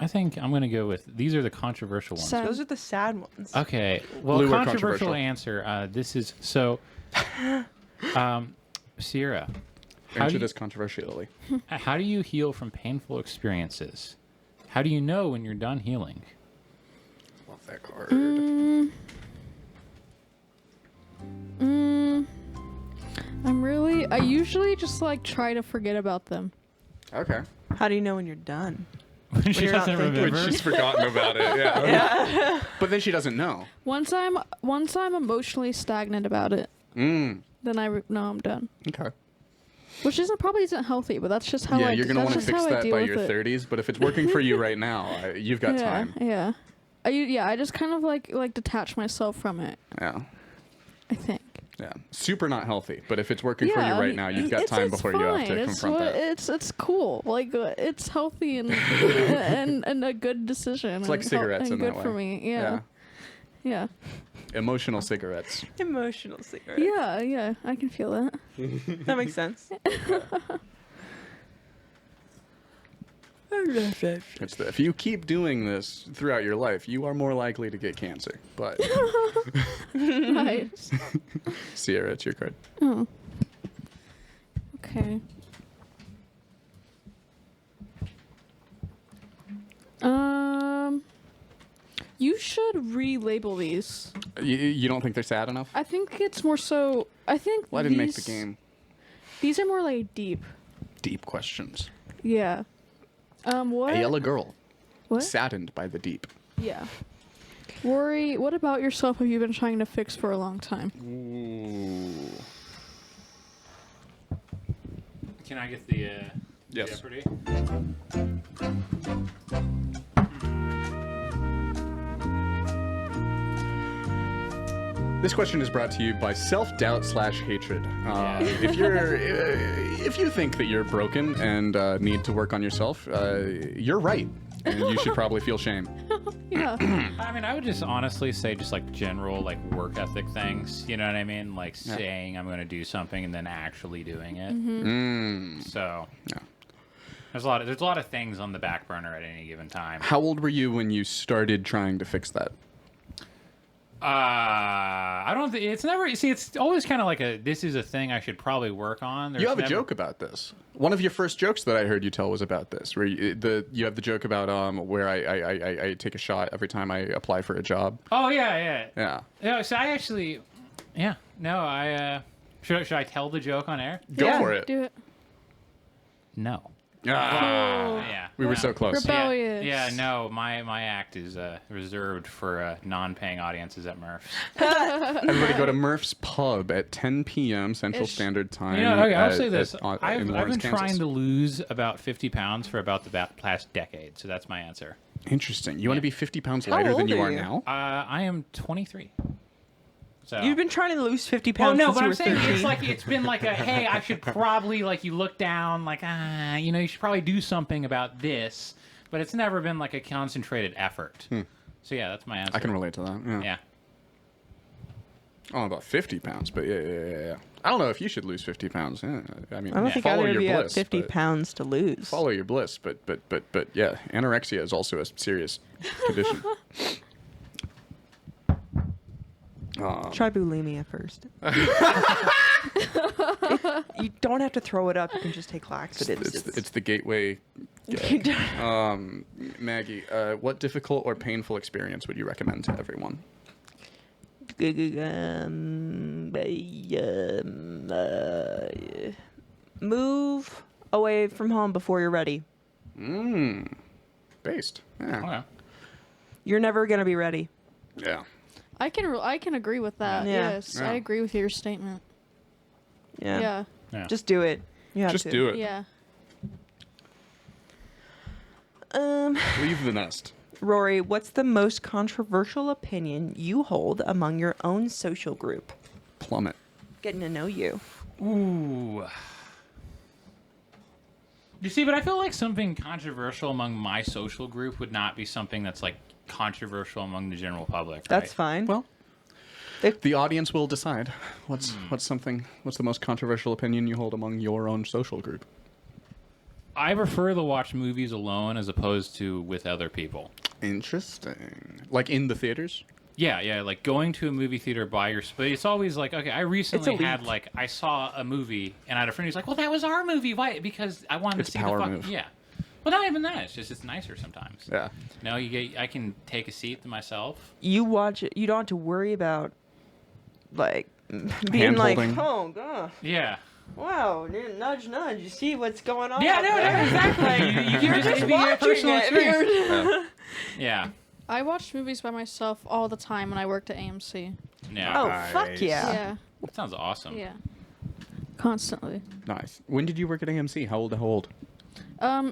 think I'm gonna go with these are the controversial ones. Sad. Those are the sad ones. Okay. Well, Blue or controversial controversial? answer. This is so. Sierra, Answer this controversially. how do you heal from painful experiences? How do you know when you're done healing? Love that card. I usually just like try to forget about them. Okay. How do you know when you're done? When she you're not doesn't thinking. remember. She's forgotten about it. Yeah. But then she doesn't know. Once I'm emotionally stagnant about it, then I know I'm done. Okay. Which probably isn't healthy, but that's just how Yeah, I. you're gonna that's want to just fix how I that deal by with your it. 30s. But if it's working for you right now, you've got time. Yeah. I just kind of like detach myself from it. Yeah. I think. Yeah. Super not healthy. But if it's working for you right now, you've got it's time before you have to confront that. It's cool. Like it's healthy and and a good decision. It's like cigarettes and in good that for way. me. Yeah. Yeah. Emotional cigarettes. Emotional cigarette. Yeah. I can feel that. That makes sense. It's if you keep doing this throughout your life, you are more likely to get cancer. But Nice. Sierra, it's your card. Oh. Okay. You should relabel these. You don't think they're sad enough? I think it's more so. I think. Well, I didn't make the these- game. These are more like deep. Deep questions. Yeah. What? A yellow girl, What? saddened by the deep. Yeah. Worry. What about yourself have you been trying to fix for a long time? Ooh. Can I get the Yes. Jeopardy? This question is brought to you by self-doubt/hatred. If you think that you're broken and need to work on yourself, you're right, and you should probably feel shame. Yeah. I mean, I would just honestly say just like general like work ethic things. You know what I mean? Like saying I'm going to do something and then actually doing it. So Yeah. there's a lot of things on the back burner at any given time. How old were you when you started trying to fix that? I don't think it's never. See, it's always kind of like this is a thing I should probably work on. You have a never- joke about this. One of your first jokes that I heard you tell was about this, where you have the joke about where I take a shot every time I apply for a job. Oh yeah. Yeah. Yeah. So I actually, yeah. No, should I tell the joke on air? Go for it. Do it. No. Ah, Yeah. we were no. so close. Rebellious. Yeah, no, my act is reserved for non-paying audiences at Murph's. Everybody go to Murph's Pub at 10 p.m. Central Ish. Standard Time. You know, okay, I'll at- say this: at- I've in been Lawrence, trying Kansas. to lose about 50 pounds for about the past decade, so that's my answer. Interesting. You want to be 50 pounds How lighter than old you are are you? now? I am 23. So. You've been trying to lose 50 Well, pounds no, since but you I'm were saying 13. it's like it's been like a hey, I should probably like you look down like you should probably do something about this, but it's never been like a concentrated effort. So yeah, that's my answer. I can relate to that. Yeah. Yeah. Oh, about 50 pounds, but yeah. I don't know if you should lose 50 pounds. Yeah, I mean, I don't think follow either your of you have bliss. 50 but- pounds to lose. Follow your bliss, but yeah, anorexia is also a serious condition. Try bulimia first. You don't have to throw it up. You can just take laxatives. It's the gateway. Maggie, what difficult or painful experience would you recommend to everyone? Move away from home before you're ready. Based. Yeah. Okay. You're never gonna be ready. Yeah. I can agree with that. Yeah. Yes, Yeah. I agree with your statement. Yeah. Yeah. Yeah. Just do it. You have Just to. do it. Yeah. Leave the nest. Rory, what's the most controversial opinion you hold among your own social group? Plummet. Getting to know you. Ooh. You see, but I feel like something controversial among my social group would not be something that's like controversial among the general public. That's right? fine. Well, the audience will decide what's the most controversial opinion you hold among your own social group. I prefer to watch movies alone as opposed to with other people. Interesting. Like in the theaters? Yeah, like going to a movie theater by yourself. But it's always like, okay, I recently elite. had like, I saw a movie and I had a friend who's like, well, that was our movie. Why? Because I wanted It's to see power the move. Yeah. Well, not even that. It's just, it's nicer sometimes. Yeah. No, I can take a seat to myself. You watch it. You don't have to worry about like being Hand-holding. like, oh god, Yeah. wow, nudge, nudge. You see what's going on? Yeah, out no, there. exactly. You You're can just it'd be your watching personal it. experience. Yeah. I watched movies by myself all the time when I worked at AMC. Yeah. Oh fuck Nice. yeah. Yeah. That sounds awesome. Yeah. Constantly. Nice. When did you work at AMC? How old?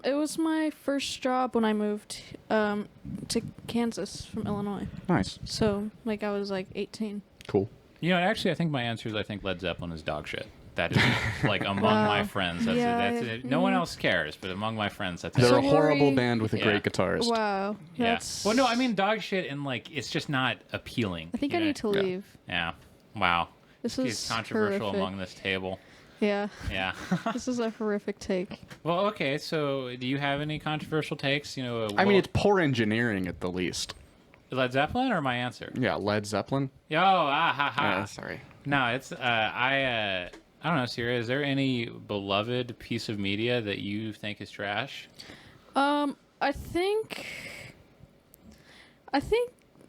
It was my first job when I moved to Kansas from Illinois. Nice. So, like, I was like 18. Cool. You know, actually, I think my answer is I think Led Zeppelin is dog shit. That is, like, among Wow. my friends. That's Yeah, it. That's it. No one else cares, but among my friends, that's it. They're So a horrible Rory- band with a Yeah. great guitarist. Wow. Yeah. That's. Well, no, I mean dog shit, and like it's just not appealing. I think you I know? need to Yeah. leave. Yeah. Wow. This It's is controversial horrific. among this table. Yeah. Yeah. This is a horrific take. Well, okay. So, do you have any controversial takes? You know, I mean, it's poor engineering at the least. Led Zeppelin or my answer? Yeah, Led Zeppelin. Yo, ah, ha, ha. Sorry. No, it's I don't know, Sierra. Is there any beloved piece of media that you think is trash? I think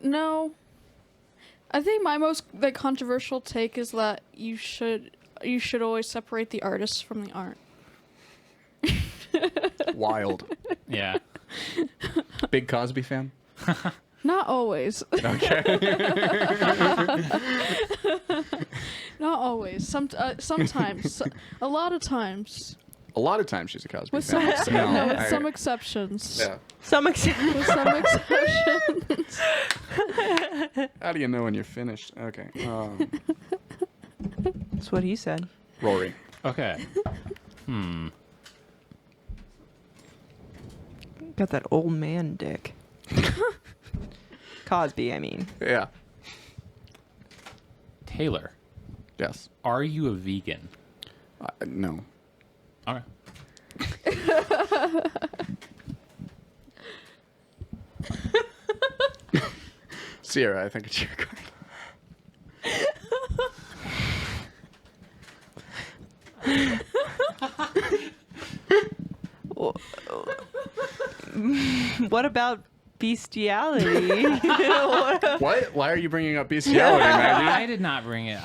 no. I think my most like controversial take is that you should always separate the artists from the art. Wild. Yeah. Big Cosby fan? Not always. Okay. Not always. Sometimes. A lot of times. A lot of times she's a Cosby With fan. some, no, with I- some exceptions. Yeah. Some extent. With some exceptions. How do you know when you're finished? Okay. That's what he said. Rory. Okay. Got that old man dick. Cosby, I mean. Yeah. Taylor, Yes. are you a vegan? No. Okay. Sierra, I think it's your card. What about bestiality? What- What? Why are you bringing up bestiality, Maggie? I did not bring it.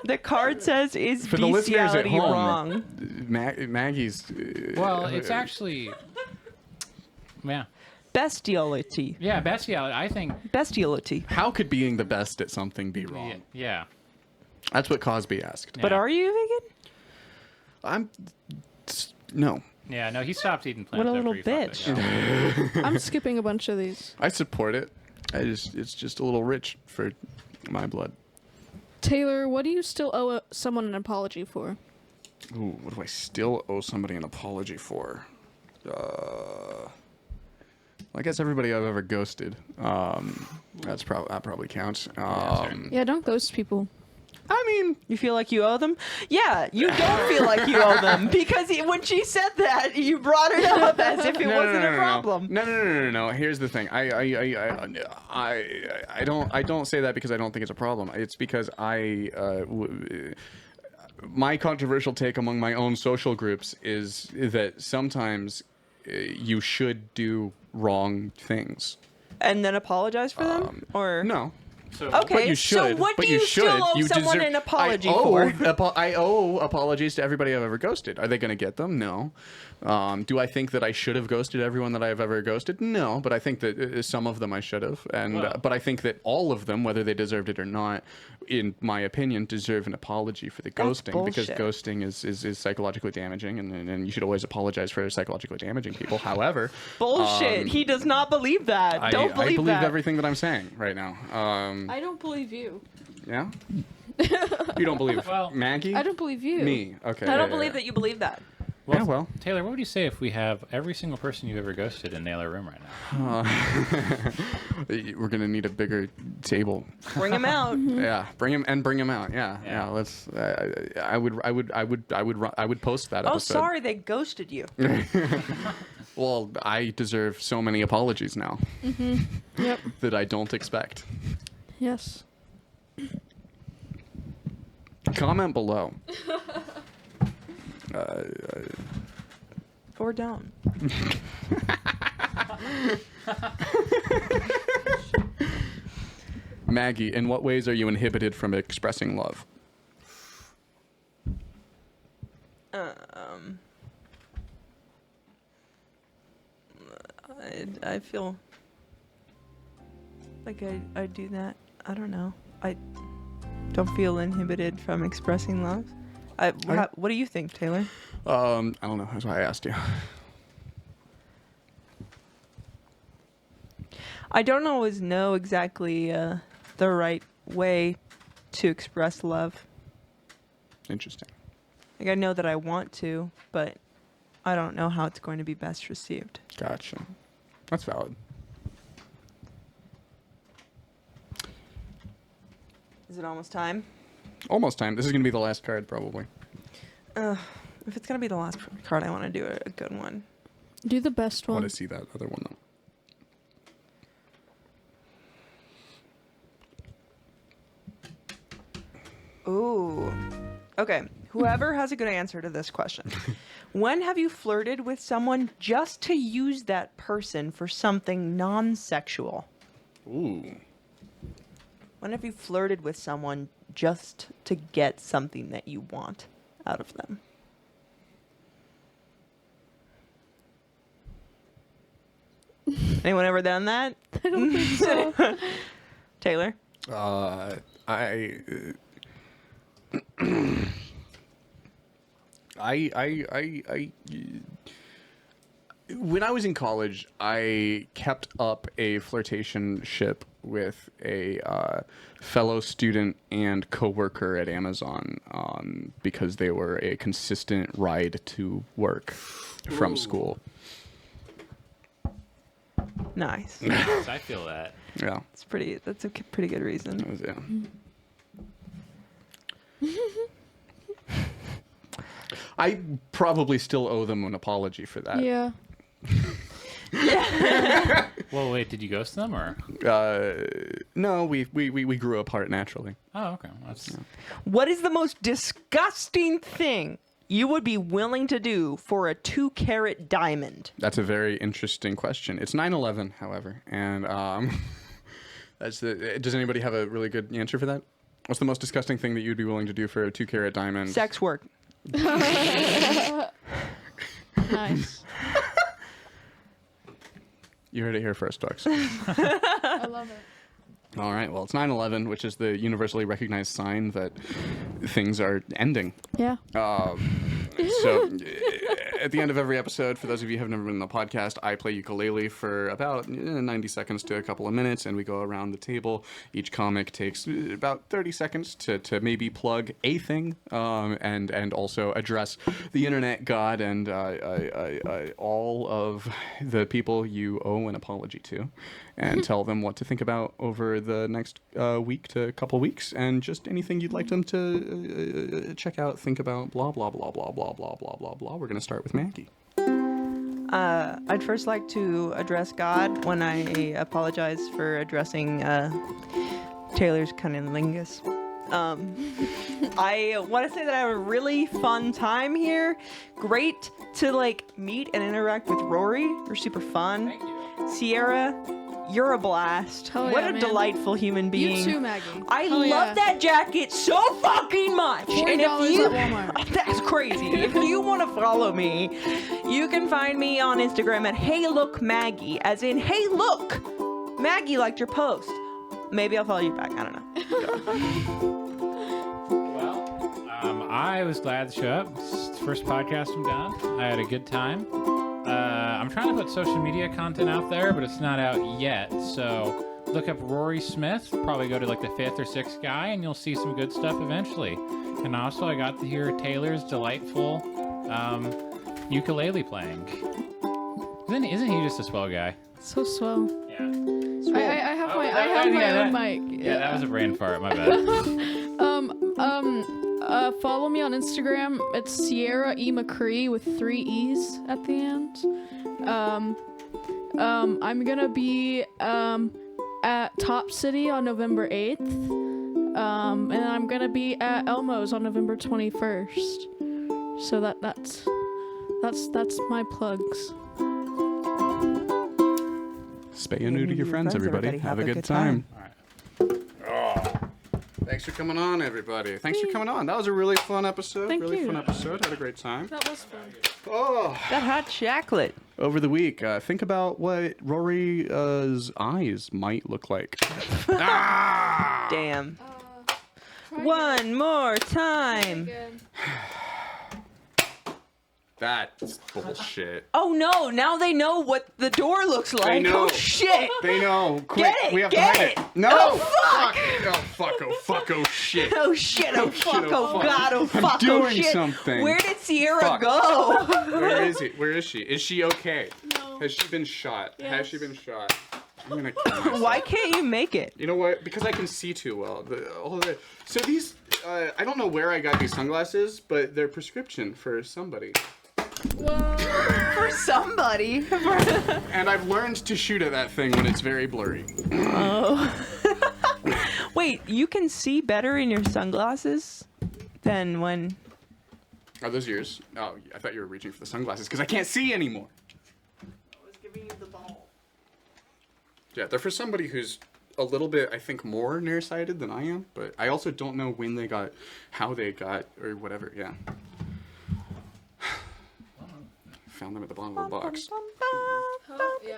the card says, is For the listeners at bestiality home, wrong? Maggie's. Well, it's actually. Yeah. Bestiality. Yeah, bestiality. I think. Bestiality. How could being the best at something be wrong? Yeah. That's what Cosby asked. But Yeah. are you vegan? I'm. No. Yeah, no, he stopped eating What plants. a little after he fucked bitch. that girl. I'm skipping a bunch of these. I support it. It's just a little rich for my blood. Taylor, what do you still owe someone an apology for? Ooh, what do I still owe somebody an apology for? I guess everybody I've ever ghosted. That probably counts. Yeah, don't ghost people. I mean, You feel like you owe them? Yeah, you don't feel like you owe them because when she said that, you brought it up as if it wasn't a problem. No. Here's the thing. I don't say that because I don't think it's a problem. It's because my controversial take among my own social groups is that sometimes you should do wrong things. And then apologize for them? Or No. So Okay, But you should. so what but do you should. still owe You someone deserve- an apology I owe, for? I owe apologies to everybody I've ever ghosted. Are they going to get them? No. Do I think that I should have ghosted everyone that I've ever ghosted? No, but I think that some of them I should have. And Well- but I think that all of them, whether they deserved it or not, in my opinion, deserve an apology for the That's ghosting because bullshit. ghosting is psychologically damaging, and you should always apologize for psychologically damaging people. However, Bullshit. He does not believe that. Don't I believe believe that. everything that I'm saying right now. I don't believe you. Yeah. You don't believe Well, Maggie? I don't believe you. Me. Okay. I don't believe that you believe that. Well, Yeah, well. Taylor, what would you say if we have every single person you've ever ghosted in the other room right now? We're gonna need a bigger table. Bring him out. Yeah, bring him out. Yeah. Let's. I would post that Oh, episode. sorry, they ghosted you. Well, I deserve so many apologies now Yep. that I don't expect. Yes. Comment below. Or don't. Maggie, in what ways are you inhibited from expressing love? I feel like I do that. I don't know. I don't feel inhibited from expressing love. What do you think, Taylor? I don't know. That's why I asked you. I don't always know exactly the right way to express love. Interesting. Like, I know that I want to, but I don't know how it's going to be best received. Gotcha. That's valid. Is it almost time? Almost time. This is gonna be the last card, probably. If it's going to be the last card, I want to do a good one. Do the best I want one. to see that other one though. Ooh. Okay. Whoever has a good answer to this question. When have you flirted with someone just to use that person for something non-sexual? Ooh. When have you flirted with someone just to get something that you want out of them? Anyone ever done that? I don't think so. Taylor? When I was in college, I kept up a flirtationship with a fellow student and coworker at Amazon because they were a consistent ride to work from school. Nice. Yes, I feel that. Yeah. That's a pretty good reason. That was, yeah. I probably still owe them an apology for that. Yeah. Well, wait, did you ghost them or? No, we grew apart naturally. Oh, okay. That's What is the most disgusting thing you would be willing to do for a 2-carat diamond? That's a very interesting question. It's 9/11, however, and that's the. Does anybody have a really good answer for that? What's the most disgusting thing that you'd be willing to do for a 2-carat diamond? Sex work. Nice. You heard it here first, folks. I love it. All right. Well, it's 9/11, which is the universally recognized sign that things are ending. Yeah. So at the end of every episode, for those of you who have never been on the podcast, I play ukulele for about 90 seconds to a couple of minutes, and we go around the table. Each comic takes about 30 seconds to maybe plug a thing, and also address the internet god and all of the people you owe an apology to, and tell them what to think about over the next week to couple weeks, and just anything you'd like them to check out, think about, blah, blah, blah, blah, blah, blah, blah, blah, blah. We're going to start with Maggie. I'd first like to address God when I apologize for addressing Taylor's cunnilingus. I want to say that I had a really fun time here. Great to meet and interact with Rory. You're super fun. Thank you. Sierra, You're a blast. Hell What yeah, a man. delightful human being. You too, Maggie. I Hell love yeah. that jacket so fucking much. And if $40 you, at Walmart. that's crazy. If you want to follow me, you can find me on Instagram at HeyLookMaggie, as in, hey look, Maggie liked your post. Maybe I'll follow you back. I don't know. I was glad to show up. It's the first podcast I'm done. I had a good time. I'm trying to put social media content out there, but it's not out yet. So look up Rory Smith. Probably go to like the 5th or 6th guy, and you'll see some good stuff eventually. And also, I got to hear Taylor's delightful ukulele playing. Isn't he just a swell guy? So swell. Yeah. I have my own mic. Yeah, that was a brain fart. My bad. Follow me on Instagram. It's Sierra E. McCree with 3 E's at the end. I'm gonna be at Top City on November 8th. And I'm gonna be at Elmo's on November 21st. So that's my plugs. Spay and neuter your friends, everybody. Have a good time. Thanks for coming on, everybody. Thanks for coming on. That was a really fun episode. Thank really you. fun episode. Had a great time. That was fun. Oh, That hot chocolate. over the week, think about what Rory's eyes might look like. Ah! Damn. One more time. That's bullshit. Oh no, now they know what the door looks like. They know. Oh shit. They know. Quick, Get it, we have get to hide it. it. No. Oh, fuck. Oh fuck. Oh fuck. Oh shit. Oh shit, oh fuck, oh, oh fuck. god, oh fuck, oh doing shit. something. Where did Sierra Fuck. go? Where is he? Where is she? Is she okay? No. Has she been shot? Yes. Has she been shot? I'm gonna kill myself. Why can't you make it? You know what? Because I can see too well. So these, I don't know where I got these sunglasses, but they're prescription for somebody. Whoa. For somebody. And I've learned to shoot at that thing when it's very blurry. Oh. Wait, you can see better in your sunglasses than when... Are those yours? Oh, I thought you were reaching for the sunglasses because I can't see anymore. I was giving you the ball. Yeah, they're for somebody who's a little bit, I think, more nearsighted than I am, but I also don't know when they got, how they got, or whatever, yeah. Found them at the bottom of the box. Oh, yeah.